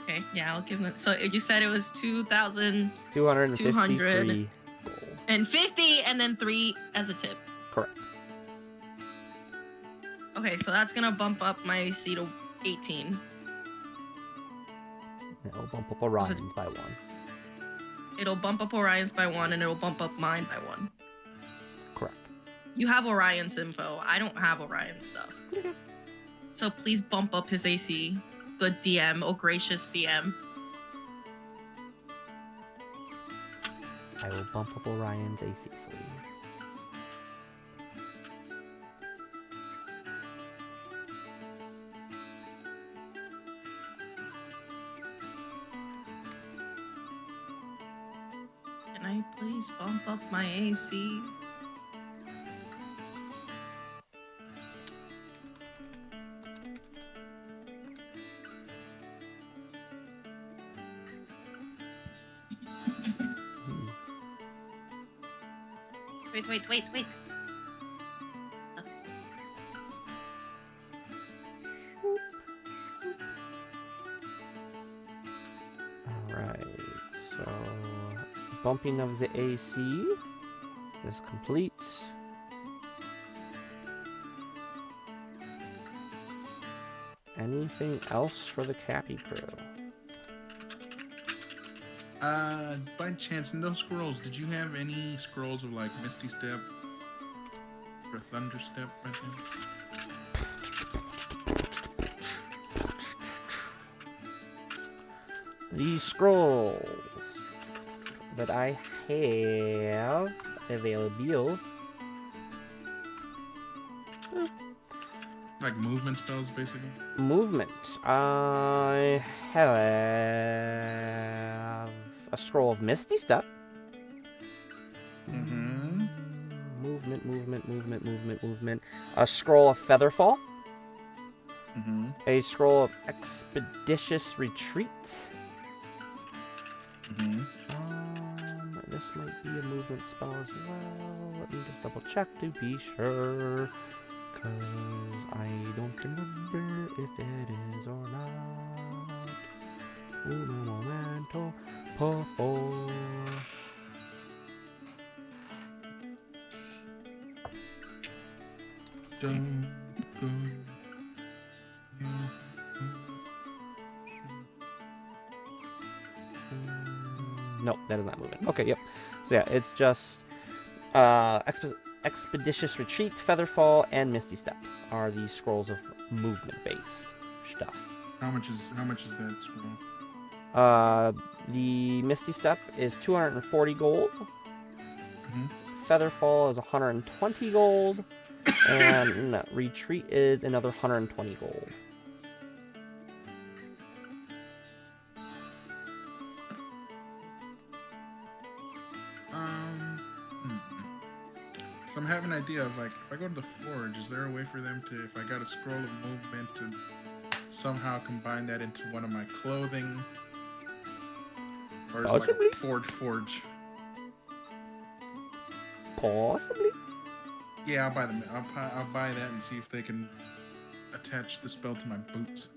Speaker 3: Okay, yeah, I'll give them. So you said it was 2,000
Speaker 5: 253 gold.
Speaker 3: and 50, and then 3 as a tip.
Speaker 5: Correct.
Speaker 3: Okay, so that's gonna bump up my AC to 18.
Speaker 5: It'll bump up Orion's by 1.
Speaker 3: It'll bump up Orion's by 1, and it'll bump up mine by 1.
Speaker 5: Correct.
Speaker 3: You have Orion's info. I don't have Orion's stuff. So please bump up his AC. Good DM. Oh, gracious DM.
Speaker 5: I will bump up Orion's AC for you.
Speaker 3: Please bump up my AC. Wait.
Speaker 5: Alright, so bumping of the AC is complete. Anything else for the Capy Crew?
Speaker 4: By chance, in those scrolls, did you have any scrolls of like Misty Step or Thunder Step? Right there?
Speaker 5: The scrolls that I have available.
Speaker 4: Like movement spells, basically.
Speaker 5: Movement. I have a scroll of Misty Step.
Speaker 4: Mm-hmm.
Speaker 5: Movement. A scroll of Featherfall.
Speaker 4: Mm-hmm.
Speaker 5: A scroll of Expeditious Retreat.
Speaker 4: Mm-hmm.
Speaker 5: This might be a movement spell as well. Let me just double check to be sure. Because I don't remember if it is or not. Uno momento, por favor. No, that is not moving. Okay, yep. So yeah, it's just Expeditious Retreat, Featherfall, and Misty Step are the scrolls of movement-based stuff.
Speaker 4: How much is that scroll?
Speaker 5: The Misty Step is 240 gold.
Speaker 4: Mm-hmm.
Speaker 5: Featherfall is 120 gold. And Retreat is another 120 gold.
Speaker 4: So I'm having an idea. I was like, if I go to the forge, is there a way for them to, if I got a scroll of movement, to somehow combine that into one of my clothing? Or is it like a forge?
Speaker 5: Possibly.
Speaker 4: Yeah, I'll buy them. I'll buy that and see if they can attach the spell to my boots.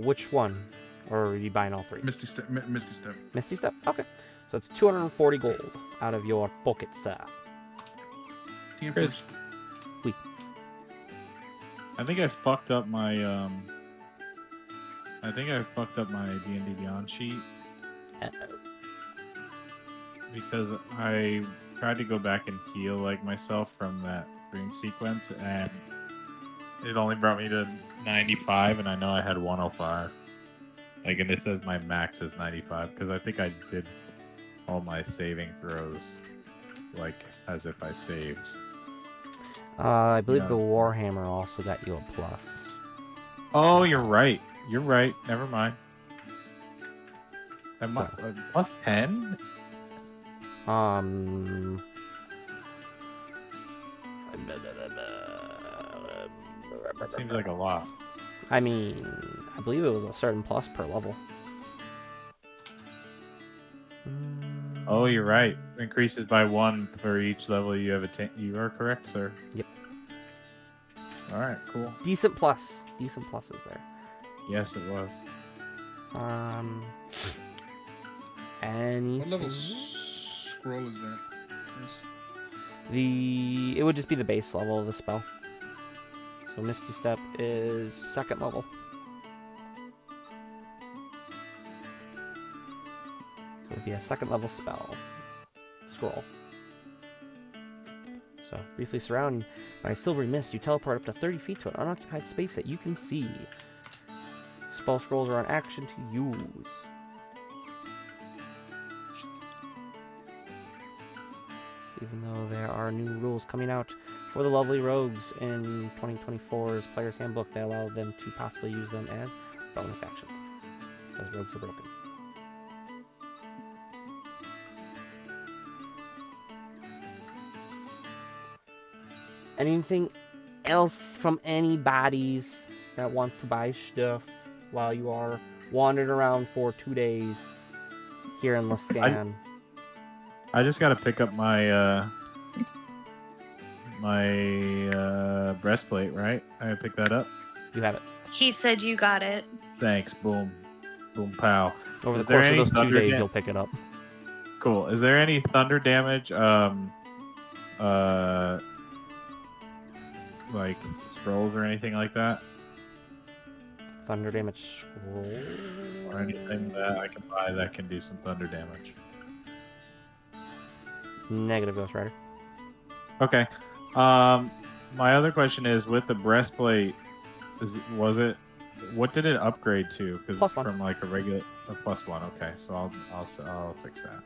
Speaker 5: Which one? Or are you buying all three?
Speaker 4: Misty Step. Misty Step.
Speaker 5: Misty Step? Okay. So it's 240 gold out of your pocket, sir.
Speaker 1: Chris,
Speaker 5: Oui.
Speaker 1: I think I fucked up my D&D Beyond sheet because I tried to go back and heal like myself from that dream sequence, and it only brought me to 95, and I know I had 105. Like, and it says my max is 95 because I think I did all my saving throws like as if I saved.
Speaker 5: I believe
Speaker 1: No.
Speaker 5: the Warhammer also got you a plus.
Speaker 1: Oh, you're right. You're right. Never mind. Am I plus 10? That seems like a lot.
Speaker 5: I mean, I believe it was a certain plus per level.
Speaker 1: Oh, you're right. Increases by 1 for each level you have attained. You are correct, sir.
Speaker 5: Yep.
Speaker 1: All right, cool.
Speaker 5: Decent plus. Decent pluses there.
Speaker 1: Yes, it was.
Speaker 5: Anything?
Speaker 4: What level scroll is that, Chris?
Speaker 5: It would just be the base level of the spell. So Misty Step is 2nd level. So it would be a 2nd level spell. Scroll. So, briefly surrounded by a silvery mist, you teleport up to 30 feet to an unoccupied space that you can see. Spell scrolls are on action to use. Even though there are new rules coming out for the lovely rogues in 2024's Player's Handbook that allow them to possibly use them as bonus actions. Those rogues are broken. Anything else from anybody's that wants to buy stuff while you are wandering around for 2 days here in Luskan?
Speaker 1: I just gotta pick up my breastplate, right? I gotta pick that up.
Speaker 5: You have it.
Speaker 2: He said you got it.
Speaker 1: Thanks. Boom. Boom pow.
Speaker 5: Over
Speaker 1: Is
Speaker 5: the
Speaker 1: there
Speaker 5: course of
Speaker 1: any
Speaker 5: those 2
Speaker 1: thunder
Speaker 5: days,
Speaker 1: dam-
Speaker 5: you'll pick it up.
Speaker 1: Cool. Is there any thunder damage like scrolls or anything like that?
Speaker 5: Thunder damage scroll.
Speaker 1: Or anything that I can buy that can do some thunder damage?
Speaker 5: Negative, Ghost Rider.
Speaker 1: Okay. My other question is, with the breastplate, what did it upgrade to? Because
Speaker 5: +1.
Speaker 1: from like a +1. Okay, so I'll fix that.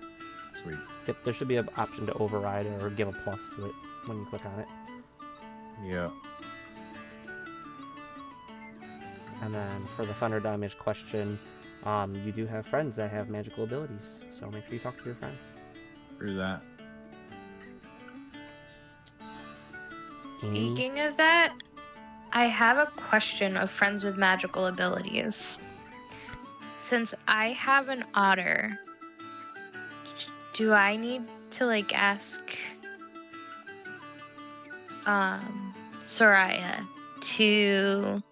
Speaker 1: Sweet.
Speaker 5: Yep, there should be an option to override or give a plus to it when you click on it.
Speaker 1: Yeah.
Speaker 5: And then for the thunder damage question, you do have friends that have magical abilities, so make sure you talk to your friends.
Speaker 1: Through that.
Speaker 2: Speaking of that, I have a question of friends with magical abilities. Since I have an otter, do I need to like ask Soraya to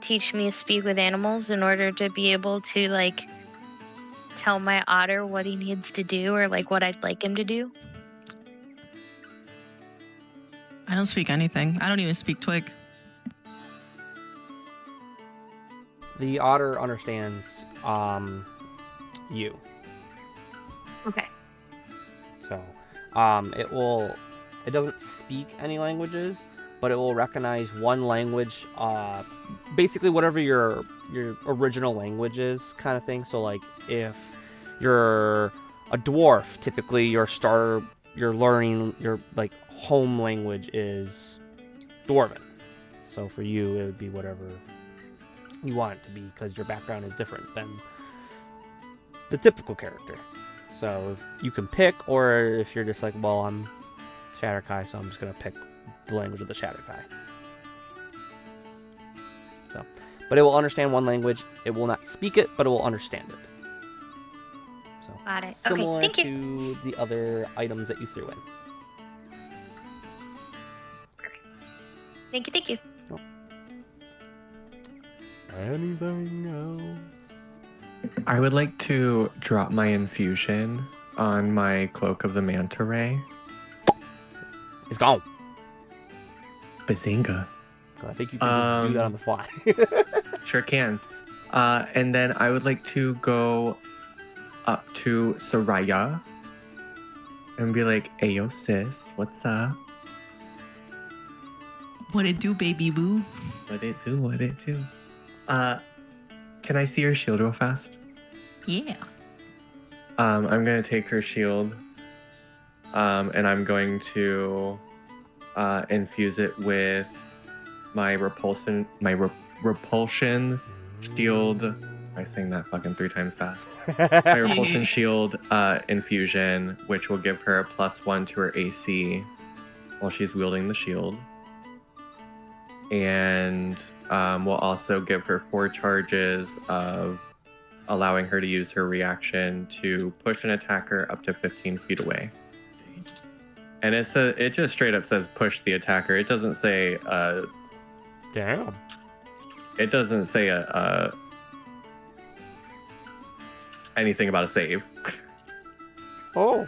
Speaker 2: teach me to speak with animals in order to be able to like tell my otter what he needs to do or like what I'd like him to do?
Speaker 3: I don't speak anything. I don't even speak Twig.
Speaker 5: The otter understands you.
Speaker 2: Okay.
Speaker 5: So it doesn't speak any languages, but it will recognize one language, basically whatever your original language is, kind of thing. So like if you're a dwarf, typically your learning your like home language is Dwarven. So for you it would be whatever you want it to be, because your background is different than the typical character. So if you can pick, or if you're just like, well, I'm Shatterkai, so I'm just gonna pick the language of the Shatterkai. So, but it will understand one language. It will not speak it, but it will understand it. So
Speaker 2: Got it.
Speaker 5: similar
Speaker 2: Okay, thank you.
Speaker 5: to the other items that you threw in.
Speaker 2: Thank you, thank you.
Speaker 5: Anything else?
Speaker 7: I would like to drop my infusion on my Cloak of the Manta Ray.
Speaker 5: It's gone.
Speaker 7: Bazinga.
Speaker 5: I think you can just do that on the fly.
Speaker 7: Sure can. And then I would like to go up to Soraya and be like, "Ayo, sis, what's up?
Speaker 3: What it do, baby boo?
Speaker 7: What it do? What it do?" Can I see her shield real fast?
Speaker 3: Yeah.
Speaker 7: I'm gonna take her shield, and I'm going to infuse it with my repulsion shield. Am I saying that fucking 3 times fast? My repulsion shield infusion, which will give her a +1 to her AC while she's wielding the shield, and will also give her 4 charges of allowing her to use her reaction to push an attacker up to 15 feet away. And it just straight up says push the attacker. It doesn't say
Speaker 5: Damn.
Speaker 7: it doesn't say anything about a save.
Speaker 5: Oh,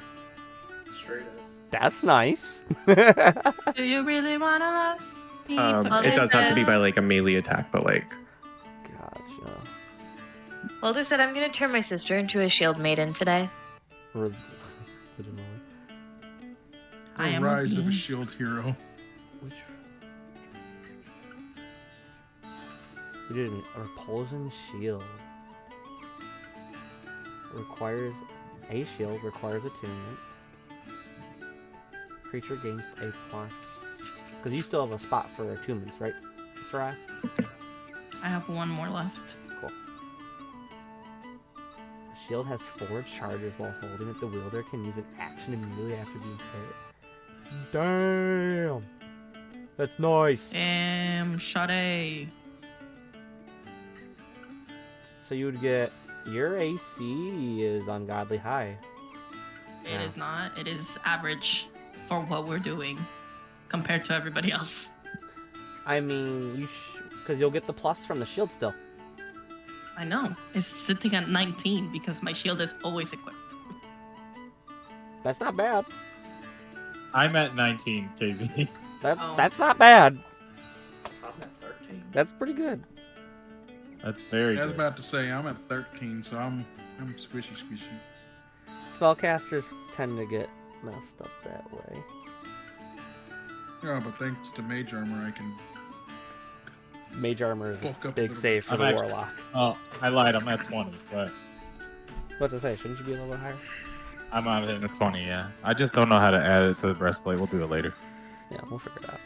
Speaker 6: Straight up.
Speaker 5: that's nice.
Speaker 3: Do you really wanna love me?
Speaker 7: It does have to be by like a melee attack, but like
Speaker 5: Gotcha.
Speaker 2: Walter said I'm gonna turn my sister into a shield maiden today.
Speaker 5: Legitimately.
Speaker 3: I
Speaker 4: The
Speaker 3: am
Speaker 4: rise of a
Speaker 3: being-
Speaker 4: shield hero.
Speaker 5: Which? You did a repulsion shield. Requires a shield, requires attunement. Creature gains a plus. Because you still have a spot for attunements, right, Sarai?
Speaker 3: I have 1 more left.
Speaker 5: Cool. The shield has 4 charges while holding it. The wielder can use an action immediately after being hit. Damn! That's nice.
Speaker 3: Damn, Sade.
Speaker 5: So you would get your AC is ungodly high.
Speaker 3: It is not. It is average for what we're doing compared to everybody else.
Speaker 5: I mean, because you'll get the plus from the shield still.
Speaker 3: I know. It's sitting at 19 because my shield is always equipped.
Speaker 5: That's not bad.
Speaker 1: I'm at 19, KZ.
Speaker 5: That's not bad.
Speaker 6: I'm at 13.
Speaker 5: That's pretty good.
Speaker 1: That's very
Speaker 4: I was
Speaker 1: good.
Speaker 4: about to say I'm at 13, so I'm squishy.
Speaker 5: Spellcasters tend to get messed up that way.
Speaker 4: Oh, but thanks to mage armor, I can.
Speaker 5: Mage armor is
Speaker 4: Bulk
Speaker 5: a
Speaker 4: up a
Speaker 5: big
Speaker 4: little
Speaker 5: save
Speaker 4: bit.
Speaker 5: for the
Speaker 1: I'm
Speaker 5: warlock.
Speaker 1: Oh, I lied. I'm at 20, but
Speaker 5: What to say? Shouldn't you be a little bit higher?
Speaker 1: I'm at a 20. Yeah, I just don't know how to add it to the breastplate. We'll do it later.
Speaker 5: Yeah, we'll figure it out.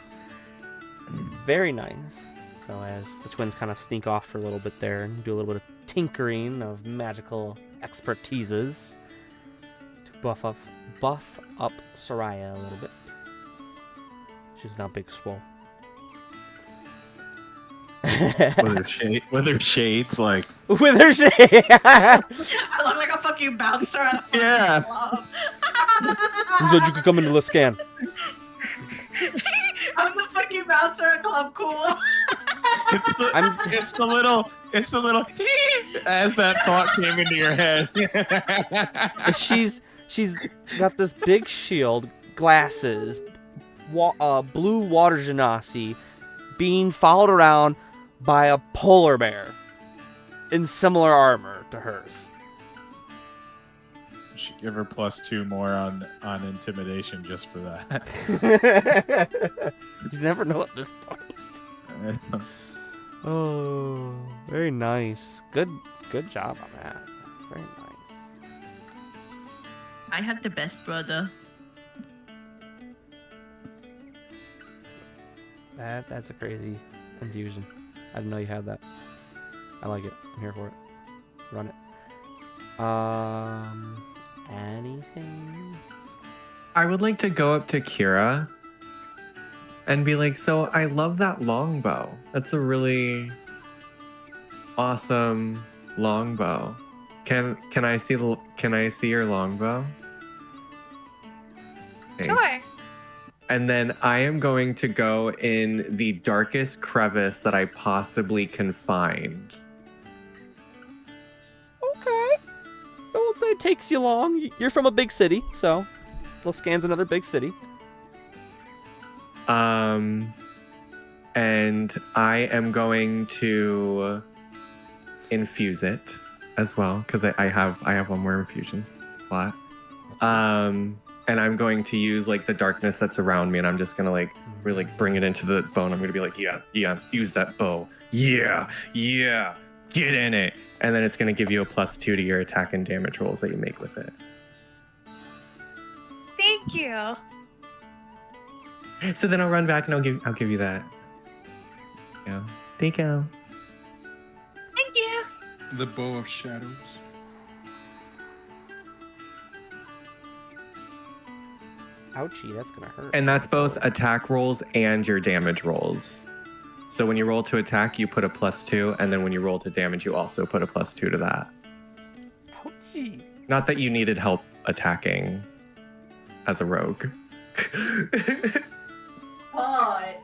Speaker 5: Very nice. So as the twins kind of sneak off for a little bit there and do a little bit of tinkering of magical expertises to buff up Soraya a little bit. She's now big swole.
Speaker 1: With her shades, like
Speaker 5: With her shade.
Speaker 3: I look like a fucking bouncer at a fucking
Speaker 1: Yeah.
Speaker 3: club.
Speaker 5: Who said you could come into Luskan?
Speaker 3: I'm the fucking bouncer at Club Cool.
Speaker 1: it's the little as that thought came into your head.
Speaker 5: She's got this big shield, glasses, blue water genasi, being followed around by a polar bear in similar armor to hers.
Speaker 1: Should give her +2 more on intimidation just for that.
Speaker 5: You never know at this point. Oh, very nice. Good job on that. Very nice.
Speaker 3: I have the best brother.
Speaker 5: That's a crazy infusion. I didn't know you had that. I like it. I'm here for it. Run it. Anything?
Speaker 7: I would like to go up to Kira and be like, so I love that longbow. That's a really awesome longbow. Can I see your longbow? Thanks.
Speaker 2: Sure.
Speaker 7: And then I am going to go in the darkest crevice that I possibly can find.
Speaker 5: Okay. I won't say it takes you long. You're from a big city, so Luskan's another big city.
Speaker 7: And I am going to infuse it as well because I have one more infusion slot. And I'm going to use like the darkness that's around me, and I'm just gonna like really bring it into the bone. I'm gonna be like, yeah, infuse that bow. Yeah, get in it. And then it's gonna give you a +2 to your attack and damage rolls that you make with it.
Speaker 2: Thank you.
Speaker 7: So then I'll run back and I'll give you that. Yeah. Thank you.
Speaker 2: Thank you.
Speaker 4: The bow of shadows.
Speaker 5: Ouchie, that's gonna hurt.
Speaker 7: And that's both attack rolls and your damage rolls. So when you roll to attack, you put a +2, and then when you roll to damage, you also put a +2 to that.
Speaker 5: Ouchie.
Speaker 7: Not that you needed help attacking as a rogue.
Speaker 3: But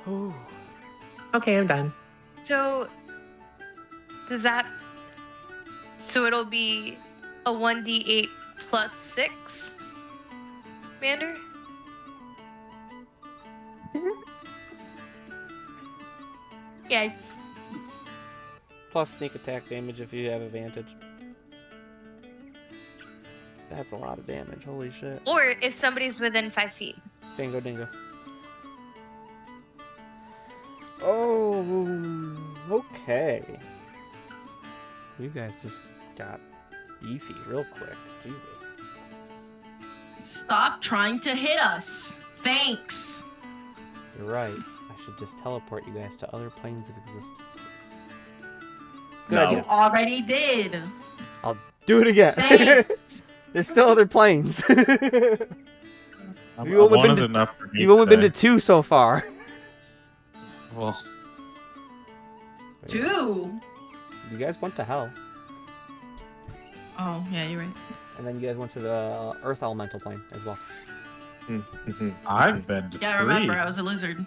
Speaker 5: Ooh.
Speaker 7: Okay, I'm done.
Speaker 2: So, so it'll be a 1d8 +6, Mander? Yeah,
Speaker 5: Plus sneak attack damage if you have advantage. That's a lot of damage. Holy shit.
Speaker 2: or if somebody's within 5 feet.
Speaker 5: Bingo dingo. Oh, okay. You guys just got beefy real quick. Jesus.
Speaker 3: stop trying to hit us. Thanks.
Speaker 5: You're right. I should just teleport you guys to other planes of existence. Good
Speaker 7: No.
Speaker 3: You
Speaker 5: idea.
Speaker 3: already did.
Speaker 5: I'll do it again.
Speaker 3: Thanks.
Speaker 5: There's still other planes. You've only been to,
Speaker 1: enough for me
Speaker 5: you've only been to
Speaker 1: today.
Speaker 5: 2 so far.
Speaker 1: Well,
Speaker 3: 2.
Speaker 5: You guys went to hell,
Speaker 3: Oh, yeah, you're right.
Speaker 5: and then you guys went to the Earth Elemental Plane as well.
Speaker 1: I've been to
Speaker 3: Yeah, I
Speaker 1: 3.
Speaker 3: remember. I was a lizard.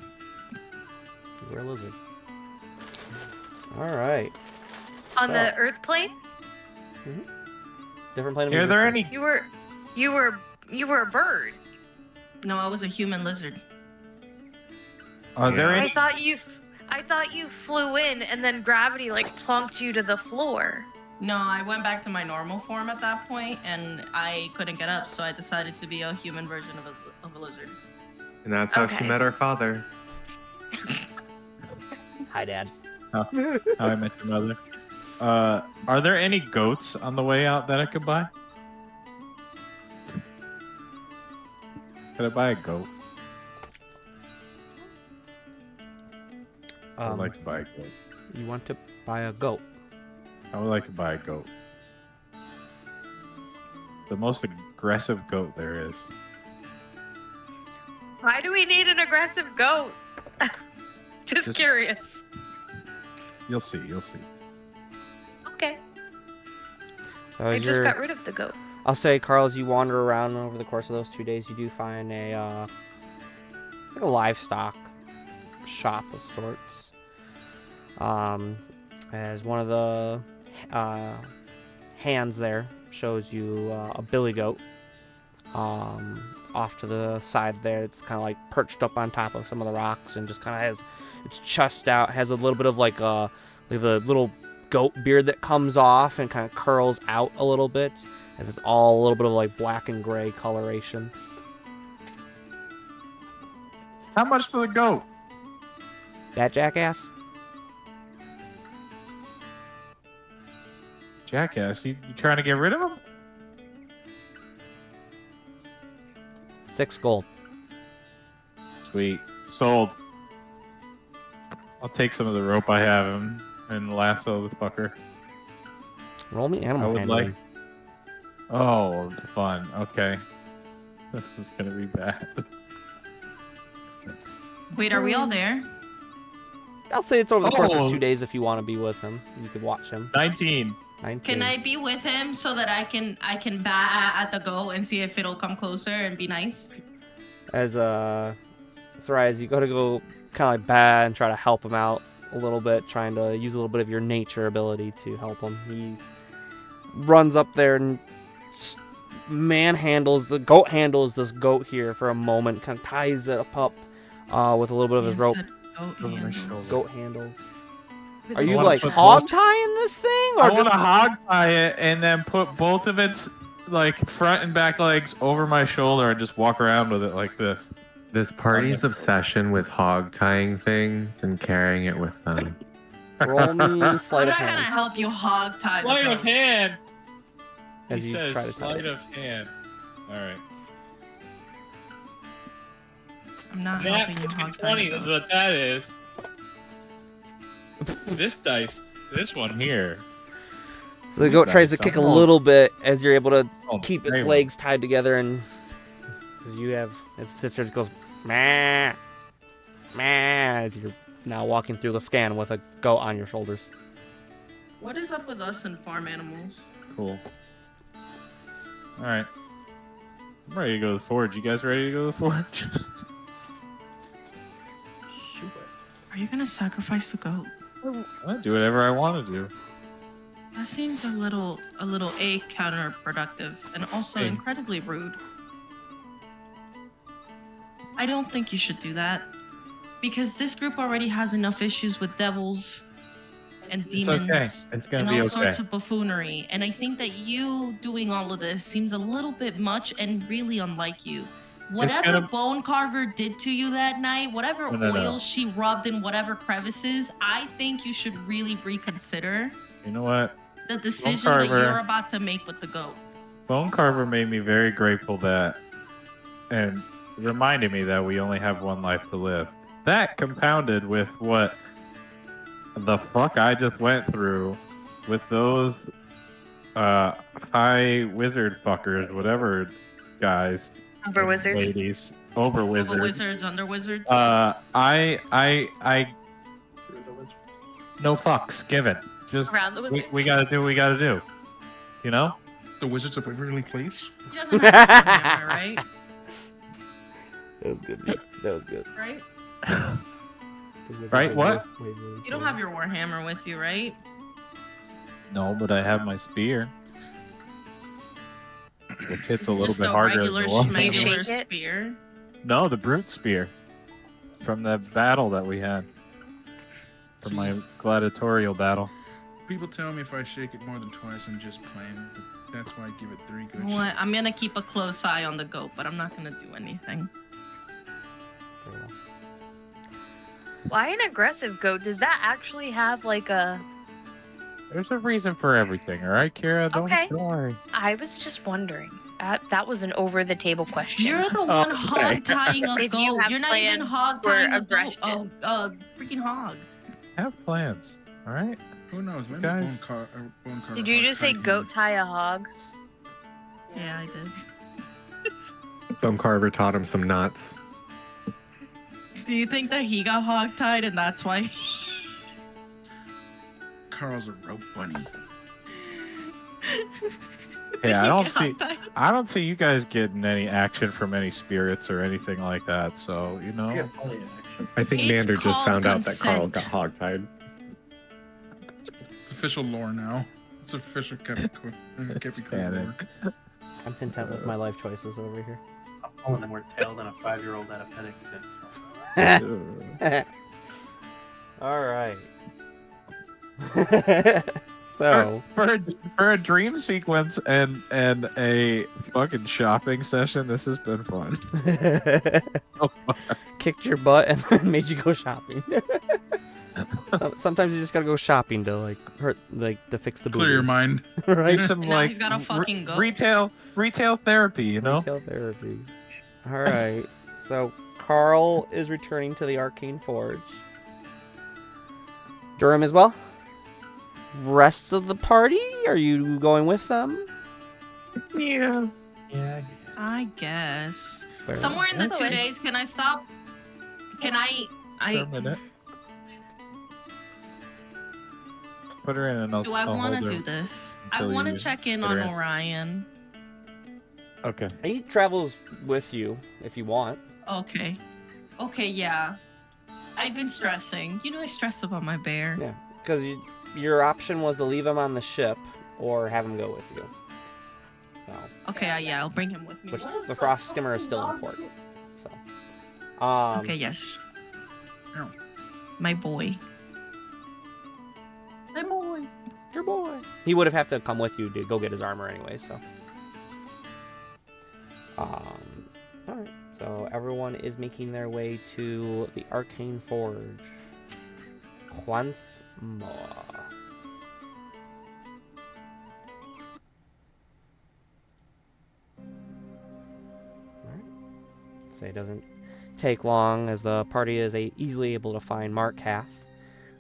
Speaker 5: You were a lizard. All right.
Speaker 2: On
Speaker 5: So,
Speaker 2: the Earth plane,
Speaker 5: different plane of
Speaker 1: Are there
Speaker 5: existence.
Speaker 2: you were a bird.
Speaker 3: No, I was a human lizard.
Speaker 1: Are there
Speaker 2: I
Speaker 1: any?
Speaker 2: thought you flew in and then gravity like plunked you to the floor.
Speaker 3: No, I went back to my normal form at that point, and I couldn't get up, so I decided to be a human version of a lizard.
Speaker 7: And that's how she
Speaker 2: Okay.
Speaker 7: met her father.
Speaker 5: Hi, Dad.
Speaker 1: How I Met Your Mother. Are there any goats on the way out that I could buy? Could I buy a goat? I would like to buy a goat.
Speaker 5: You want to buy a goat?
Speaker 1: I would like to buy a goat. The most aggressive goat there is.
Speaker 2: Why do we need an aggressive goat? Just curious.
Speaker 1: You'll see. You'll see.
Speaker 2: Okay.
Speaker 5: As
Speaker 2: I just
Speaker 5: you're-
Speaker 2: got rid of the goat.
Speaker 5: I'll say, Carl, as you wander around over the course of those 2 days, you do find a livestock shop of sorts. As one of the hands there shows you a billy goat. Off to the side there, it's kind of like perched up on top of some of the rocks and just kind of has its chest out, has a little bit of like the little goat beard that comes off and kind of curls out a little bit, as it's all a little bit of like black and gray colorations.
Speaker 1: How much for the goat?
Speaker 5: That jackass?
Speaker 1: Jackass, you trying to get rid of him?
Speaker 5: 6 gold.
Speaker 1: Sweet. Sold. I'll take some of the rope I have and lasso the fucker.
Speaker 5: Roll me
Speaker 1: I
Speaker 5: animal
Speaker 1: would
Speaker 5: handling.
Speaker 1: like. Oh, fun. Okay. This is gonna be bad.
Speaker 3: Wait, are we all there?
Speaker 5: I'll say it's over the course
Speaker 1: Oh.
Speaker 5: of 2 days if you want to be with him. You could watch him.
Speaker 1: 19.
Speaker 5: 19.
Speaker 3: Can I be with him so that I can bat at the goat and see if it'll come closer and be nice?
Speaker 5: As that's right, as you go kind of like bad and try to help him out a little bit, trying to use a little bit of your nature ability to help him. He runs up there and handles this goat here for a moment, kind of ties it up with a little bit of his rope.
Speaker 3: Goat
Speaker 1: Over my
Speaker 3: handles.
Speaker 1: shoulder.
Speaker 5: Goat handle.
Speaker 2: With
Speaker 5: Are
Speaker 2: his
Speaker 5: you
Speaker 1: wanna
Speaker 5: like
Speaker 1: put
Speaker 5: hog
Speaker 1: both-
Speaker 5: tying this thing,
Speaker 1: I
Speaker 5: or
Speaker 1: want
Speaker 5: just
Speaker 1: to hog tie it and then put both of its like front and back legs over my shoulder and just walk around with it like this.
Speaker 7: This party's obsession with hog tying things and carrying it with them.
Speaker 5: roll me
Speaker 3: I'm
Speaker 5: sleight
Speaker 3: not
Speaker 5: of
Speaker 3: gonna
Speaker 5: hand
Speaker 3: help you hog tie the
Speaker 1: Sleight of
Speaker 3: goat.
Speaker 1: hand. He
Speaker 5: as you
Speaker 1: says
Speaker 5: try to tie
Speaker 1: sleight
Speaker 5: it.
Speaker 1: of hand. All right.
Speaker 3: I'm not
Speaker 1: That
Speaker 3: helping you
Speaker 1: fucking
Speaker 3: hog tie
Speaker 1: 20
Speaker 3: the
Speaker 1: is
Speaker 3: goat.
Speaker 1: what that is. This dice, this one here.
Speaker 5: So the goat tries to kick a little bit as you're able to
Speaker 1: Oh,
Speaker 5: keep its
Speaker 1: very well.
Speaker 5: legs tied together, and as you have, it sits there and goes, meh, meh, as you're now walking through the scan with a goat on your shoulders.
Speaker 3: What is up with us and farm animals?
Speaker 1: Cool. All right. I'm ready to go to the forge. You guys ready to go to the forge?
Speaker 6: Shoot.
Speaker 3: Are you gonna sacrifice the goat?
Speaker 1: I do whatever I want to do.
Speaker 3: That seems a little counterproductive and also
Speaker 1: Hey.
Speaker 3: incredibly rude. I don't think you should do that because this group already has enough issues with devils and
Speaker 1: It's
Speaker 3: demons
Speaker 1: okay. It's gonna
Speaker 3: and
Speaker 1: be
Speaker 3: all
Speaker 1: okay.
Speaker 3: sorts of buffoonery. And I think that you doing all of this seems a little bit much and really unlike you. Whatever
Speaker 1: gonna-
Speaker 3: Bone Carver did to you that night, whatever
Speaker 1: No.
Speaker 3: oil she rubbed in whatever crevices, I think you should really reconsider
Speaker 1: You know what?
Speaker 3: the decision that
Speaker 1: Carver.
Speaker 3: you're about to make with the goat.
Speaker 1: Bone Carver made me very grateful that, and reminded me that we only have one life to live. That compounded with what the fuck I just went through with those high wizard fuckers, whatever guys.
Speaker 2: Over wizards.
Speaker 1: ladies. Over
Speaker 3: Over
Speaker 1: wizards.
Speaker 3: wizards, under wizards.
Speaker 1: I
Speaker 6: Through the wizards.
Speaker 1: no fucks given. Just
Speaker 2: Around the wizards.
Speaker 1: we gotta do what we gotta do. You know?
Speaker 4: The Wizards of Waverly Place.
Speaker 3: He doesn't have a hammer, right?
Speaker 5: That was good. Nick. That was good.
Speaker 3: Right?
Speaker 1: Right, what?
Speaker 3: You don't have your warhammer with you, right?
Speaker 1: No, but I have my spear. It hits
Speaker 3: It's
Speaker 1: a little
Speaker 3: just
Speaker 1: bit
Speaker 3: a
Speaker 1: harder.
Speaker 3: regular
Speaker 1: than the one.
Speaker 2: Maybe
Speaker 3: schmegular
Speaker 2: shake it?
Speaker 3: spear.
Speaker 1: No, the brute spear. From the battle that we had. From my
Speaker 4: Jeez.
Speaker 1: gladiatorial battle.
Speaker 4: People tell me if I shake it more than twice, I'm just playing. But that's why I give it 3 good
Speaker 3: What?
Speaker 4: shakes.
Speaker 3: I'm gonna keep a close eye on the goat, but I'm not gonna do anything.
Speaker 2: Why an aggressive goat? Does that actually have like a...
Speaker 1: There's a reason for everything, alright, Kira?
Speaker 2: Okay.
Speaker 1: Don't worry.
Speaker 2: I was just wondering. That was an over-the-table question.
Speaker 3: You're the one
Speaker 1: okay.
Speaker 3: hog tying a
Speaker 2: If
Speaker 3: goat.
Speaker 2: you have
Speaker 3: You're not even
Speaker 2: plans
Speaker 3: hog
Speaker 2: for
Speaker 3: tying a goat.
Speaker 2: aggression.
Speaker 3: Freaking hog.
Speaker 1: Have plans, alright?
Speaker 4: Who knows? Maybe
Speaker 1: Guys.
Speaker 4: Bone Carter
Speaker 2: Did you just say
Speaker 4: hog-tied
Speaker 2: goat
Speaker 4: him.
Speaker 2: tie a hog?
Speaker 3: Yeah, I did.
Speaker 7: Bone Carver taught him some knots.
Speaker 3: Do you think that he got hog tied and that's why?
Speaker 4: Carl's a rope bunny.
Speaker 1: Yeah,
Speaker 3: He
Speaker 1: I don't see you guys getting any action from any spirits or anything like that, so you know.
Speaker 6: I got plenty of action.
Speaker 7: I think
Speaker 3: It's
Speaker 7: Nander just
Speaker 3: called
Speaker 7: found out that Carl
Speaker 3: consent.
Speaker 7: got hogtied.
Speaker 4: It's official lore now. It's official Capy Crew
Speaker 1: canon.
Speaker 4: lore.
Speaker 5: I'm content with my life choices over here.
Speaker 6: I'm pulling more tail than a 5-year-old at a petting zoo. So.
Speaker 5: All right. So
Speaker 1: For a dream sequence and a fucking shopping session, this has been fun. So far.
Speaker 5: kicked your butt and then made you go shopping. Sometimes you just gotta go shopping to to fix the
Speaker 4: Clear your
Speaker 5: boobies.
Speaker 4: mind.
Speaker 1: Do
Speaker 5: right?
Speaker 1: some
Speaker 3: And now
Speaker 1: like
Speaker 3: he's got a fucking goat.
Speaker 1: retail therapy, you know?
Speaker 5: Retail therapy. All right. So Carl is returning to the Arcane Forge. Durham as well. Rest of the party, are you going with them?
Speaker 7: Yeah.
Speaker 6: Yeah.
Speaker 3: I guess.
Speaker 5: Fair
Speaker 3: Somewhere in the
Speaker 2: That's
Speaker 3: 2
Speaker 2: fine.
Speaker 3: days, can I stop? Can
Speaker 1: For a minute. Put her in and I'll,
Speaker 3: do I
Speaker 1: I'll
Speaker 3: want to
Speaker 1: hold her.
Speaker 3: do this? I
Speaker 1: until
Speaker 3: want to
Speaker 1: you
Speaker 3: check in
Speaker 1: put her
Speaker 3: on
Speaker 1: in.
Speaker 3: Orion.
Speaker 1: Okay.
Speaker 5: He travels with you if you want.
Speaker 3: Okay. Okay, yeah. I've been stressing. You know I stress about my bear.
Speaker 5: Yeah, because your option was to leave him on the ship or have him go with you. So,
Speaker 3: Okay, yeah, I'll bring him with me.
Speaker 5: which the frost skimmer is still important. So,
Speaker 3: Okay, yes.
Speaker 4: Ow.
Speaker 3: My boy. My boy.
Speaker 5: your boy. He would have to come with you to go get his armor anyway. So, all right. So everyone is making their way to the Arcane Forge once more. Alright. So it doesn't take long as the party is easily able to find Mark Hath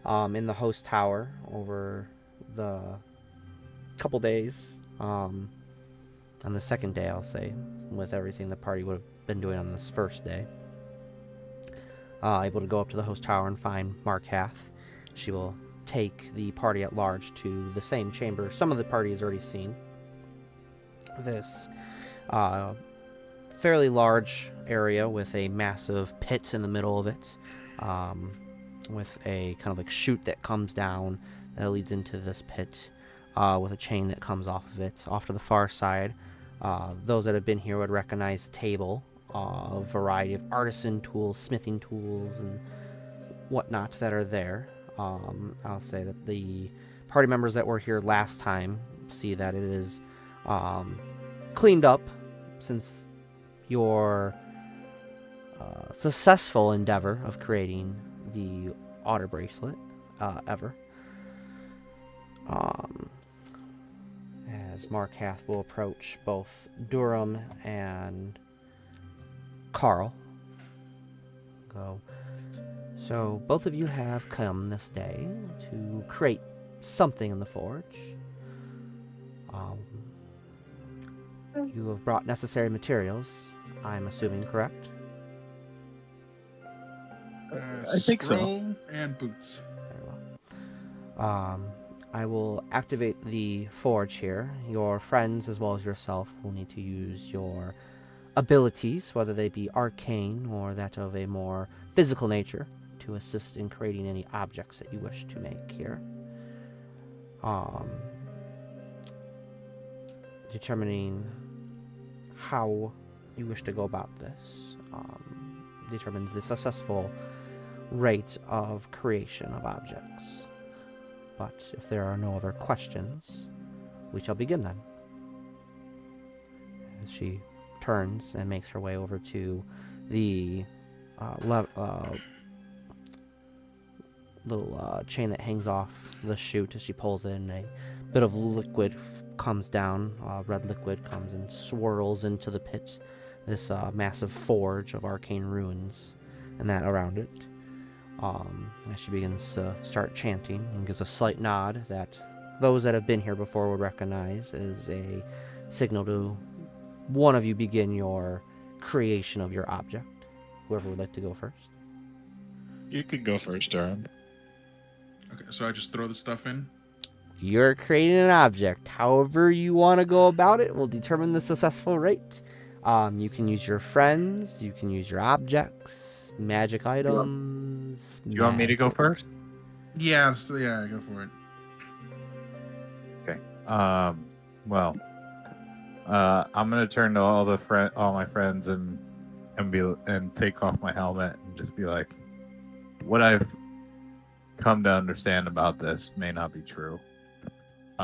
Speaker 5: in the host tower over the couple days. On the second day, I'll say, with everything the party would have been doing on this first day. Able to go up to the host tower and find Mark Hath. She will take the party at large to the same chamber some of the party has already seen. This fairly large area with a massive pit in the middle of it, with a kind of like chute that comes down that leads into this pit, with a chain that comes off of it. Off to the far side, those that have been here would recognize the table, a variety of artisan tools, smithing tools, and whatnot that are there. I'll say that the party members that were here last time see that it is cleaned up since your successful endeavor of creating the otter bracelet ever. As Mark Hath will approach both Durham and Carl. Go. So both of you have come this day to create something in the forge. You have brought necessary materials. I'm assuming, correct?
Speaker 1: I think so.
Speaker 4: Scroll and boots.
Speaker 5: Very well. I will activate the forge here. Your friends, as well as yourself, will need to use your abilities, whether they be arcane or that of a more physical nature, to assist in creating any objects that you wish to make here. Determining how you wish to go about this determines the successful rate of creation of objects. But if there are no other questions, we shall begin then. As she turns and makes her way over to the little chain that hangs off the chute. As she pulls in, a bit of liquid comes down. Red liquid comes and swirls into the pit. This massive forge of arcane runes and that around it. As she begins to start chanting and gives a slight nod that those that have been here before would recognize as a signal to one of you begin your creation of your object. Whoever would like to go first.
Speaker 1: You can go first, Durham.
Speaker 4: Okay, so I just throw the stuff in.
Speaker 5: You're creating an object. However you want to go about it will determine the successful rate. You can use your friends. You can use your objects, magic items.
Speaker 1: Do you want me to go first?
Speaker 4: Yeah, so yeah, go for it.
Speaker 1: Okay. Well, I'm gonna turn to all my friends and take off my helmet and just be like, what I've come to understand about this may not be true.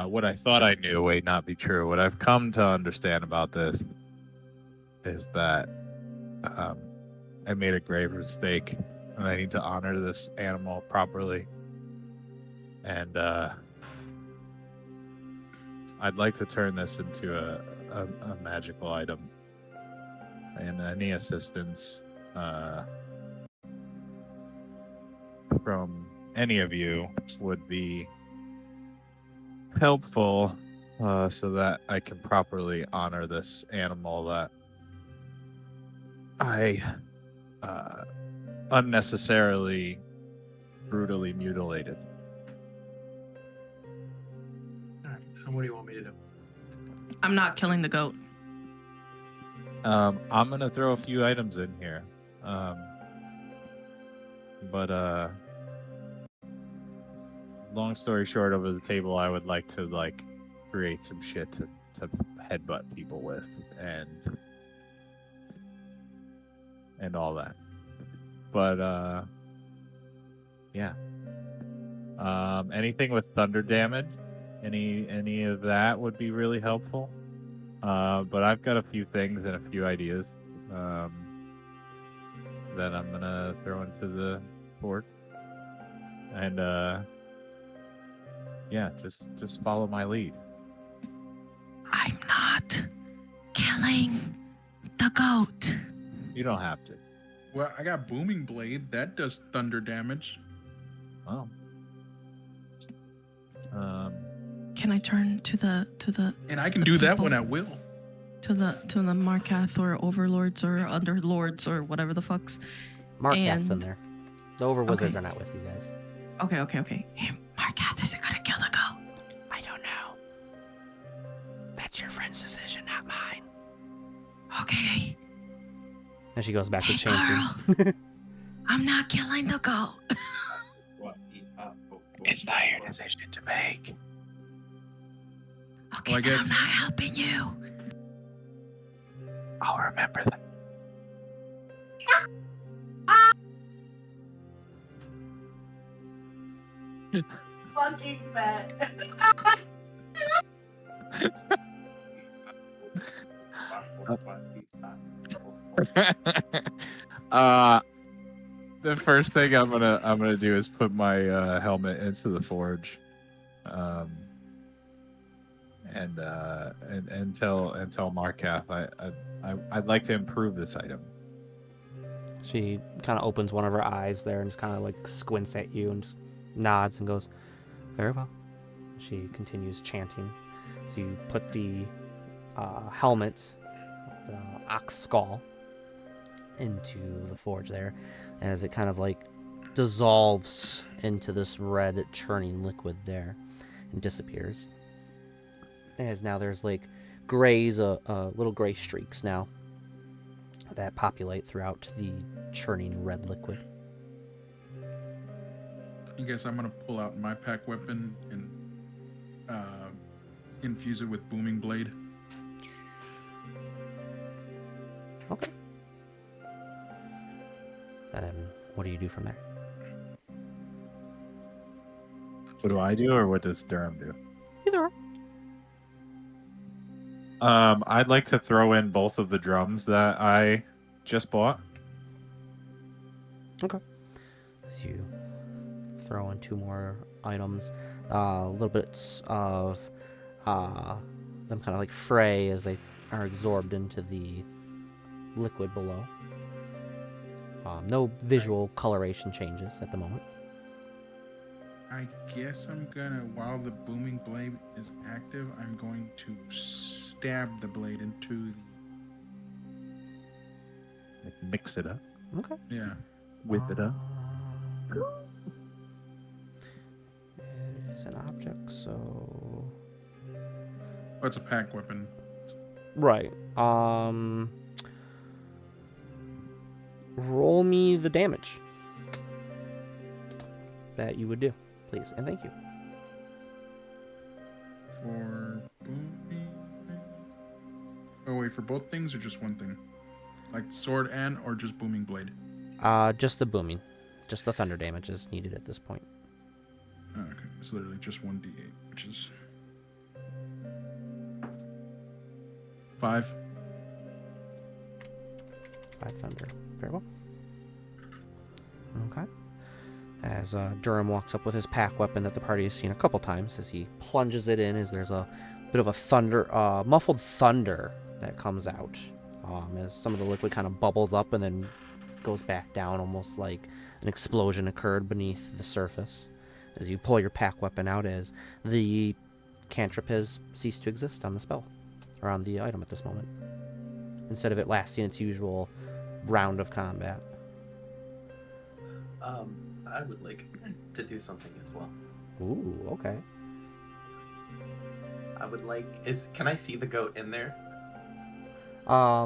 Speaker 1: What I thought I knew may not be true. What I've come to understand about this is that I made a grave mistake, and I need to honor this animal properly. And I'd like to turn this into a magical item. And any assistance from any of you would be helpful, so that I can properly honor this animal that I unnecessarily brutally mutilated.
Speaker 6: Alright, so what do you want me to do?
Speaker 3: I'm not killing the goat.
Speaker 1: I'm gonna throw a few items in here, but long story short, over the table, I would like to create some shit to headbutt people with and all that. But yeah. Anything with thunder damage, any of that would be really helpful. But I've got a few things and a few ideas that I'm gonna throw into the board. And yeah, just follow my lead.
Speaker 3: I'm not killing the goat.
Speaker 1: You don't have to.
Speaker 4: Well, I got booming blade that does thunder damage.
Speaker 1: Well,
Speaker 3: Can I turn to the
Speaker 4: And I can
Speaker 3: the
Speaker 4: do that
Speaker 3: people?
Speaker 4: one at will.
Speaker 3: to the Markath or overlords or underlords or whatever the fucks?
Speaker 5: Markath's in
Speaker 3: And-
Speaker 5: there. The overwizards
Speaker 3: Okay.
Speaker 5: are not with you guys.
Speaker 3: Okay. Hey, Markath, is it gonna kill the goat?
Speaker 5: I don't know. That's your friend's decision, not mine.
Speaker 3: Okay.
Speaker 5: And she goes back to
Speaker 3: Hey,
Speaker 5: chanting.
Speaker 3: girl. I'm not killing the goat.
Speaker 1: it's not your decision to make.
Speaker 3: Okay,
Speaker 4: Well, I
Speaker 3: then
Speaker 4: guess-
Speaker 3: I'm not helping you.
Speaker 1: I'll remember that.
Speaker 9: Fucking bet.
Speaker 1: The first thing I'm gonna do is put my helmet into the forge, and tell Markath I'd like to improve this item.
Speaker 5: She kind of opens one of her eyes there and just kind of like squints at you and just nods and goes, "Very well." She continues chanting. So you put the helmet, the ox skull, into the forge there, as it kind of like dissolves into this red churning liquid there and disappears. As now there's like grays, little gray streaks now that populate throughout the churning red liquid.
Speaker 4: I guess I'm gonna pull out my pack weapon and infuse it with booming blade.
Speaker 5: Okay. And then what do you do from there?
Speaker 1: What do I do, or what does Durham do?
Speaker 5: Either.
Speaker 1: I'd like to throw in both of the drums that I just bought.
Speaker 5: Okay. So you throw in 2 more items. Little bits of them kind of like fray as they are absorbed into the liquid below. No visual coloration changes at the moment.
Speaker 4: I guess I'm gonna, while the booming blade is active, I'm going to stab the blade into
Speaker 1: Like, mix it up,
Speaker 5: Okay.
Speaker 4: yeah.
Speaker 1: whip it up.
Speaker 5: It is an object, so...
Speaker 4: Oh, it's a pack weapon.
Speaker 5: Right. Roll me the damage that you would do, please, and thank you.
Speaker 4: For booming. Oh wait, for both things or just one thing? Like sword and or just booming blade?
Speaker 5: Just the booming. Just the thunder damage is needed at this point.
Speaker 4: Oh, okay, it's literally just 1d8, which is 5.
Speaker 5: 5 thunder. Very well. Okay. As Durham walks up with his pack weapon that the party has seen a couple times, as he plunges it in, as there's a bit of a thunder, muffled thunder that comes out, as some of the liquid kind of bubbles up and then goes back down, almost like an explosion occurred beneath the surface. As you pull your pack weapon out, as the cantrip has ceased to exist on the spell, or on the item at this moment, instead of it lasting its usual round of combat.
Speaker 6: I would like to do something as well.
Speaker 5: Ooh, okay.
Speaker 6: I would like can I see the goat in there?
Speaker 5: I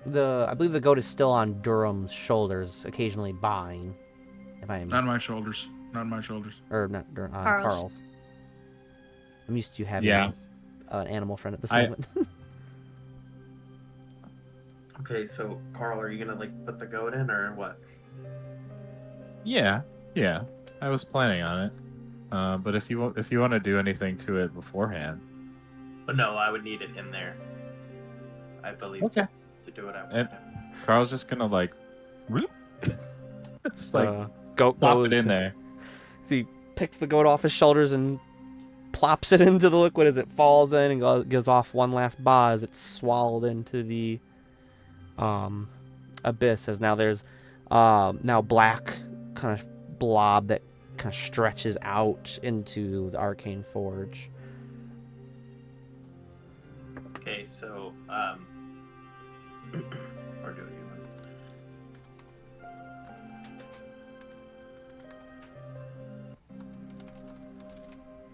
Speaker 5: believe the goat is still on Durham's shoulders, occasionally buying. If I am
Speaker 4: Not my shoulders. Not my shoulders.
Speaker 5: or not Durham,
Speaker 2: Carl's.
Speaker 5: Carl's. I'm used to having
Speaker 1: Yeah.
Speaker 5: an animal friend at this
Speaker 1: I-
Speaker 5: moment.
Speaker 6: Okay, so Carl, are you gonna like put the goat in or what?
Speaker 1: Yeah, I was planning on it. But if you want to do anything to it beforehand,
Speaker 6: But no, I would need it in there. I believe
Speaker 1: Okay.
Speaker 6: to do what I want
Speaker 1: And-
Speaker 6: to do.
Speaker 1: Carl's just gonna like, it's like
Speaker 5: goat
Speaker 1: pop
Speaker 5: goes.
Speaker 1: it in there.
Speaker 5: So he picks the goat off his shoulders and plops it into the liquid as it falls in and gives off one last bah as it's swallowed into the abyss. As now there's now black kind of blob that kind of stretches out into the arcane forge.
Speaker 6: Okay, so or do you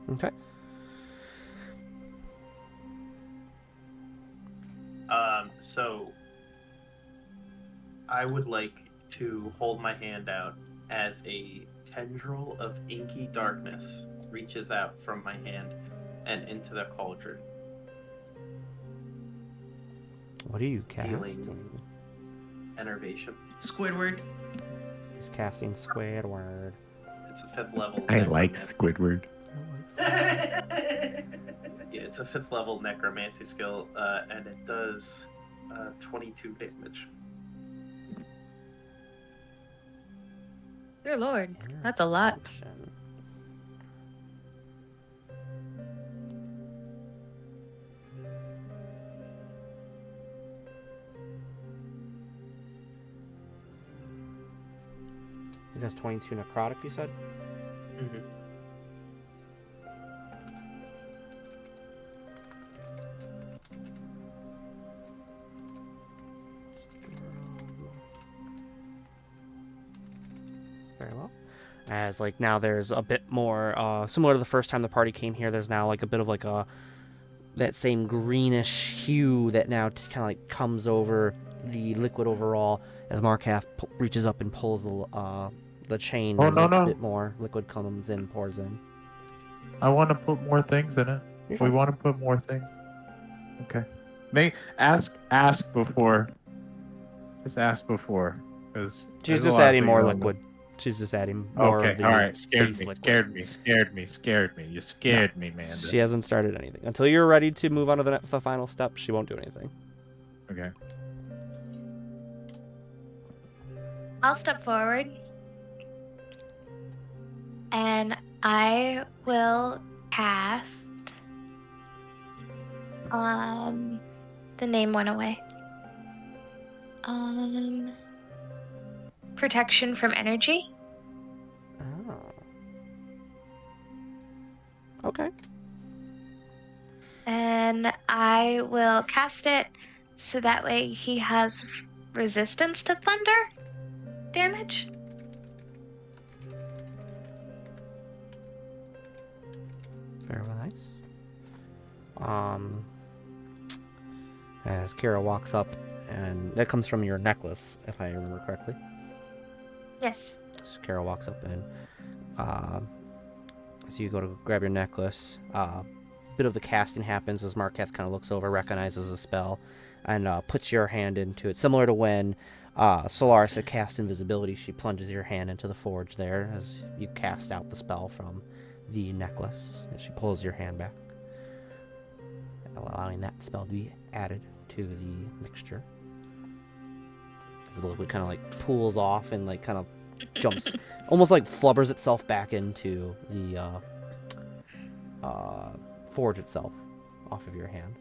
Speaker 6: want?
Speaker 5: Okay.
Speaker 6: So I would like to hold my hand out as a tendril of inky darkness reaches out from my hand and into the cauldron.
Speaker 5: What are you casting?
Speaker 6: Healing. Enervation.
Speaker 3: Squidward.
Speaker 5: He's casting Squidward.
Speaker 6: It's a 5th level.
Speaker 7: I like
Speaker 6: necromancy.
Speaker 7: Squidward.
Speaker 6: Yeah, it's a 5th level necromancy skill, and it does 22 damage.
Speaker 2: Dear Lord, that's a lot.
Speaker 5: Intervention. It has 22 necrotic, you said?
Speaker 6: Mm-hmm.
Speaker 5: Very well. As like now there's a bit more similar to the first time the party came here. There's now like a bit of like that same greenish hue that now kind of like comes over the liquid overall as Markath reaches up and pulls the chain.
Speaker 1: Oh,
Speaker 5: As
Speaker 1: no,
Speaker 5: a
Speaker 1: no.
Speaker 5: bit more liquid comes in, pours in.
Speaker 1: I want to put more things in it.
Speaker 5: You're
Speaker 1: We
Speaker 5: fine.
Speaker 1: want to put more things. Okay. Ask before. Just ask before, because
Speaker 5: She's just adding more liquid. She's just adding more of
Speaker 1: Okay,
Speaker 5: the
Speaker 1: all right. Scared
Speaker 5: base
Speaker 1: me.
Speaker 5: liquid.
Speaker 1: Scared me. You scared me, man.
Speaker 5: She hasn't started anything. Until you're ready to move on to the final step, she won't do anything.
Speaker 1: Okay.
Speaker 2: I'll step forward. And I will cast. The name went away. Protection from energy.
Speaker 5: Oh. Okay.
Speaker 2: And I will cast it so that way he has resistance to thunder damage.
Speaker 5: Very nice. As Kira walks up, and that comes from your necklace, if I remember correctly.
Speaker 2: Yes.
Speaker 5: So Kira walks up and, as you go to grab your necklace, bit of the casting happens as Markath kind of looks over, recognizes the spell, and puts your hand into it. Similar to when Solaris had cast invisibility, she plunges your hand into the forge there as you cast out the spell from the necklace. And she pulls your hand back, allowing that spell to be added to the mixture. The liquid kind of like pools off and like kind of jumps, almost like flubbers itself back into the forge itself off of your hand.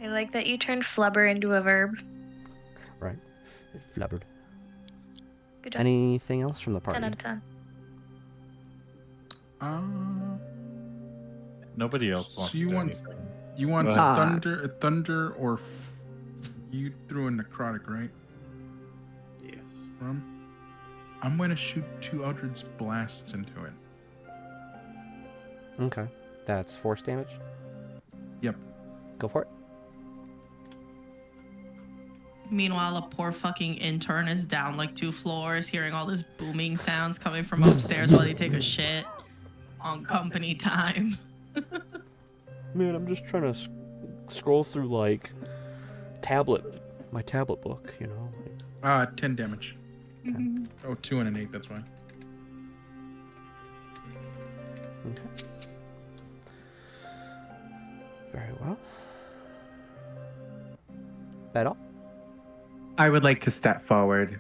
Speaker 2: I like that you turned flubber into a verb.
Speaker 5: Right. It flubbered.
Speaker 2: Good job.
Speaker 5: Anything else from the party?
Speaker 2: 10 out of 10.
Speaker 1: Nobody else wants
Speaker 4: So
Speaker 1: to
Speaker 4: you
Speaker 1: do
Speaker 4: want-
Speaker 1: anything.
Speaker 4: You want
Speaker 1: Go ahead.
Speaker 4: thunder, or you threw in necrotic, right?
Speaker 1: Yes.
Speaker 4: I'm going to shoot 2 Eldritch blasts into it.
Speaker 5: Okay. That's force damage?
Speaker 4: Yep.
Speaker 5: Go for it.
Speaker 3: Meanwhile, a poor fucking intern is down like 2 floors, hearing all this booming sounds coming from upstairs while they take a shit on company time.
Speaker 5: Man, I'm just trying to scroll through like my tablet book, you know.
Speaker 4: 10 damage. Oh, 2 and an 8, that's why.
Speaker 5: Okay. Very well. That all?
Speaker 7: I would like to step forward.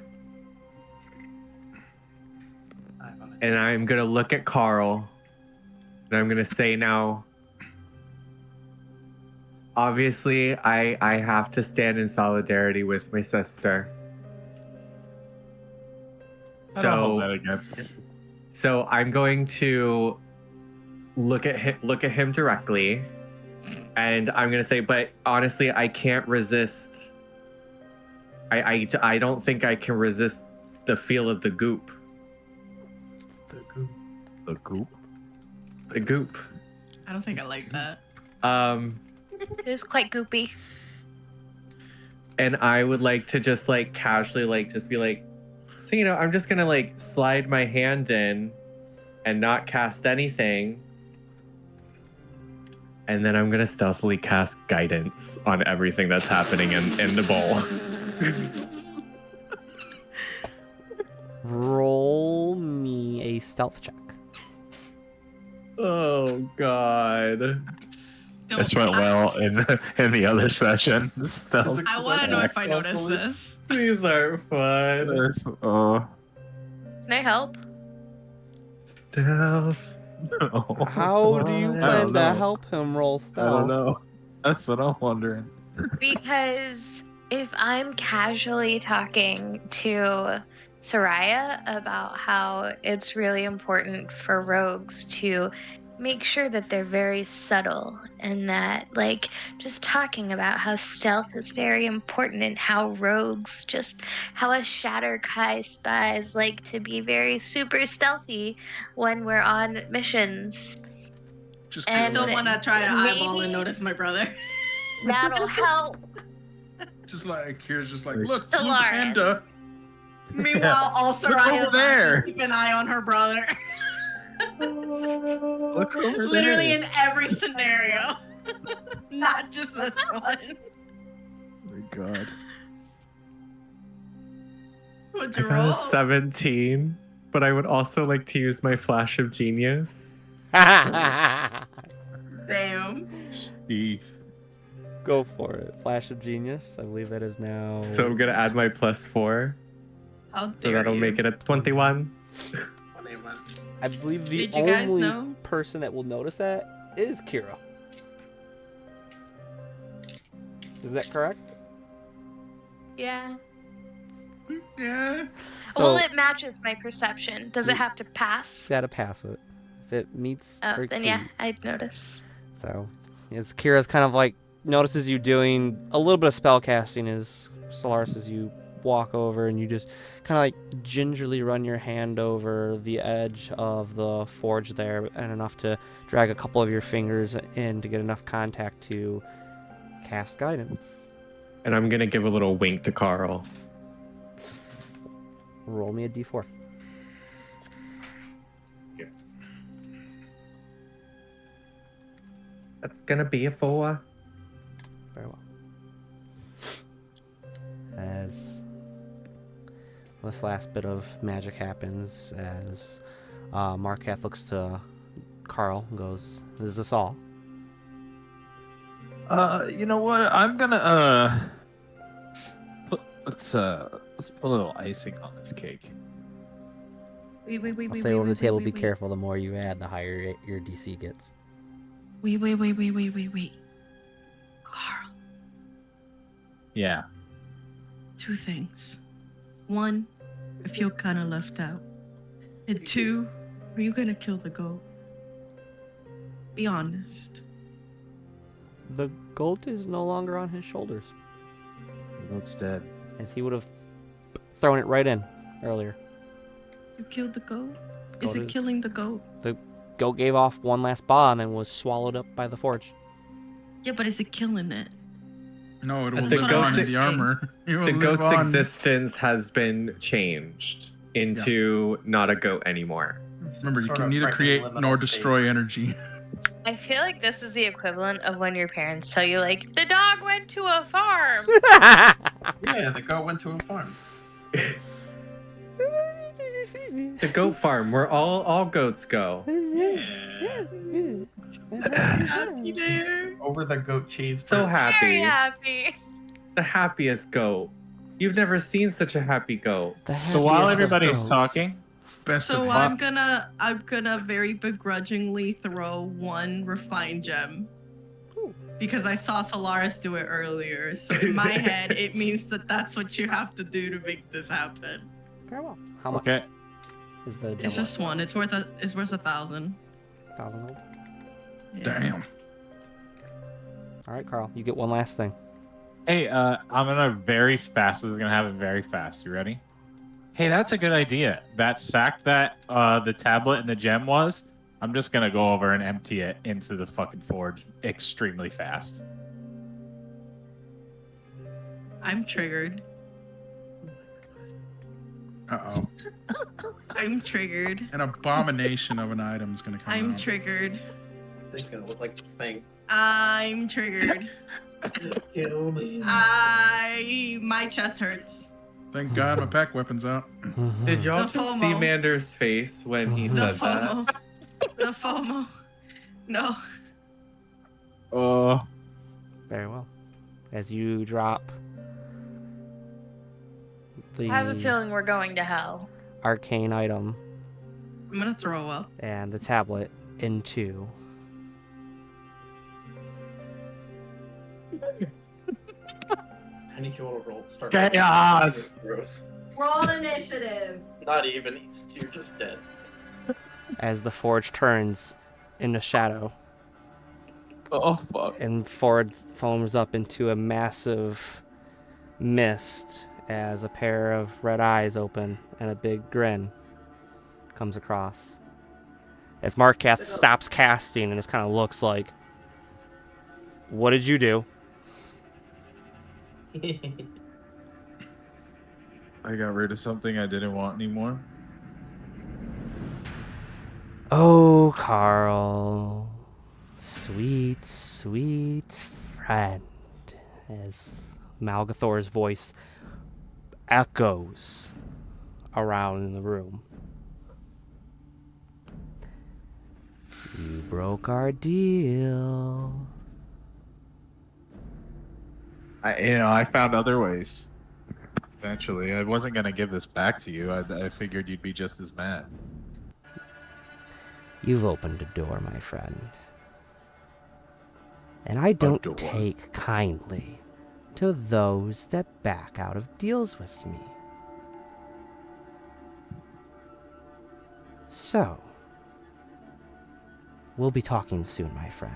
Speaker 7: And I'm going to look at Carl. And I'm going to say now, obviously, I have to stand in solidarity with my sister.
Speaker 1: I don't hold that against you.
Speaker 7: So I'm going to look at him directly, and I'm going to say, but honestly, I can't resist. I don't think I can resist the feel of the goop.
Speaker 1: The goop?
Speaker 7: The goop.
Speaker 3: I don't think I like that.
Speaker 2: It is quite goopy.
Speaker 7: And I would like to just like casually like just be like, so you know, I'm just gonna like slide my hand in and not cast anything. And then I'm gonna stealthily cast guidance on everything that's happening in the bowl.
Speaker 5: Roll me a stealth check.
Speaker 7: Oh god.
Speaker 1: This went well in the other session.
Speaker 3: I want to know if I noticed this.
Speaker 7: These are fun.
Speaker 2: Can I help?
Speaker 7: Stealth.
Speaker 5: How do you plan to help him roll stealth?
Speaker 1: I don't know. That's what I'm wondering.
Speaker 2: Because if I'm casually talking to Soraya about how it's really important for rogues to make sure that they're very subtle and that, like, just talking about how stealth is very important and how rogues, just how us Shatterkai spies like to be very super stealthy when we're on missions.
Speaker 4: Just
Speaker 3: I
Speaker 2: And
Speaker 3: still want to try to eyeball and
Speaker 2: maybe
Speaker 3: notice my brother.
Speaker 2: that'll help
Speaker 4: just like here's just like look, blue
Speaker 2: Solaris.
Speaker 4: panda.
Speaker 3: Meanwhile, also
Speaker 1: Look over there.
Speaker 3: keep an eye on her brother.
Speaker 1: Look over
Speaker 3: Literally
Speaker 1: there.
Speaker 3: in every scenario. Not just this one.
Speaker 1: Oh my god.
Speaker 3: What'd
Speaker 7: I
Speaker 3: you
Speaker 7: got
Speaker 3: roll?
Speaker 7: a 17, but I would also like to use my flash of genius.
Speaker 3: Damn.
Speaker 1: Steve.
Speaker 5: Go for it. Flash of Genius. I believe that is now.
Speaker 7: So I'm gonna add my +4.
Speaker 3: How
Speaker 7: So
Speaker 3: dare
Speaker 7: that'll
Speaker 3: you.
Speaker 7: make it a 21.
Speaker 5: I believe the
Speaker 3: Did you guys
Speaker 5: only
Speaker 3: know?
Speaker 5: person that will notice that is Kira. Is that correct?
Speaker 2: Yeah.
Speaker 4: Yeah.
Speaker 2: Well,
Speaker 5: So-
Speaker 2: it matches my perception. Does it have to
Speaker 5: It's
Speaker 2: pass?
Speaker 5: got to pass it. If it meets
Speaker 2: Oh,
Speaker 5: or
Speaker 2: then
Speaker 5: exceeds.
Speaker 2: yeah, I'd notice.
Speaker 5: So, as Kira's kind of like notices you doing a little bit of spell casting as Solaris, as you walk over and you just kind of like gingerly run your hand over the edge of the forge there, and enough to drag a couple of your fingers in to get enough contact to cast guidance.
Speaker 7: And I'm gonna give a little wink to Carl.
Speaker 5: Roll me a d4.
Speaker 7: That's gonna be a 4.
Speaker 5: Very well. As this last bit of magic happens, as Markath looks to Carl and goes, "Is this all?"
Speaker 1: You know what? I'm gonna let's put a little icing on this cake.
Speaker 3: Wait.
Speaker 5: I'll say over the table, be careful. The more you add, the higher your DC gets.
Speaker 3: Wait. Carl,
Speaker 1: Yeah.
Speaker 3: 2 things. 1, I feel kind of left out. And 2, are you gonna kill the goat? Be honest.
Speaker 5: The goat is no longer on his shoulders,
Speaker 1: The goat's dead.
Speaker 5: as he would have thrown it right in earlier.
Speaker 3: You killed the goat?
Speaker 5: Goat
Speaker 3: Is it
Speaker 5: is-
Speaker 3: killing the goat?
Speaker 5: The goat gave off one last baw and then was swallowed up by the forge.
Speaker 3: Yeah, but is it killing it?
Speaker 4: No, it
Speaker 7: But
Speaker 4: will
Speaker 7: the
Speaker 4: live
Speaker 7: goat's
Speaker 4: on in the
Speaker 7: ex-
Speaker 4: armor. It will
Speaker 7: The
Speaker 4: live
Speaker 7: goat's
Speaker 4: on.
Speaker 7: existence has been changed into not a goat anymore.
Speaker 4: Remember, you
Speaker 6: Sort
Speaker 4: can
Speaker 6: of
Speaker 4: neither
Speaker 6: freaking
Speaker 4: create
Speaker 6: liminal
Speaker 4: nor
Speaker 6: state.
Speaker 4: destroy energy.
Speaker 2: I feel like this is the equivalent of when your parents tell you, like, the dog went to a farm.
Speaker 6: Yeah, the goat went to a farm.
Speaker 7: The goat farm, where all goats go.
Speaker 3: Happy there.
Speaker 6: Over the goat cheese.
Speaker 7: So
Speaker 6: bridge.
Speaker 2: Very
Speaker 7: happy.
Speaker 2: happy.
Speaker 7: The happiest goat. You've never seen such a happy goat.
Speaker 1: So while
Speaker 5: happiest
Speaker 1: everybody's
Speaker 5: goats.
Speaker 1: talking,
Speaker 4: Best
Speaker 3: So
Speaker 4: of
Speaker 3: I'm gonna very begrudgingly throw 1 refined gem. Because I saw Solaris do it earlier. So in my head, it means that that's what you have to do to make this happen.
Speaker 5: Very well. How much
Speaker 1: okay.
Speaker 5: is the gem?
Speaker 3: It's just 1. It's worth 1,000.
Speaker 5: 1,000 gold.
Speaker 3: Yeah.
Speaker 4: Damn.
Speaker 5: All right, Carl. You get one last thing.
Speaker 1: Hey, I'm gonna very fast. This is gonna happen very fast. You ready? Hey, that's a good idea. That sack that the tablet and the gem was, I'm just gonna go over and empty it into the fucking forge extremely fast.
Speaker 3: I'm triggered.
Speaker 4: Uh-oh.
Speaker 3: I'm triggered.
Speaker 4: An abomination of an item is gonna come
Speaker 3: I'm
Speaker 4: out.
Speaker 3: triggered.
Speaker 6: It's gonna look like the thing.
Speaker 3: I'm triggered.
Speaker 6: Kill me.
Speaker 3: My chest hurts.
Speaker 4: Thank God my pack weapon's out.
Speaker 7: Did y'all
Speaker 3: The
Speaker 7: just see
Speaker 3: FOMO.
Speaker 7: Mander's face when he
Speaker 3: The
Speaker 7: said that?
Speaker 3: FOMO. The FOMO. No.
Speaker 1: Oh,
Speaker 5: Very well. As you drop the
Speaker 2: I have a feeling we're going to hell.
Speaker 5: arcane item
Speaker 3: I'm gonna throw up.
Speaker 5: and the tablet into
Speaker 6: I need you all to roll. Start.
Speaker 1: Chaos!
Speaker 6: Gross.
Speaker 9: Roll initiative.
Speaker 6: Not even. You're just dead.
Speaker 5: as the forge turns into shadow.
Speaker 1: Oh fuck!
Speaker 5: And Ford foams up into a massive mist as a pair of red eyes open and a big grin comes across. As Markath stops casting and just kind of looks like, "What did you do?"
Speaker 1: I got rid of something I didn't want anymore.
Speaker 5: Oh, Carl, sweet, sweet friend, as Malgathor's voice echoes around the room. You broke our deal.
Speaker 1: I found other ways. Eventually, I wasn't gonna give this back to you. I figured you'd be just as mad.
Speaker 5: You've opened a door, my friend. And I don't
Speaker 1: door?
Speaker 5: take kindly to those that back out of deals with me. So, we'll be talking soon, my friend.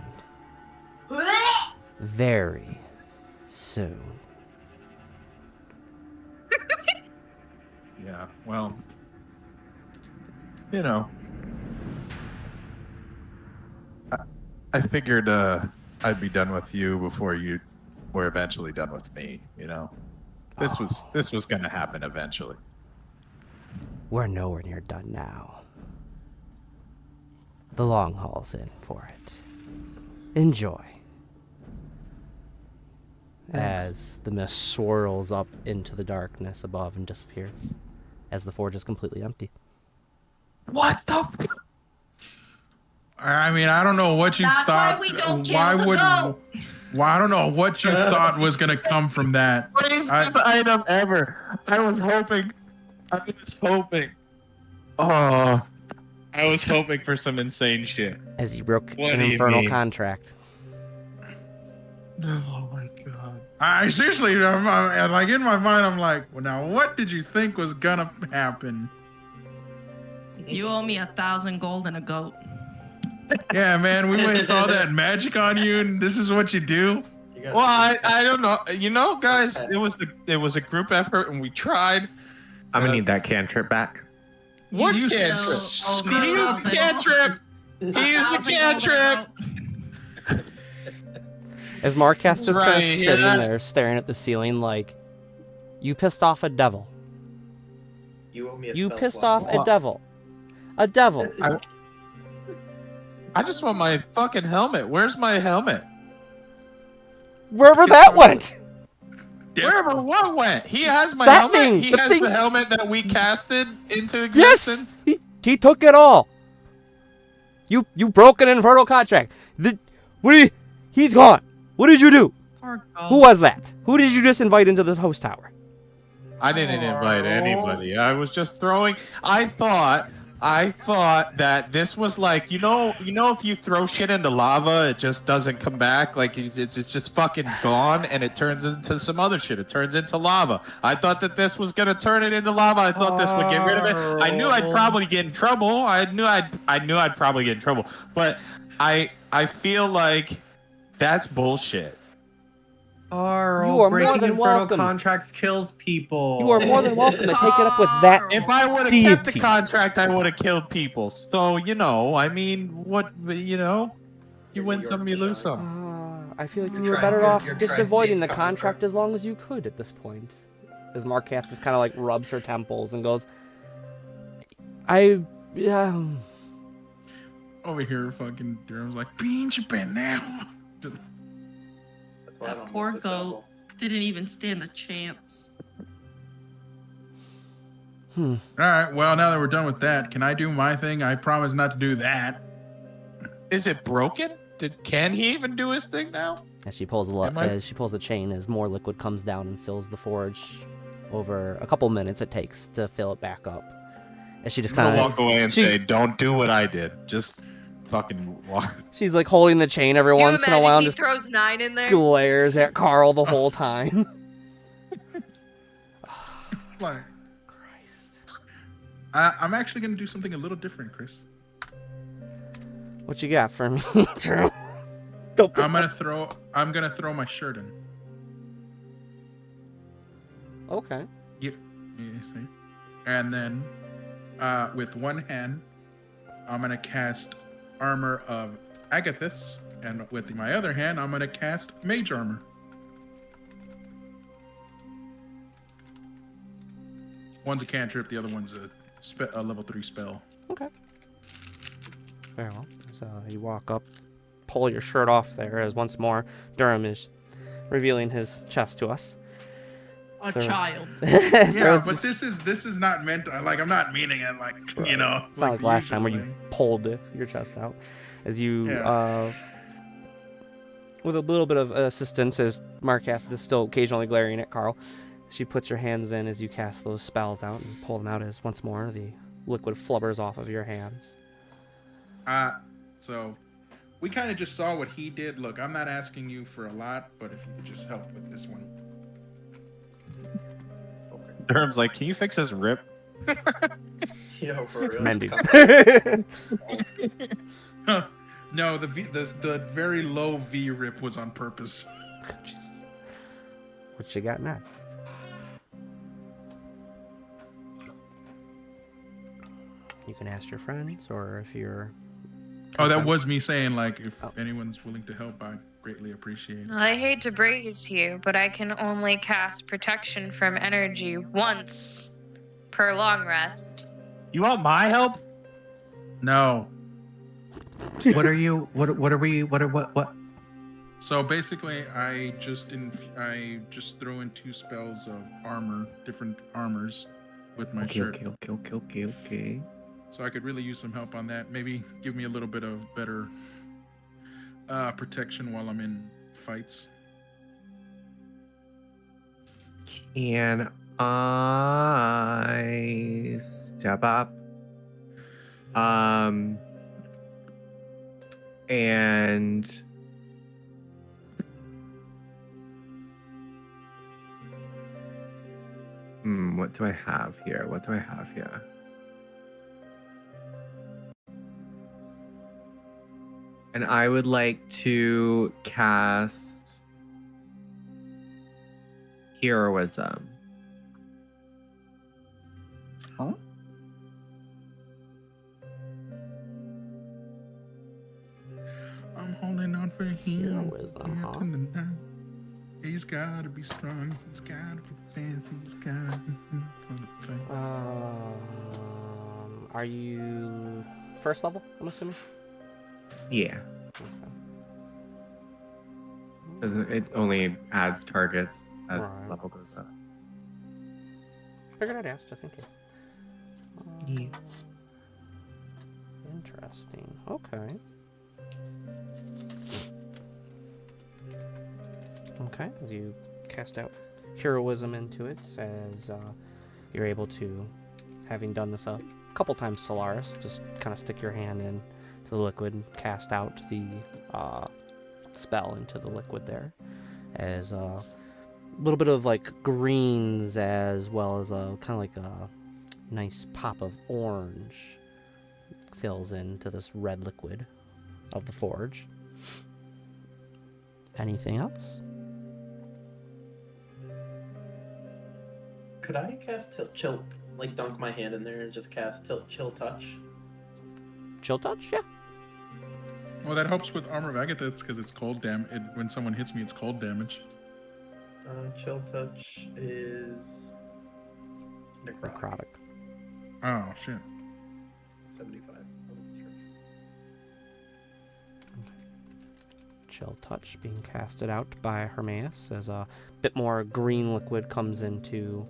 Speaker 5: Very soon.
Speaker 1: Yeah. Well, you know, I figured I'd be done with you before you were eventually done with me. You know, this was gonna happen eventually.
Speaker 5: We're nowhere near done now. The long haul's in for it. Enjoy.
Speaker 1: Thanks.
Speaker 5: As the mist swirls up into the darkness above and disappears, as the forge is completely empty.
Speaker 1: What the?
Speaker 4: I mean, I don't know what you
Speaker 3: That's
Speaker 4: thought.
Speaker 3: why we don't kill
Speaker 4: why
Speaker 3: the
Speaker 4: would?
Speaker 3: goat.
Speaker 4: Well, I don't know what you thought was gonna come from that.
Speaker 1: Greatest item ever. I was hoping. Oh, I was hoping for some insane shit.
Speaker 5: As he broke
Speaker 1: What
Speaker 5: an
Speaker 1: do you
Speaker 5: infernal
Speaker 1: mean?
Speaker 5: contract.
Speaker 1: Oh my god.
Speaker 4: I seriously, I'm like in my mind, I'm like, well, now what did you think was gonna happen?
Speaker 3: You owe me 1,000 gold and a goat.
Speaker 4: Yeah, man, we waste all that magic on you, and this is what you do.
Speaker 1: Well, I don't know. You know, guys, it was a group effort, and we tried.
Speaker 7: I'm gonna need that cantrip back.
Speaker 1: What
Speaker 4: You
Speaker 1: cantrip?
Speaker 3: so-
Speaker 1: He used the cantrip. He used the
Speaker 3: 1,000 gold and a
Speaker 1: cantrip.
Speaker 3: goat.
Speaker 5: As Markath's just kind
Speaker 1: Right,
Speaker 5: of
Speaker 1: you hear
Speaker 5: sitting
Speaker 1: that?
Speaker 5: there staring at the ceiling like, you pissed off a devil.
Speaker 6: You owe me a
Speaker 5: You
Speaker 6: spell
Speaker 5: pissed
Speaker 6: slot.
Speaker 5: off a devil. A devil.
Speaker 1: I just want my fucking helmet. Where's my helmet?
Speaker 5: Wherever that went.
Speaker 1: Wherever what went? He has my
Speaker 5: That
Speaker 1: helmet.
Speaker 5: thing,
Speaker 1: He
Speaker 5: the
Speaker 1: has
Speaker 5: thing-
Speaker 1: the helmet that we casted into
Speaker 5: Yes!
Speaker 1: existence.
Speaker 5: He took it all. You broke an infernal contract. He's gone. What did you do?
Speaker 3: Poor goat.
Speaker 5: Who was that? Who did you just invite into the host tower?
Speaker 1: I didn't invite anybody. I was just throwing. I thought that this was like, you know, if you throw shit into lava, it just doesn't come back. Like it's just fucking gone, and it turns into some other shit. It turns into lava. I thought that this was gonna turn it into lava. I thought this would get rid of it. I knew I'd probably get in trouble. I knew I'd probably get in trouble. But I feel like that's bullshit.
Speaker 8: Carl,
Speaker 5: You are more
Speaker 8: breaking
Speaker 5: than
Speaker 8: infernal
Speaker 5: welcome.
Speaker 8: contracts kills people.
Speaker 5: You are more than welcome to take it up with that.
Speaker 1: If I would have kept the
Speaker 5: Deity.
Speaker 1: contract, I would have killed people. So, you know, I mean, what, you know, you win some, you lose some.
Speaker 5: I feel like you
Speaker 6: You're
Speaker 5: were
Speaker 6: trying-
Speaker 5: better
Speaker 6: you're-
Speaker 5: off
Speaker 6: you're
Speaker 5: just
Speaker 6: trying to
Speaker 5: avoiding
Speaker 6: see
Speaker 5: the
Speaker 6: it's coming
Speaker 5: contract
Speaker 6: from-
Speaker 5: as long as you could at this point. As Markath just kind of like rubs her temples and goes,
Speaker 4: Over here, fucking Durham's like, pinch pen now.
Speaker 6: That's why I don't
Speaker 3: Poor
Speaker 6: mess with
Speaker 3: goat.
Speaker 6: devils.
Speaker 3: Didn't even stand a chance.
Speaker 4: All right, well, now that we're done with that, can I do my thing? I promise not to do that.
Speaker 1: Is it broken? Can he even do his thing now?
Speaker 5: As she pulls the chain, as more liquid comes down and fills the forge. Over a couple minutes it takes to fill it back up. As she just
Speaker 1: I'll
Speaker 5: kind
Speaker 1: walk
Speaker 5: of,
Speaker 1: away and say, don't do what I did. Just fucking walk.
Speaker 5: she's like holding the chain every
Speaker 2: Do you
Speaker 5: once in a
Speaker 2: imagine
Speaker 5: while and
Speaker 2: he
Speaker 5: just
Speaker 2: throws 9 in there?
Speaker 5: glares at Carl the whole time.
Speaker 4: Like,
Speaker 5: Christ.
Speaker 4: I'm actually gonna do something a little different, Chris.
Speaker 5: What you got for me, Drew? Don't
Speaker 4: I'm gonna throw my shirt in.
Speaker 5: Okay.
Speaker 4: Yep. You see? And then, with one hand, I'm gonna cast Armor of Agathis, and with my other hand, I'm gonna cast Mage Armor. One's a cantrip, the other one's a level 3 spell.
Speaker 5: Okay. Very well. So you walk up, pull your shirt off there, as once more Durham is revealing his chest to us.
Speaker 3: A
Speaker 5: There was-
Speaker 3: child.
Speaker 4: Yeah, but this is not meant to, like, I'm not meaning it like, you know.
Speaker 5: It's not like last time where you
Speaker 4: usually.
Speaker 5: pulled your chest out. As you,
Speaker 4: Yeah.
Speaker 5: with a little bit of assistance, as Markath is still occasionally glaring at Carl, she puts her hands in as you cast those spells out and pull them out as once more the liquid flubbers off of your hands.
Speaker 4: So we kind of just saw what he did. Look, I'm not asking you for a lot, but if you could just help with this one.
Speaker 1: Durham's like, can you fix his rip?
Speaker 6: Yo, for real.
Speaker 5: Mendy.
Speaker 4: No, the very low V rip was on purpose.
Speaker 5: Jesus. What you got next? You can ask your friends, or if you're...
Speaker 4: Oh, that was me saying, like, if anyone's willing to help, I'd greatly appreciate it.
Speaker 2: Well, I hate to break it to you, but I can only cast protection from energy once per long rest.
Speaker 1: You want my help?
Speaker 4: No.
Speaker 8: What are you? What are we? What?
Speaker 4: So basically, I just throw in 2 spells of armor, different armors, with my shirt.
Speaker 8: Okay.
Speaker 4: So I could really use some help on that. Maybe give me a little bit of better protection while I'm in fights.
Speaker 7: Can I step up? And what do I have here? And I would like to cast Heroism.
Speaker 4: Huh? I'm holding on for him.
Speaker 5: Heroism, huh?
Speaker 4: He's gotta be strong. He's gotta be fast. He's gotta be fight.
Speaker 5: Are you first level, I'm assuming?
Speaker 7: Yeah. It only adds targets as
Speaker 5: Right.
Speaker 7: the level goes up.
Speaker 5: Figured I'd ask, just in case.
Speaker 7: Yeah.
Speaker 5: Interesting. Okay. Okay, as you cast out heroism into it, as you're able to, having done this a couple times, Solaris, just kind of stick your hand in to the liquid and cast out the spell into the liquid there, as a little bit of like greens as well as a kind of like a nice pop of orange fills into this red liquid of the forge. Anything else?
Speaker 6: Could I cast chill, like dunk my hand in there and just cast chill touch?
Speaker 5: Chill touch? Yeah.
Speaker 4: Well, that helps with Armor of Agathis because it's cold when someone hits me, it's cold damage.
Speaker 6: Chill touch is necrotic.
Speaker 4: Oh shit.
Speaker 6: 75.
Speaker 5: Chill touch being casted out by Hermaeus as a bit more green liquid comes into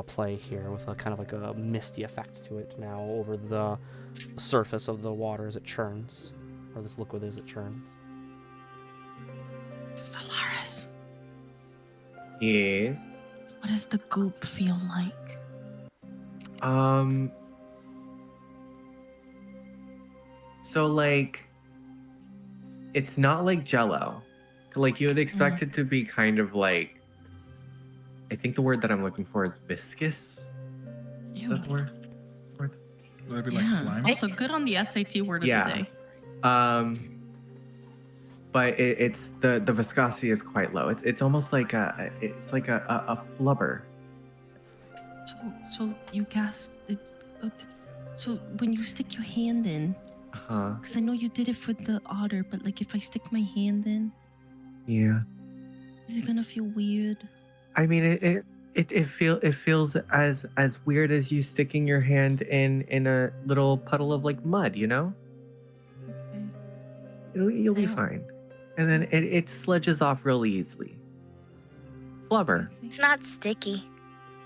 Speaker 5: play here with a kind of like a misty effect to it now over the surface of the water as it churns, or this liquid as it churns.
Speaker 3: Solaris,
Speaker 7: Yes.
Speaker 3: what does the goop feel like?
Speaker 7: So like, it's not like Jello. Like you would expect it to be kind of like, I think the word that I'm looking for is viscous.
Speaker 3: Ew.
Speaker 7: That word?
Speaker 4: Would that be like slime?
Speaker 3: Also, good on the SAT word of
Speaker 7: Yeah.
Speaker 3: the day.
Speaker 7: But it's the viscosity is quite low. It's almost like a flubber.
Speaker 3: So you cast it. So when you stick your hand in, because I know you did it for the otter, but like if I stick my hand in,
Speaker 7: Yeah.
Speaker 3: is it gonna feel weird?
Speaker 7: I mean, it feels as weird as you sticking your hand in a little puddle of like mud, you know?
Speaker 3: Okay.
Speaker 7: You'll be
Speaker 3: Ow.
Speaker 7: fine. And then it sludges off really easily. Flubber.
Speaker 2: It's not sticky.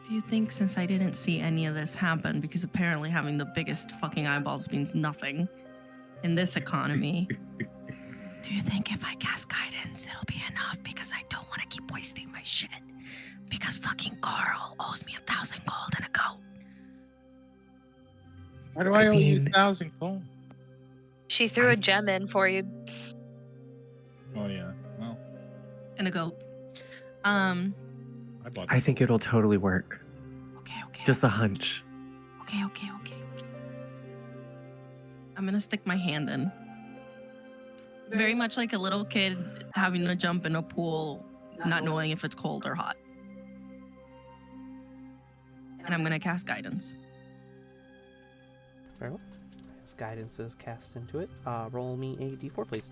Speaker 3: Do you think, since I didn't see any of this happen, because apparently having the biggest fucking eyeballs means nothing in this economy, do you think if I cast guidance, it'll be enough? Because I don't want to keep wasting my shit. Because fucking Carl owes me 1,000 gold and a goat.
Speaker 1: Why do I owe you
Speaker 7: mean-
Speaker 1: 1,000 gold?
Speaker 2: She threw a gem in for you.
Speaker 1: Oh yeah. Well,
Speaker 3: And a goat.
Speaker 1: I bought.
Speaker 7: I think it'll totally work.
Speaker 3: Okay.
Speaker 7: Just a hunch.
Speaker 3: Okay. I'm gonna stick my hand in. Very much like a little kid having to jump in a pool, not knowing if it's cold or hot. And I'm gonna cast guidance.
Speaker 5: Very well. As guidance is cast into it, roll me a d4, please.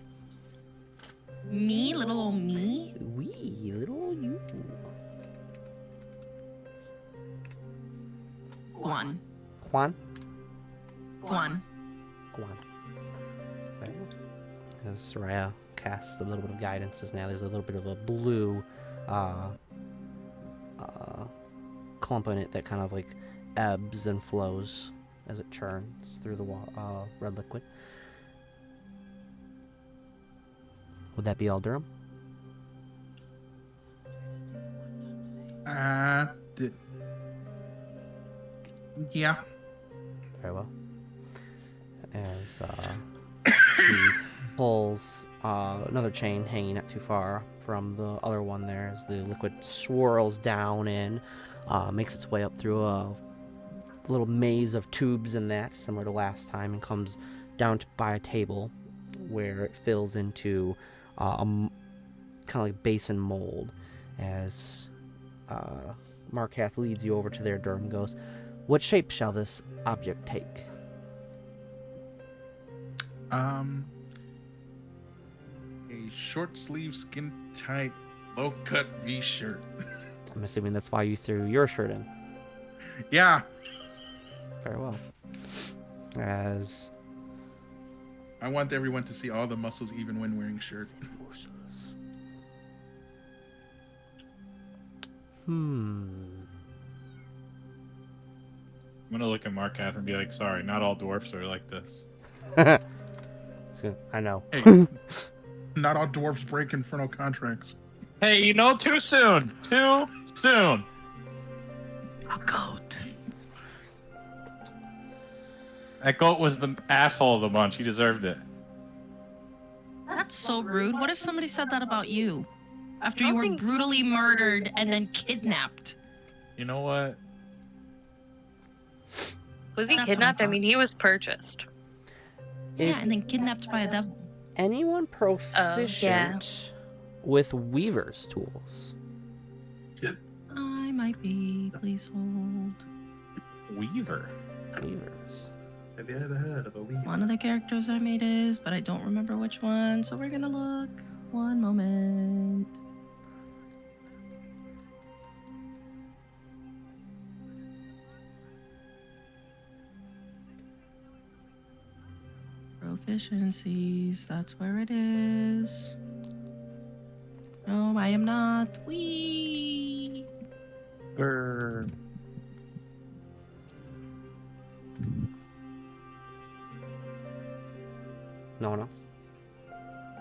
Speaker 3: Me, little old me.
Speaker 5: Wee, little you.
Speaker 3: Guan.
Speaker 5: Juan.
Speaker 3: Guan.
Speaker 5: Guan. Very well. As Soraya casts a little bit of guidance, as now there's a little bit of a blue clump in it that kind of like ebbs and flows as it churns through the red liquid. Would that be all, Durham?
Speaker 4: Yeah.
Speaker 5: Very well. As she pulls another chain hanging not too far from the other one there, as the liquid swirls down and makes its way up through a little maze of tubes and that, similar to last time, and comes down by a table where it fills into a kind of like basin mold. As Markath leads you over to there, Durham goes, "What shape shall this object take?"
Speaker 4: A short sleeve, skin tight, low cut V shirt.
Speaker 5: I'm assuming that's why you threw your shirt in.
Speaker 4: Yeah.
Speaker 5: Very well. As
Speaker 4: I want everyone to see all the muscles even when wearing shirt.
Speaker 1: I'm gonna look at Markath and be like, "Sorry, not all dwarfs are like this."
Speaker 5: I know.
Speaker 4: Hey, not all dwarves break infernal contracts.
Speaker 1: Hey, too soon. Too soon.
Speaker 3: A goat.
Speaker 1: That goat was the asshole of the bunch. He deserved it.
Speaker 3: That's so rude. What if somebody said that about you? After
Speaker 2: I
Speaker 3: you
Speaker 2: don't
Speaker 3: were
Speaker 2: think-
Speaker 3: brutally murdered and then kidnapped.
Speaker 1: You know what?
Speaker 2: Was he
Speaker 3: That's what I
Speaker 2: kidnapped? I
Speaker 3: thought.
Speaker 2: mean, he was purchased.
Speaker 3: Yeah,
Speaker 5: Is
Speaker 3: and then kidnapped by a devil.
Speaker 5: anyone proficient with Weaver's tools?
Speaker 3: I might be. Please hold.
Speaker 1: Weaver.
Speaker 5: Weavers.
Speaker 6: Have you ever heard of a weaver?
Speaker 3: One of the characters I made is, but I don't remember which one, so we're gonna look. One moment. Proficiencies, that's where it is. No, I am not. Wee.
Speaker 1: Grr.
Speaker 5: No one else?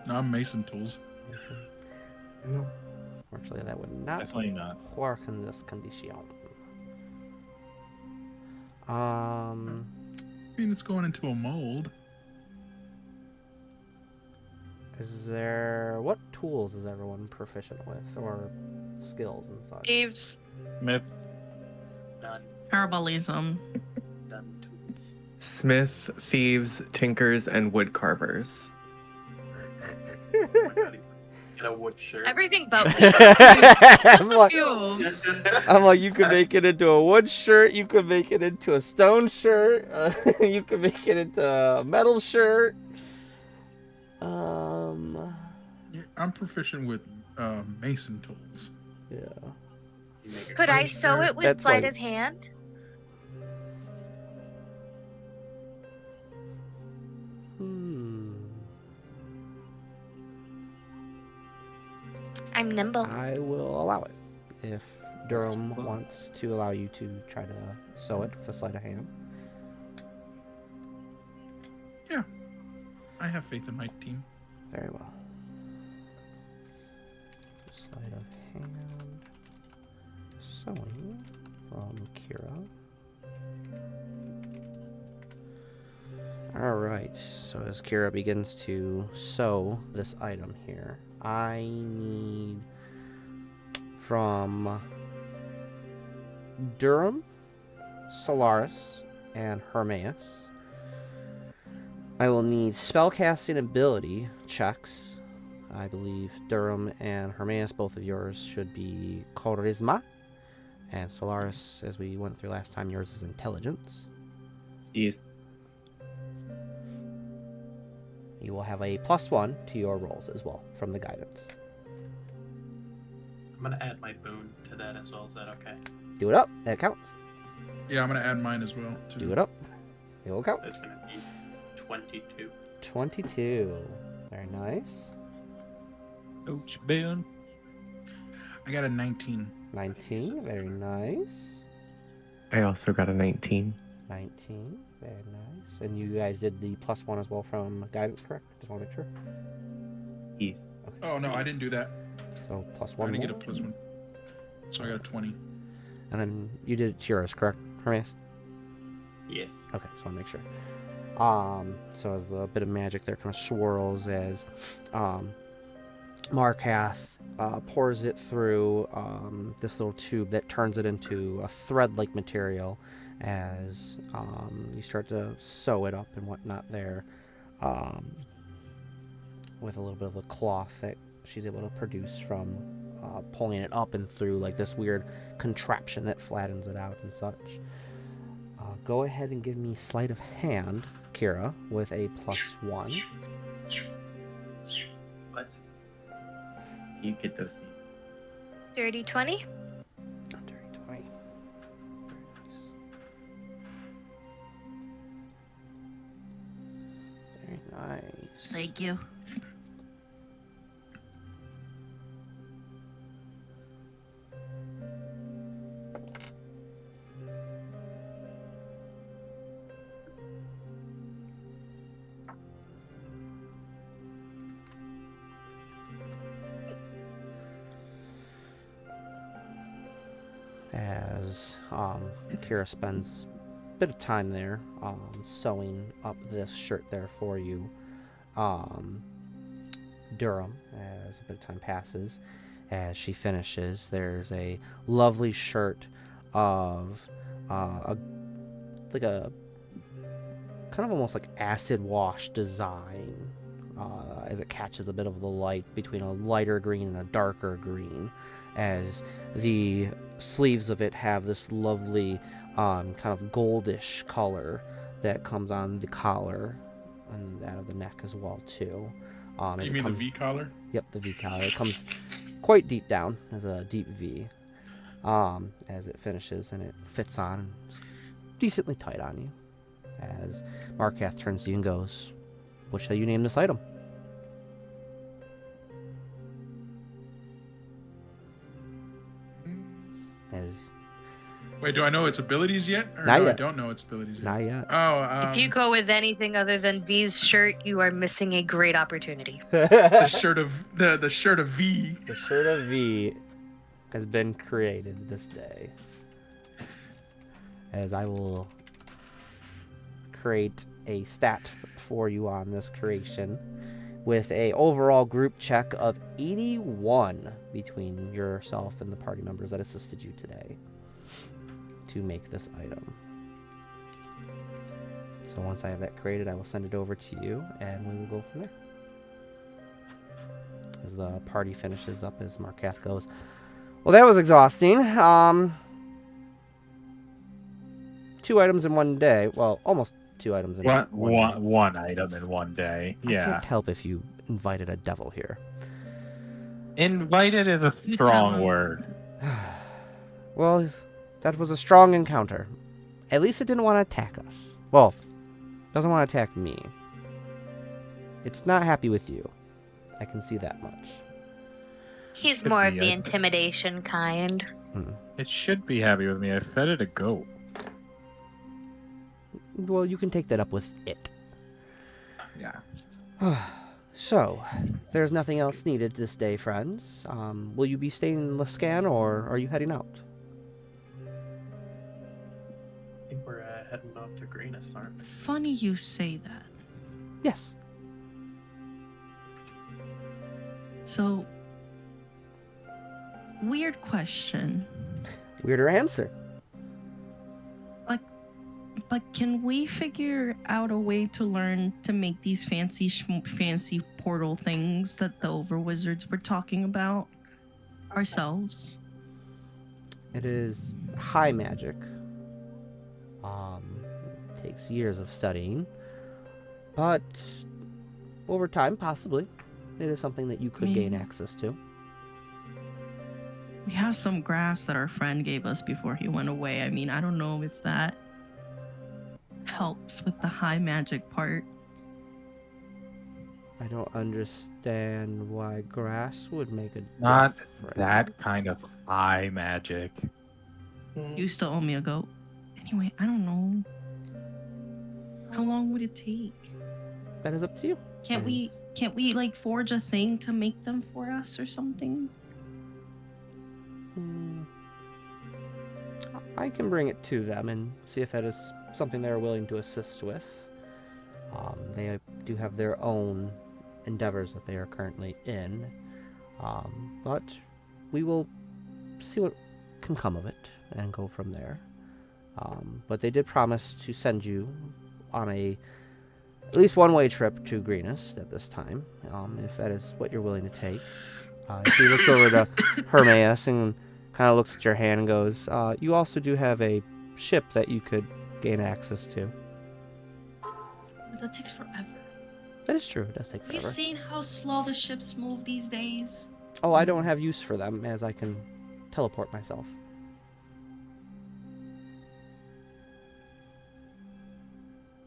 Speaker 4: No, I'm Mason tools.
Speaker 6: No.
Speaker 5: Unfortunately, that would not
Speaker 1: Definitely not.
Speaker 5: work in this condition.
Speaker 4: I mean, it's going into a mold.
Speaker 5: What tools is everyone proficient with, or skills and such?
Speaker 2: Eves.
Speaker 1: Myth.
Speaker 6: None.
Speaker 3: Herbalism.
Speaker 6: None tools.
Speaker 7: Smith, thieves, tinkers, and wood carvers.
Speaker 6: Oh my God, get a wood shirt.
Speaker 2: Everything but weed.
Speaker 3: Just
Speaker 5: I'm
Speaker 3: a
Speaker 5: like,
Speaker 3: few.
Speaker 5: I'm like, you could make it into a wood shirt. You could make it into a stone shirt. You could make it into a metal shirt.
Speaker 4: Yeah, I'm proficient with mason tools.
Speaker 5: Yeah.
Speaker 6: You make a
Speaker 2: Could I
Speaker 6: great
Speaker 2: sew
Speaker 6: shirt.
Speaker 2: it with
Speaker 5: That's
Speaker 2: sleight
Speaker 5: like-
Speaker 2: of hand? I'm nimble.
Speaker 5: I will allow it if Durham wants to allow you to try to sew it with a sleight of hand.
Speaker 4: Yeah, I have faith in my team.
Speaker 5: Very well. Sleight of hand. Sewing from Kira. Alright, so as Kira begins to sew this item here, I need from Durham, Solaris, and Hermaeus. I will need spellcasting ability checks. I believe Durham and Hermaeus, both of yours, should be Charisma. And Solaris, as we went through last time, yours is Intelligence.
Speaker 7: Yes.
Speaker 5: You will have a +1 to your rolls as well from the guidance.
Speaker 6: I'm gonna add my boon to that as well. Is that okay?
Speaker 5: Do it up. That counts.
Speaker 4: Yeah, I'm gonna add mine as well. Too.
Speaker 5: Do it up. It will count.
Speaker 6: That's gonna be 22.
Speaker 5: 22. Very nice.
Speaker 1: Ouch, boon.
Speaker 4: I got a 19.
Speaker 5: 19. Very nice.
Speaker 7: I also got a 19.
Speaker 5: 19. Very nice. And you guys did the +1 as well from guidance, correct? Just want to make sure.
Speaker 7: Yes.
Speaker 5: Okay.
Speaker 4: Oh no, I didn't do that.
Speaker 5: So
Speaker 4: I
Speaker 5: +1
Speaker 4: didn't
Speaker 5: more.
Speaker 4: get a +1. So I got a 20.
Speaker 5: And then you did yours, correct, Hermes?
Speaker 6: Yes.
Speaker 5: Okay, just want to make sure. So as the bit of magic there kind of swirls as Markath pours it through this little tube that turns it into a thread-like material as you start to sew it up and whatnot there with a little bit of the cloth that she's able to produce from pulling it up and through like this weird contraption that flattens it out and such. Go ahead and give me sleight of hand, Kira, with a +1.
Speaker 6: What?
Speaker 7: You get those things.
Speaker 2: Dirty 20.
Speaker 5: Dirty 20. Very nice.
Speaker 3: Thank you.
Speaker 5: As Kira spends a bit of time there sewing up this shirt there for you, Durham, as a bit of time passes, as she finishes, there's a lovely shirt of a kind of almost like acid wash design as it catches a bit of the light between a lighter green and a darker green, as the sleeves of it have this lovely kind of goldish color that comes on the collar and that of the neck as well too.
Speaker 4: You mean the V collar?
Speaker 5: Yep, the V collar. It comes quite deep down as a deep V as it finishes, and it fits on decently tight on you. As Markath turns to you and goes, "What shall you name this item?" As
Speaker 4: Wait, do I know its abilities yet? Or
Speaker 5: Not
Speaker 4: no,
Speaker 5: yet.
Speaker 4: I don't know its abilities yet.
Speaker 5: not yet.
Speaker 4: Oh,
Speaker 2: If you go with anything other than V's shirt, you are missing a great opportunity.
Speaker 4: the shirt of the shirt of V.
Speaker 5: The shirt of V has been created this day. As I will create a stat for you on this creation with a overall group check of 81 between yourself and the party members that assisted you today to make this item. So once I have that created, I will send it over to you, and we will go from there. As the party finishes up, as Markath goes, well, that was exhausting. 2 items in 1 day. Well, almost 2 items in 1 day.
Speaker 1: One item in 1 day.
Speaker 5: I
Speaker 1: Yeah.
Speaker 5: can't help if you invited a devil here.
Speaker 1: Invited is a
Speaker 3: You tell
Speaker 1: strong
Speaker 3: him.
Speaker 1: word.
Speaker 5: Well, that was a strong encounter. At least it didn't want to attack us. Well, doesn't want to attack me. It's not happy with you. I can see that much.
Speaker 2: He's
Speaker 1: Could
Speaker 2: more of
Speaker 1: be,
Speaker 2: the
Speaker 1: I-
Speaker 2: intimidation kind.
Speaker 1: It should be happy with me. I fed it a goat.
Speaker 5: Well, you can take that up with it.
Speaker 1: Yeah.
Speaker 5: So, there's nothing else needed this day, friends. Will you be staying in Luskan, or are you heading out?
Speaker 6: I think we're heading off to Greenest, aren't we?
Speaker 3: Funny you say that.
Speaker 5: Yes.
Speaker 3: So, weird question.
Speaker 5: Weirder answer.
Speaker 3: But can we figure out a way to learn to make these fancy portal things that the over wizards were talking about ourselves?
Speaker 5: It is high magic. Takes years of studying. But over time, possibly, it is something that you could gain access to.
Speaker 3: We have some grass that our friend gave us before he went away. I mean, I don't know if that helps with the high magic part.
Speaker 5: I don't understand why grass would make a
Speaker 1: Not
Speaker 5: difference.
Speaker 1: that kind of high magic.
Speaker 3: You still owe me a goat. Anyway, I don't know. How long would it take?
Speaker 5: That is up to you.
Speaker 3: Can't we like forge a thing to make them for us or something?
Speaker 5: I can bring it to them and see if that is something they're willing to assist with. They do have their own endeavors that they are currently in. But we will see what can come of it and go from there. But they did promise to send you on at least one-way trip to Greenest at this time, if that is what you're willing to take. She looks over to Hermaeus and kind of looks at your hand and goes, you also do have a ship that you could gain access to.
Speaker 3: But that takes forever.
Speaker 5: That is true. It does take
Speaker 3: Have you
Speaker 5: forever.
Speaker 3: seen how slow the ships move these days?
Speaker 5: Oh, I don't have use for them, as I can teleport myself.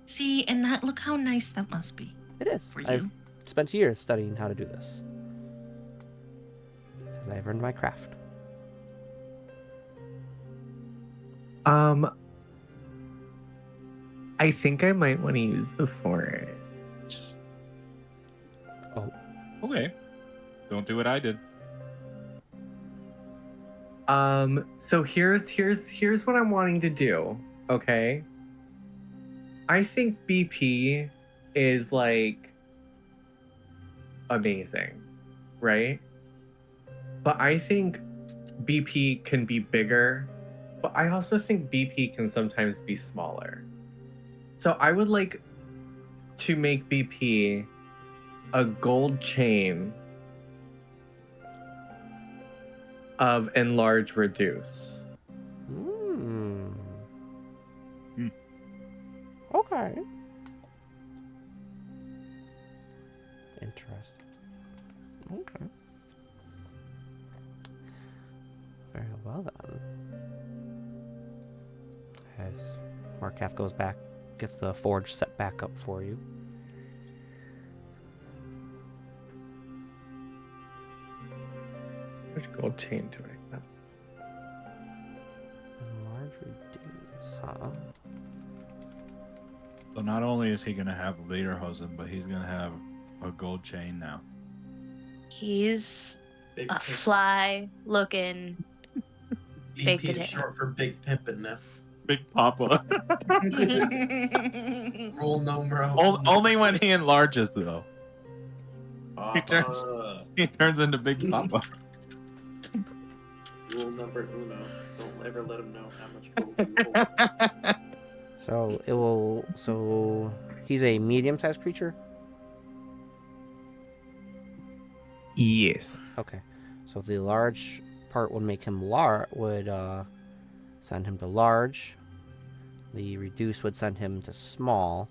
Speaker 3: See, and that look how nice that must be.
Speaker 5: It is.
Speaker 3: For
Speaker 5: I've
Speaker 3: you.
Speaker 5: spent years studying how to do this. Because I've earned my craft.
Speaker 7: I think I might want to use the forge.
Speaker 1: Okay. Don't do what I did.
Speaker 7: So here's what I'm wanting to do, okay? I think BP is like amazing, right? But I think BP can be bigger, but I also think BP can sometimes be smaller. So I would like to make BP a gold chain of enlarge reduce.
Speaker 5: Okay. Interesting. Okay. Very well then. As Markath goes back, gets the forge set back up for you.
Speaker 7: Which gold chain do I have?
Speaker 5: Enlarge reduce, huh?
Speaker 1: So not only is he gonna have Lederhosen, but he's gonna have a gold chain now.
Speaker 2: He's
Speaker 6: Big
Speaker 2: a
Speaker 6: Pimp.
Speaker 2: fly looking. Big
Speaker 6: BP is
Speaker 2: potato.
Speaker 6: short for Big Pimpin' now.
Speaker 1: Big Papa.
Speaker 6: Rule numero.
Speaker 1: Only when he enlarges, though. He turns-
Speaker 6: Uh,
Speaker 1: He turns into Big Papa.
Speaker 6: Rule number uno. Don't ever let him know how much gold you hold.
Speaker 5: So it will. So he's a medium-sized creature.
Speaker 7: Yes.
Speaker 5: Okay. So the large part would make him send him to large. The reduce would send him to small.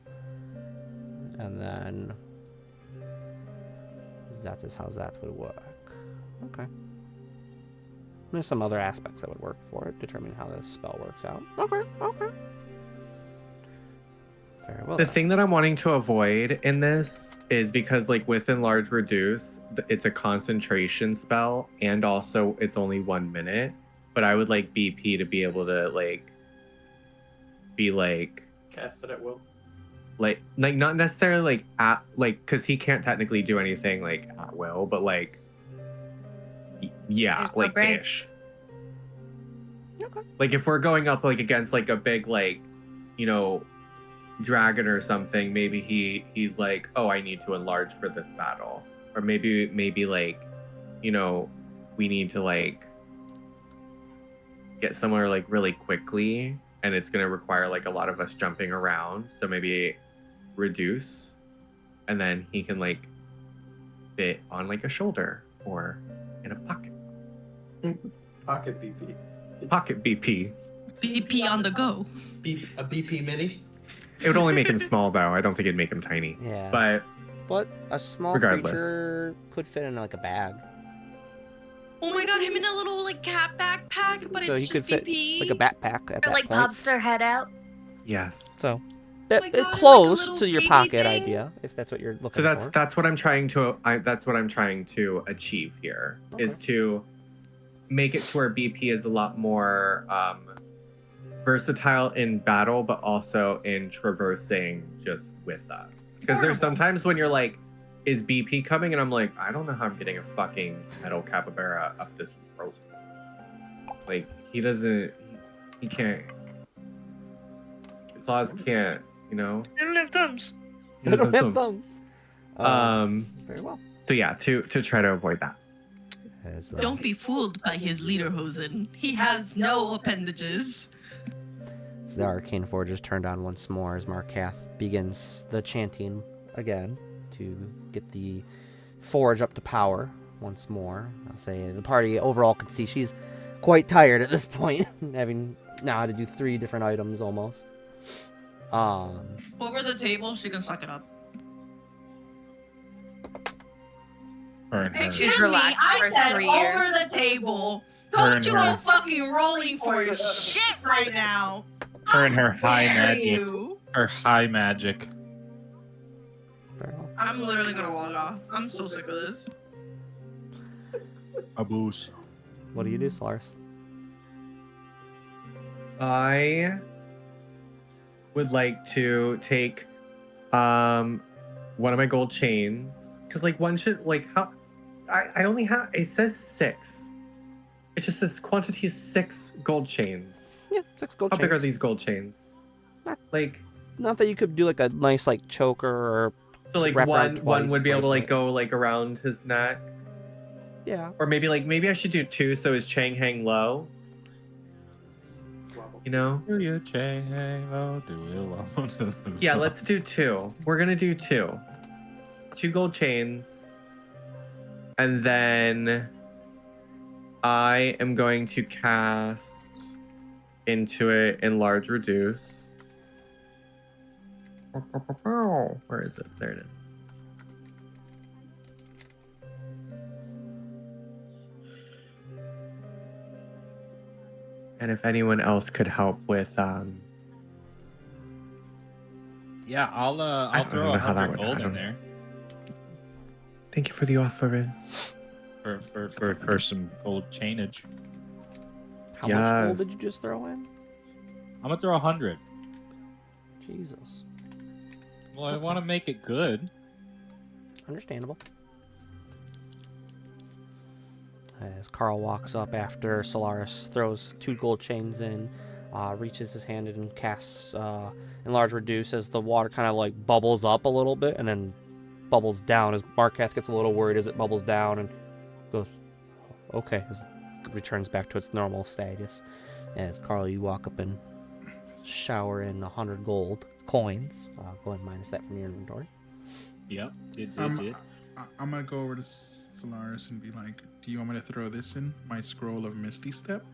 Speaker 5: And then that is how that would work. Okay. There's some other aspects that would work for it, determining how this spell works out. Okay. Very well.
Speaker 7: The thing that I'm wanting to avoid in this is because, like, with enlarge reduce, it's a concentration spell, and also it's only 1 minute. But I would like BP to be able to be
Speaker 6: Cast it at will.
Speaker 7: like not necessarily because he can't technically do anything like at will, but yeah,
Speaker 2: There's no
Speaker 7: like
Speaker 2: brain.
Speaker 7: ish.
Speaker 5: Okay.
Speaker 7: Like if we're going up against a big dragon or something, maybe he's like, oh, I need to enlarge for this battle, or maybe we need to get somewhere really quickly, and it's gonna require a lot of us jumping around. So maybe reduce, and then he can fit on a shoulder or in a pocket.
Speaker 6: Pocket BP.
Speaker 7: Pocket BP.
Speaker 3: BP on the go.
Speaker 6: A BP mini.
Speaker 7: It would only make him small though. I don't think it'd make him tiny.
Speaker 5: Yeah.
Speaker 7: But
Speaker 5: a small
Speaker 7: regardless.
Speaker 5: creature could fit in a bag.
Speaker 3: Oh my god, him in a little cat backpack, but
Speaker 5: So
Speaker 3: it's
Speaker 5: he
Speaker 3: just
Speaker 5: could fit
Speaker 3: BP.
Speaker 5: like a backpack at
Speaker 2: Or
Speaker 5: that
Speaker 2: like
Speaker 5: point.
Speaker 2: pops their head out.
Speaker 7: yes.
Speaker 5: So
Speaker 3: my
Speaker 5: it's
Speaker 3: God, like a
Speaker 5: close
Speaker 3: little
Speaker 5: to your
Speaker 3: baby
Speaker 5: pocket
Speaker 3: thing?
Speaker 5: idea, if that's what you're looking
Speaker 7: So
Speaker 5: for.
Speaker 7: that's what I'm trying to achieve here, is to make it to where BP is a lot more versatile in battle, but also in traversing just with us. Because there's sometimes when you're like, is BP coming? And I'm like, I don't know how I'm getting a fucking metal capybara up this rope. He can't. Claws can't,
Speaker 2: They don't have thumbs.
Speaker 7: He
Speaker 5: They don't
Speaker 7: doesn't
Speaker 5: have
Speaker 7: thumbs.
Speaker 5: Very well.
Speaker 7: So yeah, to try to avoid that.
Speaker 3: Don't be fooled by his lederhosen. He has no appendages.
Speaker 5: So the arcane forge is turned on once more as Markath begins the chanting again to get the forge up to power once more. I'll say the party overall can see she's quite tired at this point, having now to do 3 different items almost.
Speaker 3: Over the table, she can suck it up.
Speaker 1: Her and her,
Speaker 3: Excuse me,
Speaker 2: relaxed
Speaker 3: I
Speaker 2: for
Speaker 3: said
Speaker 2: 3
Speaker 3: over
Speaker 2: years.
Speaker 3: the table.
Speaker 1: Her
Speaker 3: Don't
Speaker 1: and
Speaker 3: you
Speaker 1: her.
Speaker 3: go fucking rolling for your shit right now.
Speaker 1: her and her high
Speaker 3: Dare
Speaker 1: magic.
Speaker 3: you.
Speaker 1: Her high magic.
Speaker 5: Very well.
Speaker 3: I'm literally gonna log off. I'm so sick of this.
Speaker 1: Aboose.
Speaker 5: What do you do, Solaris?
Speaker 7: I would like to take one of my gold chains, because one should how I only have, it says 6. It just says quantity 6 gold chains.
Speaker 5: Yeah, 6 gold
Speaker 7: How
Speaker 5: chains.
Speaker 7: big are these gold chains?
Speaker 5: Not-
Speaker 7: Like
Speaker 5: Not that you could do a nice choker or
Speaker 7: so
Speaker 5: wrap around
Speaker 7: one would be
Speaker 5: twice,
Speaker 7: able to
Speaker 5: bracelet.
Speaker 7: go around his neck,
Speaker 5: Yeah.
Speaker 7: or maybe I should do 2 so his chain hang low. You know?
Speaker 1: Do you change? Oh, do you?
Speaker 7: Yeah, let's do 2. We're gonna do 2. 2 gold chains. And then I am going to cast into it enlarge reduce. Where is it? There it is. And if anyone else could help with
Speaker 1: Yeah, I'll
Speaker 7: don't
Speaker 1: throw
Speaker 7: know how that
Speaker 1: 100
Speaker 7: would- I
Speaker 1: gold in
Speaker 7: don't-
Speaker 1: there
Speaker 7: thank you for the offer.
Speaker 1: for some gold chainage.
Speaker 5: How much gold
Speaker 7: Yes.
Speaker 5: did you just throw in?
Speaker 1: I'm gonna throw 100.
Speaker 5: Jesus.
Speaker 1: Well, I want to make it good.
Speaker 5: Understandable. As Carl walks up after Solaris throws 2 gold chains in, reaches his hand in and casts Enlarge Reduce as the water kind of bubbles up a little bit and then bubbles down as Markath gets a little worried as it bubbles down and goes, okay, as it returns back to its normal status. As Carl, you walk up and shower in 100 gold coins. Go ahead and minus that from your inventory.
Speaker 1: Yep. Did.
Speaker 4: I'm gonna go over to Solaris and be like, "Do you want me to throw this in my scroll of Misty Step?"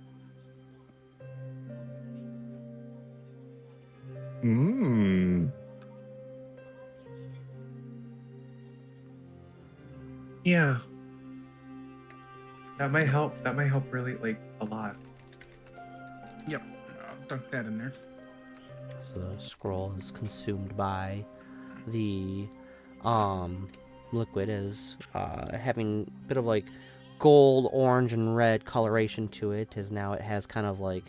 Speaker 7: Yeah. That might help. That might help really, like, a lot.
Speaker 4: Yep, I'll dunk that in there.
Speaker 5: So the scroll is consumed by the liquid, is having a bit of like gold, orange, and red coloration to it. As now it has kind of like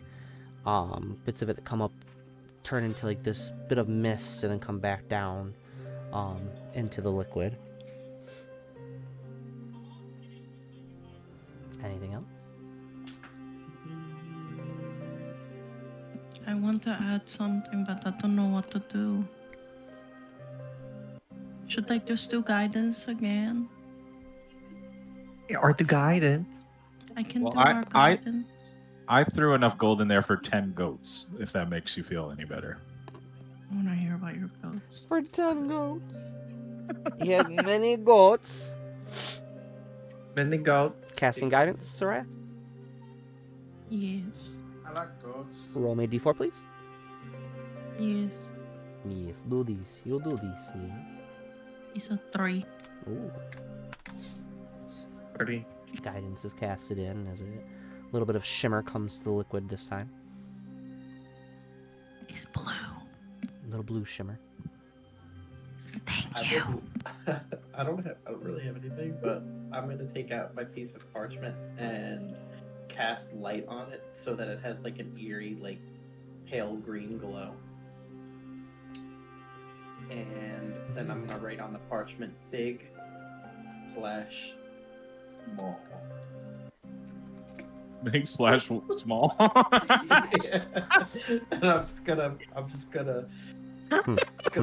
Speaker 5: bits of it that come up, turn into like this bit of mist, and then come back down into the liquid. Anything else?
Speaker 3: I want to add something, but I don't know what to do. Should I just do guidance again?
Speaker 7: Or the guidance.
Speaker 3: I can
Speaker 1: Well,
Speaker 3: do our guidance.
Speaker 1: I threw enough gold in there for 10 goats, if that makes you feel any better.
Speaker 3: I want to hear about your goats.
Speaker 5: For 10 goats. He has many goats.
Speaker 7: Many goats.
Speaker 5: Casting guidance, Soraya?
Speaker 3: Yes.
Speaker 4: I like goats.
Speaker 5: Roll me a d4, please.
Speaker 3: Yes.
Speaker 5: Yes, do this. You do this, yes.
Speaker 3: It's a 3.
Speaker 5: Ooh.
Speaker 7: 30.
Speaker 5: Guidance is casted in as a little bit of shimmer comes to the liquid this time.
Speaker 3: It's blue.
Speaker 5: A little blue shimmer.
Speaker 3: Thank you.
Speaker 6: I don't really have anything, but I'm gonna take out my piece of parchment and cast light on it so that it has like an eerie, like pale green glow. And then I'm gonna write on the parchment big / small.
Speaker 1: Big slash small.
Speaker 6: And I'm just gonna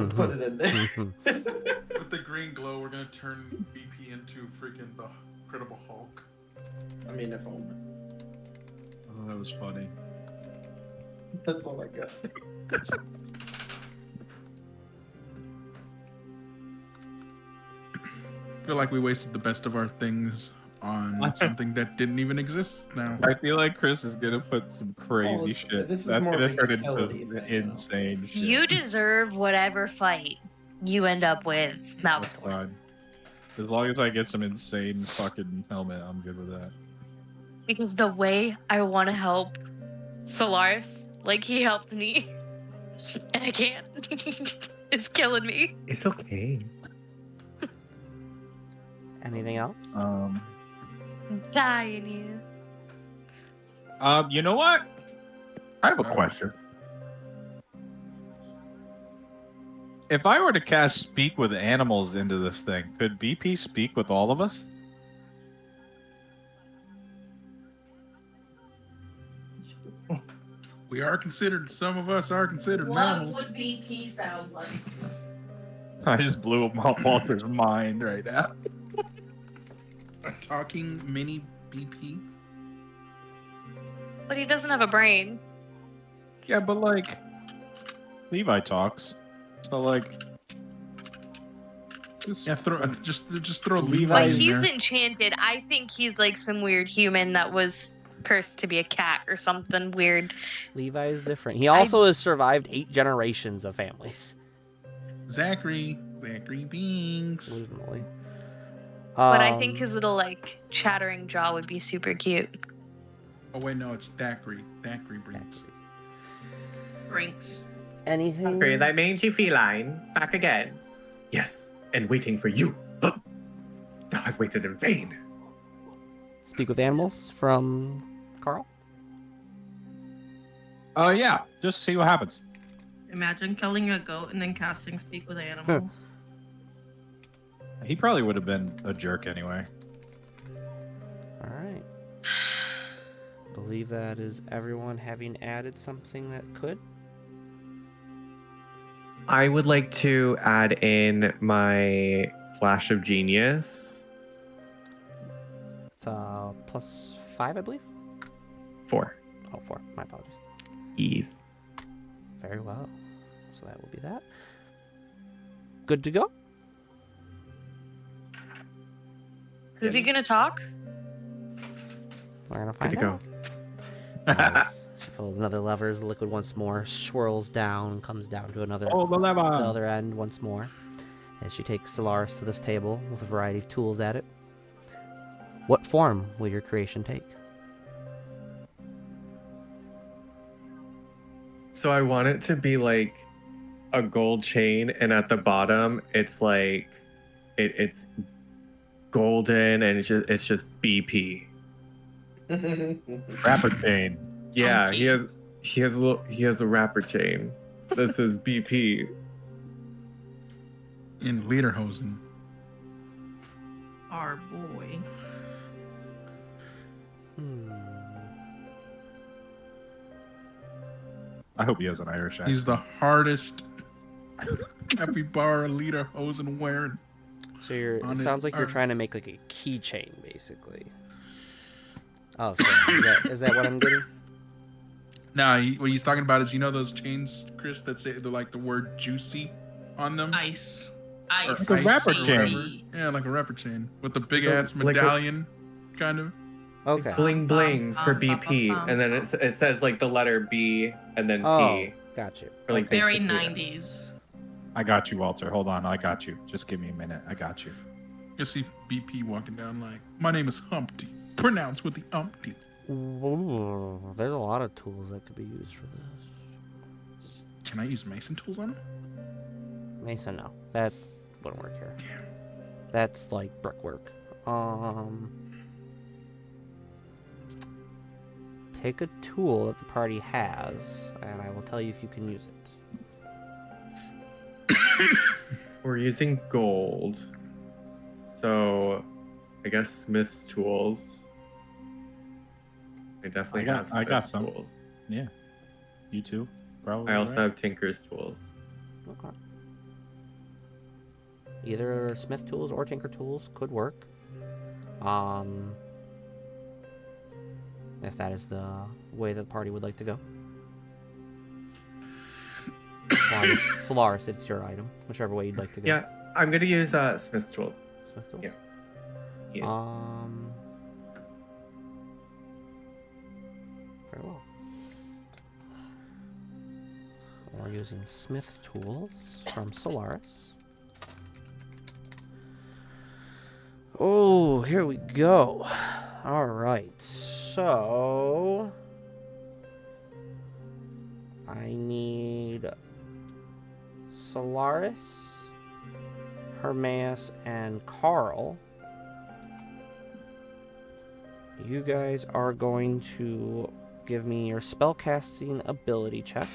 Speaker 6: put it in there.
Speaker 4: With the green glow, we're gonna turn BP into freaking the Incredible Hulk.
Speaker 6: I mean, if only.
Speaker 1: Oh, that was funny.
Speaker 6: That's all I got.
Speaker 4: I feel like we wasted the best of our things on something that didn't even exist now.
Speaker 1: I feel like Chris is gonna put some crazy
Speaker 6: Oh,
Speaker 1: shit.
Speaker 6: this is
Speaker 1: That's
Speaker 6: more
Speaker 1: gonna
Speaker 6: of a
Speaker 1: turn
Speaker 6: utility
Speaker 1: into
Speaker 6: thing, though.
Speaker 1: insane shit.
Speaker 2: You deserve whatever fight you end up with,
Speaker 1: That's
Speaker 2: Malfoy.
Speaker 1: fine. As long as I get some insane fucking helmet, I'm good with that.
Speaker 2: Because the way I want to help Solaris, like he helped me, and I can't. It's killing me.
Speaker 7: It's okay.
Speaker 5: Anything else?
Speaker 2: I'm dying here.
Speaker 1: You know what? I have a question. If I were to cast Speak with Animals into this thing, could BP speak with all of us?
Speaker 4: We are considered, some of us are considered
Speaker 9: What
Speaker 4: mammals.
Speaker 9: would BP sound like?
Speaker 1: I just blew up Walter's mind right now.
Speaker 4: A talking mini BP?
Speaker 2: But he doesn't have a brain.
Speaker 1: Yeah, but like, Levi talks. So like, just
Speaker 4: Yeah, just throw
Speaker 5: Levi's-
Speaker 2: But
Speaker 4: Levi in
Speaker 2: he's
Speaker 4: there.
Speaker 2: enchanted. I think he's like some weird human that was cursed to be a cat or something weird.
Speaker 5: Levi is different. He also has survived 8 generations of families.
Speaker 4: Zachary Binks.
Speaker 5: Literally.
Speaker 2: But I think his little like chattering jaw would be super cute.
Speaker 4: Oh wait, no, it's Thackeray. Thackeray Binks.
Speaker 3: Drinks.
Speaker 5: Anything?
Speaker 7: Okay, thy mangy feline, back again. Yes, and waiting for you. Thou hast waited in vain.
Speaker 5: Speak with animals from Carl.
Speaker 1: Oh yeah, just see what happens.
Speaker 3: Imagine killing a goat and then casting Speak with Animals.
Speaker 1: He probably would have been a jerk anyway.
Speaker 5: All right. Believe that is everyone having added something that could.
Speaker 7: I would like to add in my Flash of Genius.
Speaker 5: It's +5, I believe.
Speaker 7: 4.
Speaker 5: Oh, 4. My apologies.
Speaker 7: Eve.
Speaker 5: Very well. So that will be that. Good to go?
Speaker 2: Is he gonna talk?
Speaker 5: We're gonna
Speaker 7: Good
Speaker 5: find
Speaker 7: to go.
Speaker 5: out. Nice. She pulls another lever. The liquid once more swirls down, comes down to another
Speaker 1: Oh, the lever.
Speaker 5: the other end once more. As she takes Solaris to this table with a variety of tools at it. What form will your creation take?
Speaker 7: So I want it to be like a gold chain, and at the bottom, it's like it's golden, and it's just BP.
Speaker 1: Rapper chain.
Speaker 7: Yeah,
Speaker 3: Chunky.
Speaker 7: he has a rapper chain. This is BP.
Speaker 4: In Lederhosen.
Speaker 3: Our boy.
Speaker 1: I hope he has an Irish accent.
Speaker 4: He's the hardest capybara Lederhosen wearing.
Speaker 5: So it
Speaker 4: On
Speaker 5: sounds
Speaker 4: it,
Speaker 5: like you're
Speaker 4: or-
Speaker 5: trying to make like a keychain, basically. Oh, so is that what I'm getting?
Speaker 4: Nah, what he's talking about is, you know those chains, Chris, that say the word juicy on them?
Speaker 3: Ice.
Speaker 4: Or
Speaker 3: Ice.
Speaker 1: Like a rapper
Speaker 4: or
Speaker 1: chain.
Speaker 4: whatever. Yeah, like a rapper chain. With the big ass
Speaker 7: Like a-
Speaker 4: medallion, kind of.
Speaker 5: Okay.
Speaker 7: Bling bling for BP, and then it says like the letter B and then
Speaker 5: Oh,
Speaker 7: P.
Speaker 5: got you.
Speaker 7: For, like,
Speaker 5: Okay.
Speaker 3: Very
Speaker 7: big potato.
Speaker 3: 90s.
Speaker 1: I got you, Walter. Hold on, I got you. Just give me a minute. I got you.
Speaker 4: You see BP walking down like, my name is Humpty. Pronounced with the umpty.
Speaker 5: Ooh, there's a lot of tools that could be used for this.
Speaker 4: Can I use mason tools on him?
Speaker 5: Mason, no. That wouldn't work here.
Speaker 4: Damn.
Speaker 5: That's like brickwork. Pick a tool that the party has, and I will tell you if you can use it.
Speaker 7: We're using gold, so I guess Smith's tools. I definitely have Smith's
Speaker 1: I got some.
Speaker 7: tools.
Speaker 1: Yeah. You too? Probably.
Speaker 7: I also
Speaker 1: right?
Speaker 7: have Tinker's tools.
Speaker 5: Okay. Either Smith tools or Tinker tools could work. If that is the way that the party would like to go. Solaris, it's your item. Whichever way you'd like to go.
Speaker 7: Yeah, I'm gonna use Smith's tools.
Speaker 5: Smith tools?
Speaker 7: Yeah. Yes.
Speaker 5: Very well. We're using Smith tools from Solaris. Oh, here we go. All right, so I need Solaris, Hermaeus, and Carl. You guys are going to give me your spellcasting ability check.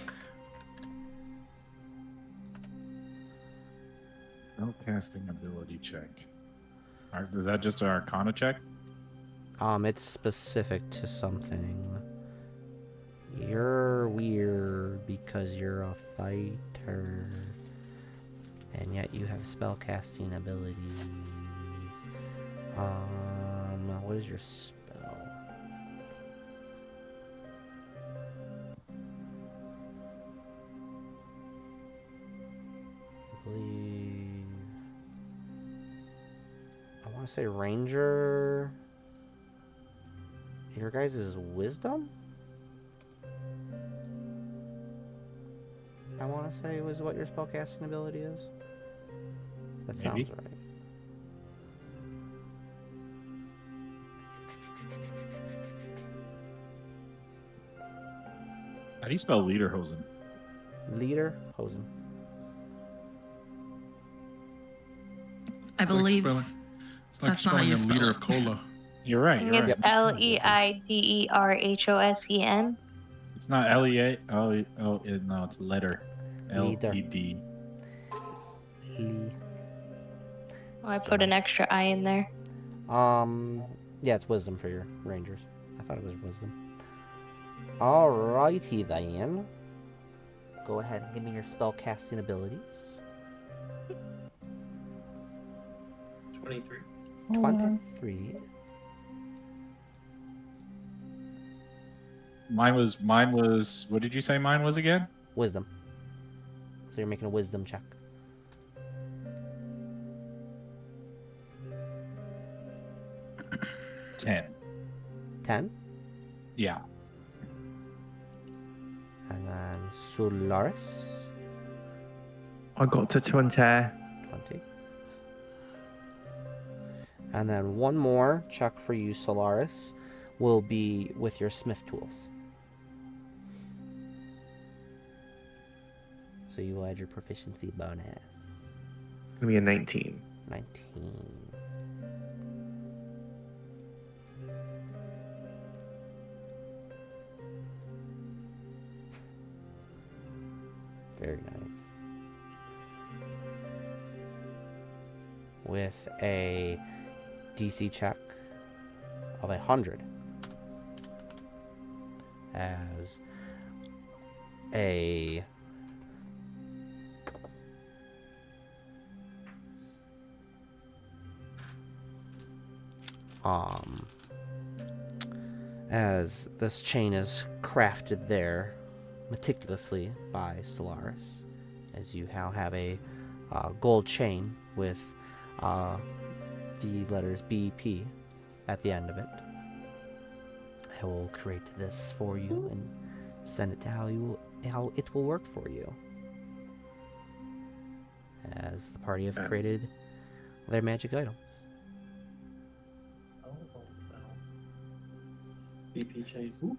Speaker 1: Spellcasting ability check. Is that just an Arcana check?
Speaker 5: It's specific to something. You're weird because you're a fighter, and yet you have spellcasting abilities. What is your spell? I believe I want to say Ranger. Your guys' is wisdom? I want to say was what your spellcasting ability is. That sounds
Speaker 1: Maybe.
Speaker 5: right.
Speaker 1: How do you spell Lederhosen?
Speaker 5: Leader Hosen.
Speaker 3: I
Speaker 4: It's like
Speaker 3: believe
Speaker 4: spelling- it's like
Speaker 3: that's not how
Speaker 4: spelling
Speaker 3: you
Speaker 4: a
Speaker 3: spell
Speaker 4: liter
Speaker 3: it.
Speaker 4: of cola.
Speaker 1: You're right.
Speaker 2: I think
Speaker 1: You're
Speaker 2: it's
Speaker 1: right.
Speaker 2: Lederhosen.
Speaker 1: It's not L-E-A. No, it's letter.
Speaker 5: Leader.
Speaker 1: L-E-D.
Speaker 5: Lee.
Speaker 2: Oh, I put an extra I in there.
Speaker 5: Yeah, it's wisdom for your rangers. I thought it was wisdom. Alrighty then. Go ahead and give me your spellcasting abilities.
Speaker 6: 23.
Speaker 5: 23.
Speaker 1: Mine was. What did you say? Mine was again?
Speaker 5: Wisdom. So you're making a wisdom check.
Speaker 1: 10.
Speaker 5: 10.
Speaker 1: Yeah.
Speaker 5: And then Solaris.
Speaker 7: I got to 20.
Speaker 5: 20. And then one more check for you, Solaris, will be with your smith tools. So you will add your proficiency bonus.
Speaker 7: Gonna be a 19.
Speaker 5: 19. Very nice. With a DC check of 100 as a as this chain is crafted there meticulously by Solaris, as you now have a gold chain with the letters BP at the end of it. I will create this for you and send it to how it will work for you. As the party have created their magic items.
Speaker 6: Oh, no. BP chain.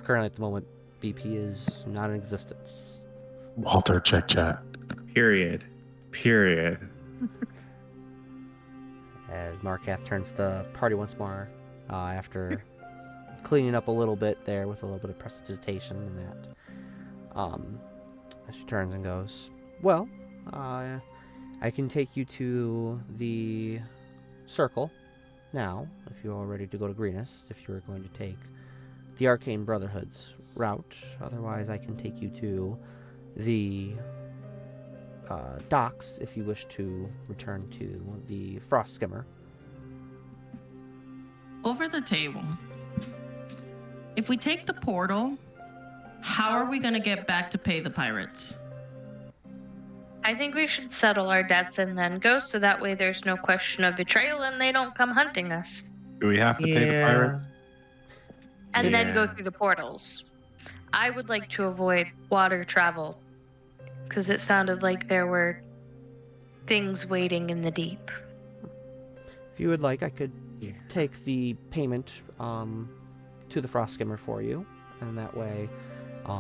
Speaker 5: Currently at the moment, BP is not in existence.
Speaker 1: Walter, check chat.
Speaker 7: Period.
Speaker 5: As Markath turns to the party once more, after cleaning up a little bit there with a little bit of prestidigitation and that. She turns and goes, well, I can take you to the circle now, if you're all ready to go to Greenest, if you're going to take the Arcane Brotherhood's route. Otherwise, I can take you to the docks if you wish to return to the Frost Skimmer.
Speaker 3: Over the table. If we take the portal, how are we going to get back to pay the pirates?
Speaker 2: I think we should settle our debts and then go, so that way there's no question of betrayal and they don't come hunting us.
Speaker 1: Do we have to pay the pirates?
Speaker 2: And then go
Speaker 7: Yeah.
Speaker 2: through the portals. I would like to avoid water travel, because it sounded like there were things waiting in the deep.
Speaker 5: If you would like, I could take the payment to the Frost Skimmer for you, and that way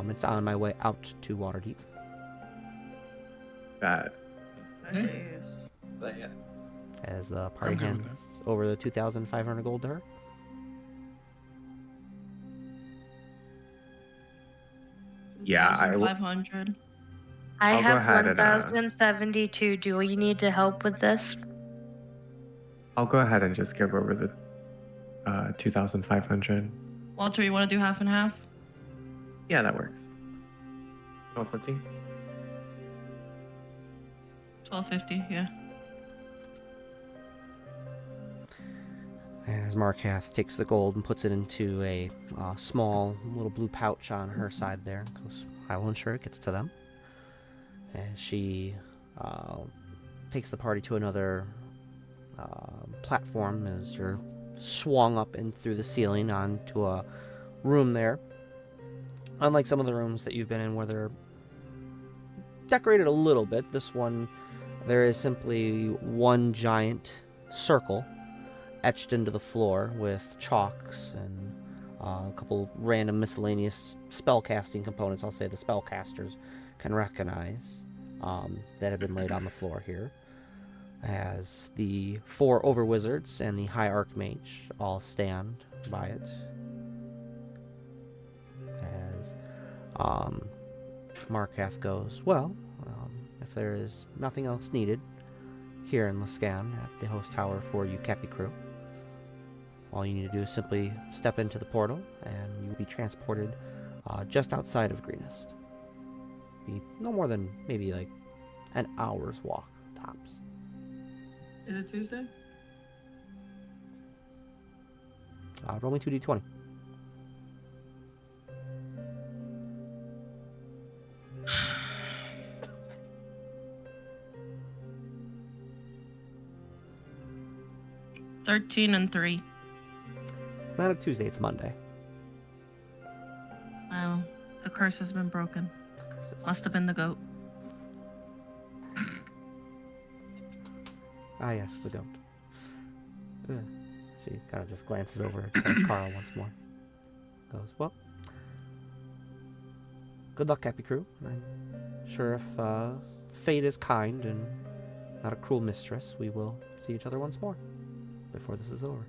Speaker 5: it's on my way out to Waterdeep.
Speaker 7: Bad.
Speaker 6: But yeah.
Speaker 5: As the party
Speaker 4: I'm good with
Speaker 5: hands over the 2,500 gold to her.
Speaker 7: Yeah, I will.
Speaker 3: 500.
Speaker 2: I
Speaker 7: I'll go
Speaker 2: have
Speaker 7: ahead and,
Speaker 2: 1,072. Do we need to help with this?
Speaker 7: I'll go ahead and just give over the 2,500.
Speaker 3: Walter, you want to do half and half?
Speaker 7: Yeah, that works. 1250.
Speaker 3: 1250, yeah.
Speaker 5: As Markath takes the gold and puts it into a small little blue pouch on her side there, and goes, I will ensure it gets to them. As she takes the party to another platform as you're swung up and through the ceiling onto a room there. Unlike some of the rooms that you've been in where they're decorated a little bit, this one, there is simply one giant circle etched into the floor with chalks and a couple random miscellaneous spellcasting components, I'll say the spellcasters can recognize, that have been laid on the floor here. As the 4 Overwizards and the High Archmage all stand by it. As Markath goes, well, if there is nothing else needed here in Luskan at the host tower for you Capy Crew, all you need to do is simply step into the portal and you'll be transported just outside of Greenest. Be no more than maybe like an hour's walk tops.
Speaker 3: Is it Tuesday?
Speaker 5: Roll me 2d20.
Speaker 3: 13 and 3.
Speaker 5: It's not a Tuesday, it's Monday.
Speaker 3: Wow. The curse has been broken. Must have been the goat.
Speaker 5: Ah, yes, the goat. Ugh. She kind of just glances over at Carl once more. Goes, well, good luck, Capy Crew. I'm sure if fate is kind and not a cruel mistress, we will see each other once more before this is over.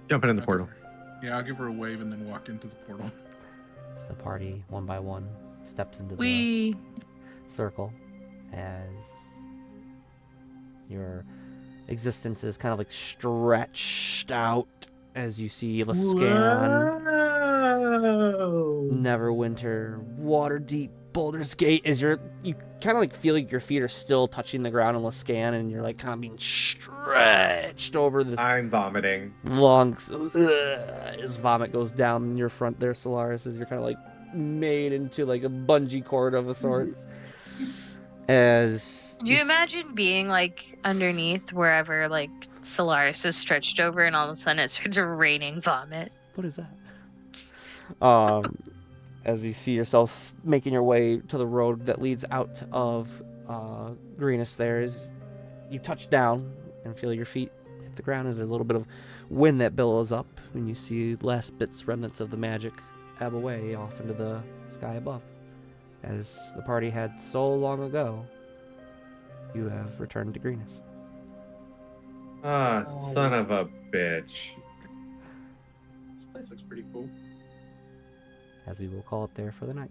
Speaker 7: Jumping in the portal.
Speaker 4: Yeah, I'll give her a wave and then walk into the portal.
Speaker 5: The party, one by one, steps into the
Speaker 3: We
Speaker 5: circle as your existence is kind of like stretched out as you see Luskan, Neverwinter, Waterdeep, Baldur's Gate, as you kind of like feel like your feet are still touching the ground in Luskan, and you're like kind of being stretched over this
Speaker 7: I'm vomiting.
Speaker 5: long. As vomit goes down your front there, Solaris, as you're kind of like made into like a bungee cord of a sorts. As
Speaker 2: Do you imagine being like underneath wherever like Solaris is stretched over, and all of a sudden it starts raining vomit?
Speaker 5: What is that? As you see yourself making your way to the road that leads out of Greenest, there is you touch down and feel your feet hit the ground. As there's a little bit of wind that billows up, and you see last bits, remnants of the magic ebb away off into the sky above. As the party had so long ago, you have returned to Greenest.
Speaker 7: Ah, son of a bitch.
Speaker 6: This place looks pretty cool.
Speaker 5: As we will call it there for the night.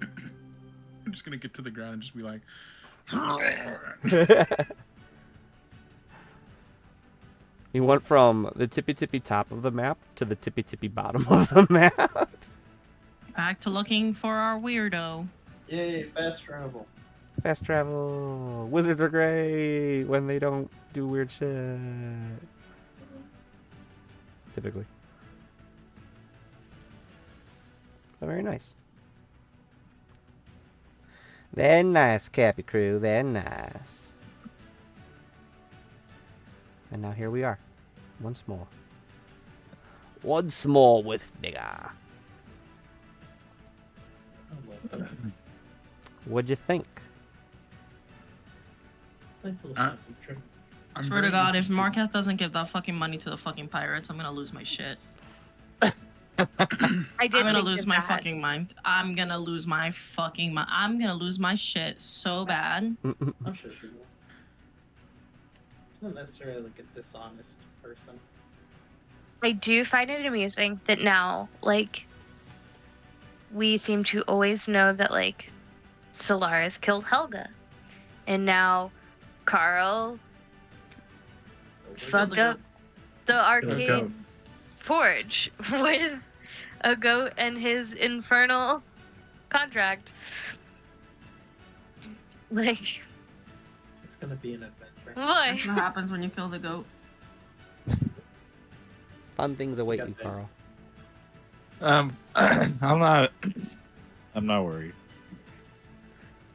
Speaker 4: I'm just gonna get to the ground and just be like,
Speaker 5: You went from the tippy top of the map to the tippy bottom of the map.
Speaker 3: back to looking for our weirdo.
Speaker 6: Yay, fast travel.
Speaker 5: Fast travel. Wizards are great when they don't do weird shit. Typically. But very nice. Very nice, Capy Crew. Very nice. And now here we are. Once more. Once more with vigor. What'd you think?
Speaker 6: Nice little
Speaker 4: Uh,
Speaker 6: camping trip.
Speaker 4: I'm
Speaker 3: Swear to
Speaker 4: very
Speaker 3: God, if
Speaker 4: interested-
Speaker 3: Marquette doesn't give that fucking money to the fucking pirates, I'm gonna lose my shit.
Speaker 2: I did.
Speaker 3: I'm gonna
Speaker 2: think
Speaker 3: lose
Speaker 2: of
Speaker 3: my
Speaker 2: that.
Speaker 3: fucking mind. I'm gonna lose my fucking mind. I'm gonna lose my shit so bad.
Speaker 6: I'm sure she will. She's not necessarily like a dishonest person.
Speaker 2: I do find it amusing that now, like, we seem to always know that, like, Solaris killed Helga. And now Carl fucked up the arcade
Speaker 7: goats.
Speaker 2: forge with a goat and his infernal contract. Like,
Speaker 6: It's gonna be an adventure.
Speaker 2: boy.
Speaker 3: That's what happens when you kill the goat.
Speaker 5: Fun things await
Speaker 6: got
Speaker 5: you,
Speaker 6: that.
Speaker 5: Carl.
Speaker 1: I'm not worried.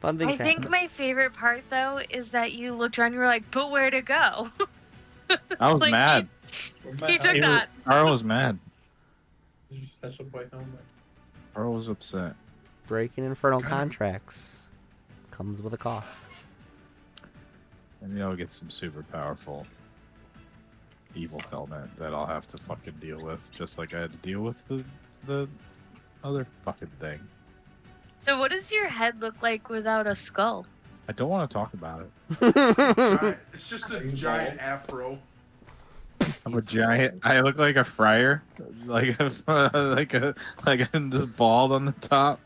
Speaker 5: Fun
Speaker 2: I
Speaker 5: things
Speaker 2: think
Speaker 5: happen.
Speaker 2: my favorite part, though, is that you looked around and you were like, but where to go?
Speaker 1: I was
Speaker 2: Like,
Speaker 1: mad.
Speaker 2: He took that.
Speaker 1: Carl was mad.
Speaker 6: Is your special boy home?
Speaker 1: Carl was upset.
Speaker 5: Breaking infernal contracts comes with a cost.
Speaker 1: And you know, get some super powerful evil helmet that I'll have to fucking deal with, just like I had to deal with the other fucking thing.
Speaker 2: So what does your head look like without a skull?
Speaker 1: I don't want to talk about it.
Speaker 4: It's just a giant afro.
Speaker 1: I'm a giant. I look like a friar, like a just bald on the top.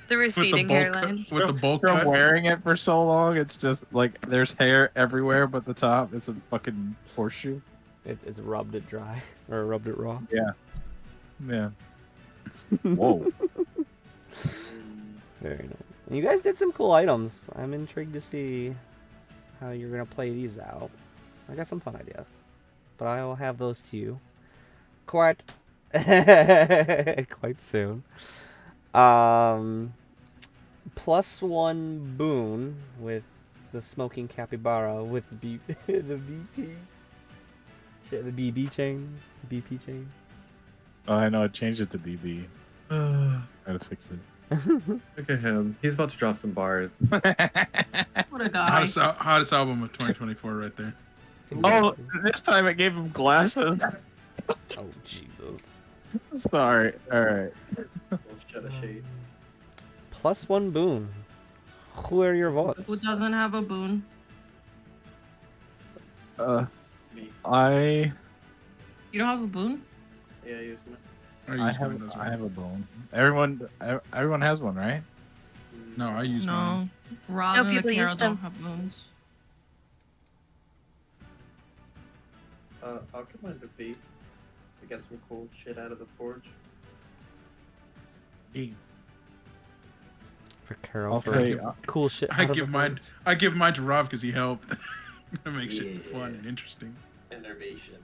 Speaker 2: The receding hairline.
Speaker 4: With the bowl
Speaker 1: From
Speaker 4: cut.
Speaker 1: wearing it for so long, it's just like there's hair everywhere, but the top it's a fucking horseshoe.
Speaker 5: It's rubbed it dry or rubbed it raw.
Speaker 1: Yeah. Whoa.
Speaker 5: Very nice. You guys did some cool items. I'm intrigued to see how you're gonna play these out. I got some fun ideas, but I will have those to you quite quite soon. +1 boon with the smoking capybara with the the BP. Shit, the BB chain. BP chain.
Speaker 1: Oh, I know. I changed it to BB. Gotta fix it.
Speaker 7: Look at him. He's about to drop some bars.
Speaker 3: What a guy.
Speaker 4: Hottest album of 2024 right there.
Speaker 1: Oh, this time I gave him glasses.
Speaker 5: Oh, Jesus.
Speaker 1: Sorry. All right.
Speaker 6: Shut a shade.
Speaker 5: +1 boon. Who are your votes?
Speaker 3: Who doesn't have a boon?
Speaker 6: Me.
Speaker 1: I
Speaker 3: You don't have a boon?
Speaker 6: Yeah, use mine.
Speaker 1: I have a bone. Everyone has one, right?
Speaker 4: No, I use mine.
Speaker 3: No. Rob
Speaker 2: No,
Speaker 3: and
Speaker 2: people
Speaker 3: Akira
Speaker 2: use them.
Speaker 3: don't have boons.
Speaker 6: I'll get mine to B to get some cool shit out of the forge.
Speaker 5: For Carol,
Speaker 1: I'll
Speaker 5: for
Speaker 1: say
Speaker 5: cool shit.
Speaker 4: I
Speaker 5: out of
Speaker 4: give
Speaker 5: the
Speaker 4: mine. I give mine to Rob because he helped. That makes
Speaker 6: Yeah.
Speaker 4: it fun and interesting.
Speaker 6: Innervation.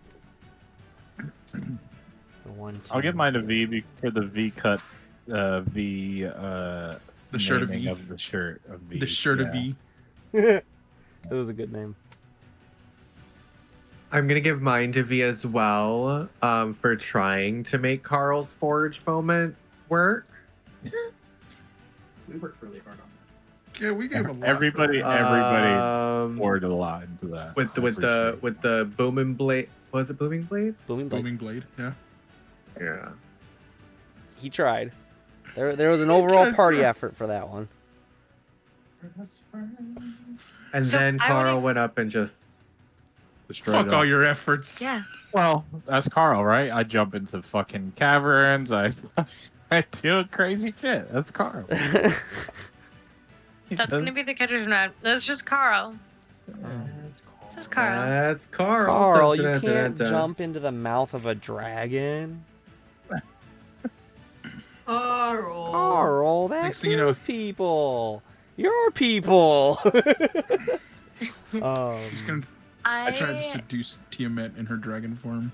Speaker 5: So 1, 2.
Speaker 1: I'll give mine to V for the V cut. V.
Speaker 4: The shirt of
Speaker 1: naming
Speaker 4: V.
Speaker 1: of the shirt of V.
Speaker 4: The shirt of
Speaker 1: yeah.
Speaker 4: V.
Speaker 5: That was a good name.
Speaker 7: I'm gonna give mine to V as well, for trying to make Carl's forge moment work.
Speaker 6: We worked really hard on that.
Speaker 4: Yeah, we gave a lot.
Speaker 1: Everybody
Speaker 7: Um,
Speaker 1: poured a lot into that.
Speaker 7: with
Speaker 1: I appreciate it.
Speaker 7: the booming blade. Was it booming blade?
Speaker 5: Booming Blade.
Speaker 4: Booming blade. Yeah.
Speaker 7: Yeah.
Speaker 5: He tried. There was an overall
Speaker 4: Because,
Speaker 5: party effort for that one.
Speaker 7: And
Speaker 2: So
Speaker 7: then
Speaker 2: I
Speaker 7: Carl
Speaker 2: wanna-
Speaker 7: went up and just.
Speaker 1: Destroyed
Speaker 4: Fuck
Speaker 1: it
Speaker 4: all your efforts.
Speaker 2: Yeah.
Speaker 1: Well, that's Carl, right? I jump into fucking caverns. I do crazy shit. That's Carl.
Speaker 2: That's gonna be the catcher's mitt. That's just Carl. Just Carl.
Speaker 7: That's Carl.
Speaker 5: Carl, you
Speaker 7: Dun, dun, dun,
Speaker 5: can't
Speaker 7: dun, dun.
Speaker 5: jump into the mouth of a dragon.
Speaker 3: Carl.
Speaker 5: Carl, that
Speaker 4: Next thing you know-
Speaker 5: kills people. Your people.
Speaker 4: He's gonna. I tried to
Speaker 2: I
Speaker 4: seduce Tiamat in her dragon form.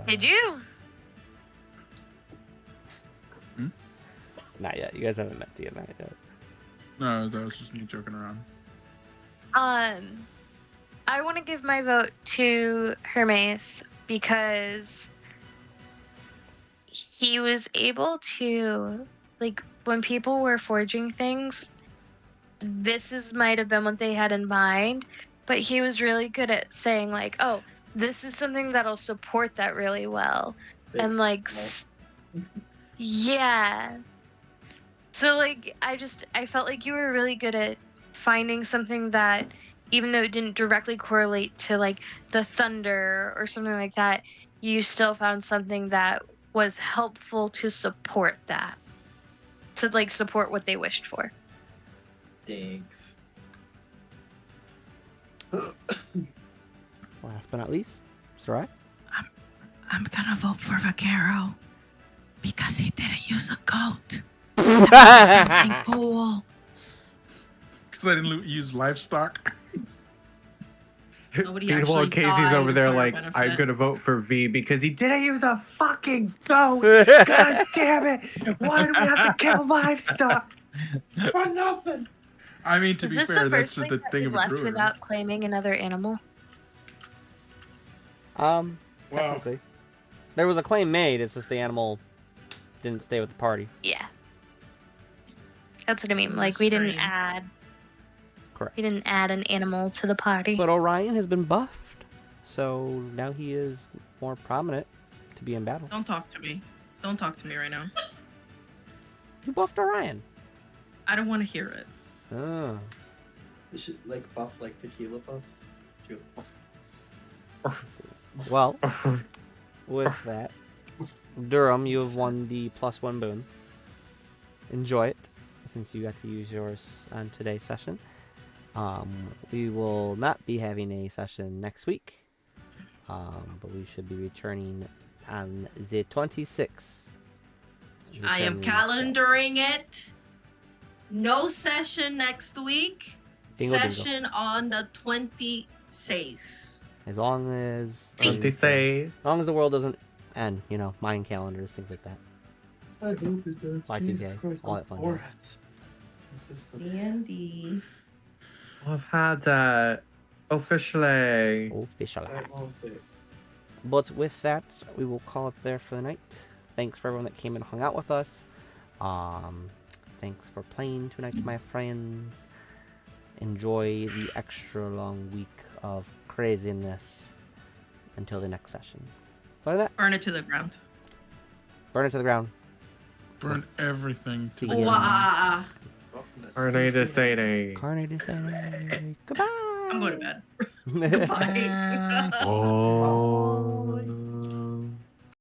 Speaker 2: did you?
Speaker 5: Not yet. You guys haven't met Tiamat yet.
Speaker 4: No, that was just me joking around.
Speaker 2: I want to give my vote to Hermes because he was able to, like, when people were forging things, might have been what they had in mind, but he was really good at saying, like, oh, this is something that'll support that really well. And, like, yeah. So, like, I felt like you were really good at finding something that, even though it didn't directly correlate to, like, the thunder or something like that, you still found something that was helpful to support that. To, like, support what they wished for.
Speaker 6: Thanks.
Speaker 5: Last but not least, Mr. Right?
Speaker 3: I'm gonna vote for Vaquero because he didn't use a goat. That was something cool.
Speaker 4: Because I didn't use livestock.
Speaker 3: Nobody
Speaker 7: Meanwhile,
Speaker 3: actually
Speaker 7: Casey's
Speaker 3: died
Speaker 7: over there
Speaker 3: for your
Speaker 7: like,
Speaker 3: benefit.
Speaker 7: I'm gonna vote for V because he didn't use a fucking goat. God damn it! Why do we have to kill livestock?
Speaker 6: For nothing.
Speaker 4: I mean, to
Speaker 2: Is
Speaker 4: be
Speaker 2: this
Speaker 4: fair,
Speaker 2: the
Speaker 4: that's
Speaker 2: first
Speaker 4: the
Speaker 2: that
Speaker 4: thing
Speaker 2: we
Speaker 4: of a
Speaker 2: left
Speaker 4: brewer.
Speaker 2: without claiming another animal?
Speaker 4: Wow.
Speaker 5: Technically. There was a claim made, it's just the animal didn't stay with the party.
Speaker 2: Yeah. That's what I mean. Like, we didn't
Speaker 3: Stream.
Speaker 2: add.
Speaker 5: Correct.
Speaker 2: We didn't add an animal to the party.
Speaker 5: But Orion has been buffed, so now he is more prominent to be in battle.
Speaker 3: Don't talk to me. Don't talk to me right now.
Speaker 5: You buffed Orion.
Speaker 3: I don't want to hear it.
Speaker 5: Oh.
Speaker 6: You should, like, buff, like, tequila buffs.
Speaker 5: Well, with that, Durham, you have won the +1 boon. Enjoy it, since you got to use yours on today's session. We will not be having a session next week, but we should be returning on the 26th.
Speaker 3: I am calendaring it. No session next week.
Speaker 5: Bingo, bingo.
Speaker 3: Session on the 26th.
Speaker 5: As long as
Speaker 7: What they say.
Speaker 5: as long as the world doesn't end, you know, mind calendars, things like that.
Speaker 6: I hope it does.
Speaker 5: Y2K,
Speaker 6: Jesus Christ,
Speaker 5: all
Speaker 6: I'm
Speaker 5: that fun
Speaker 6: bored.
Speaker 5: jazz.
Speaker 6: This is the
Speaker 9: D&D.
Speaker 7: I've had that officially.
Speaker 5: Official.
Speaker 6: I love it.
Speaker 5: But with that, we will call it there for the night. Thanks for everyone that came and hung out with us. Thanks for playing tonight, my friends. Enjoy the extra long week of craziness until the next session. What are that?
Speaker 3: Burn it to the ground.
Speaker 5: Burn it to the ground.
Speaker 4: Burn everything to the
Speaker 5: Yeah.
Speaker 4: ground.
Speaker 7: Carne de Sede.
Speaker 5: Carne de Sede. Goodbye.
Speaker 3: I'm going to bed.
Speaker 9: Bye.
Speaker 1: Oh.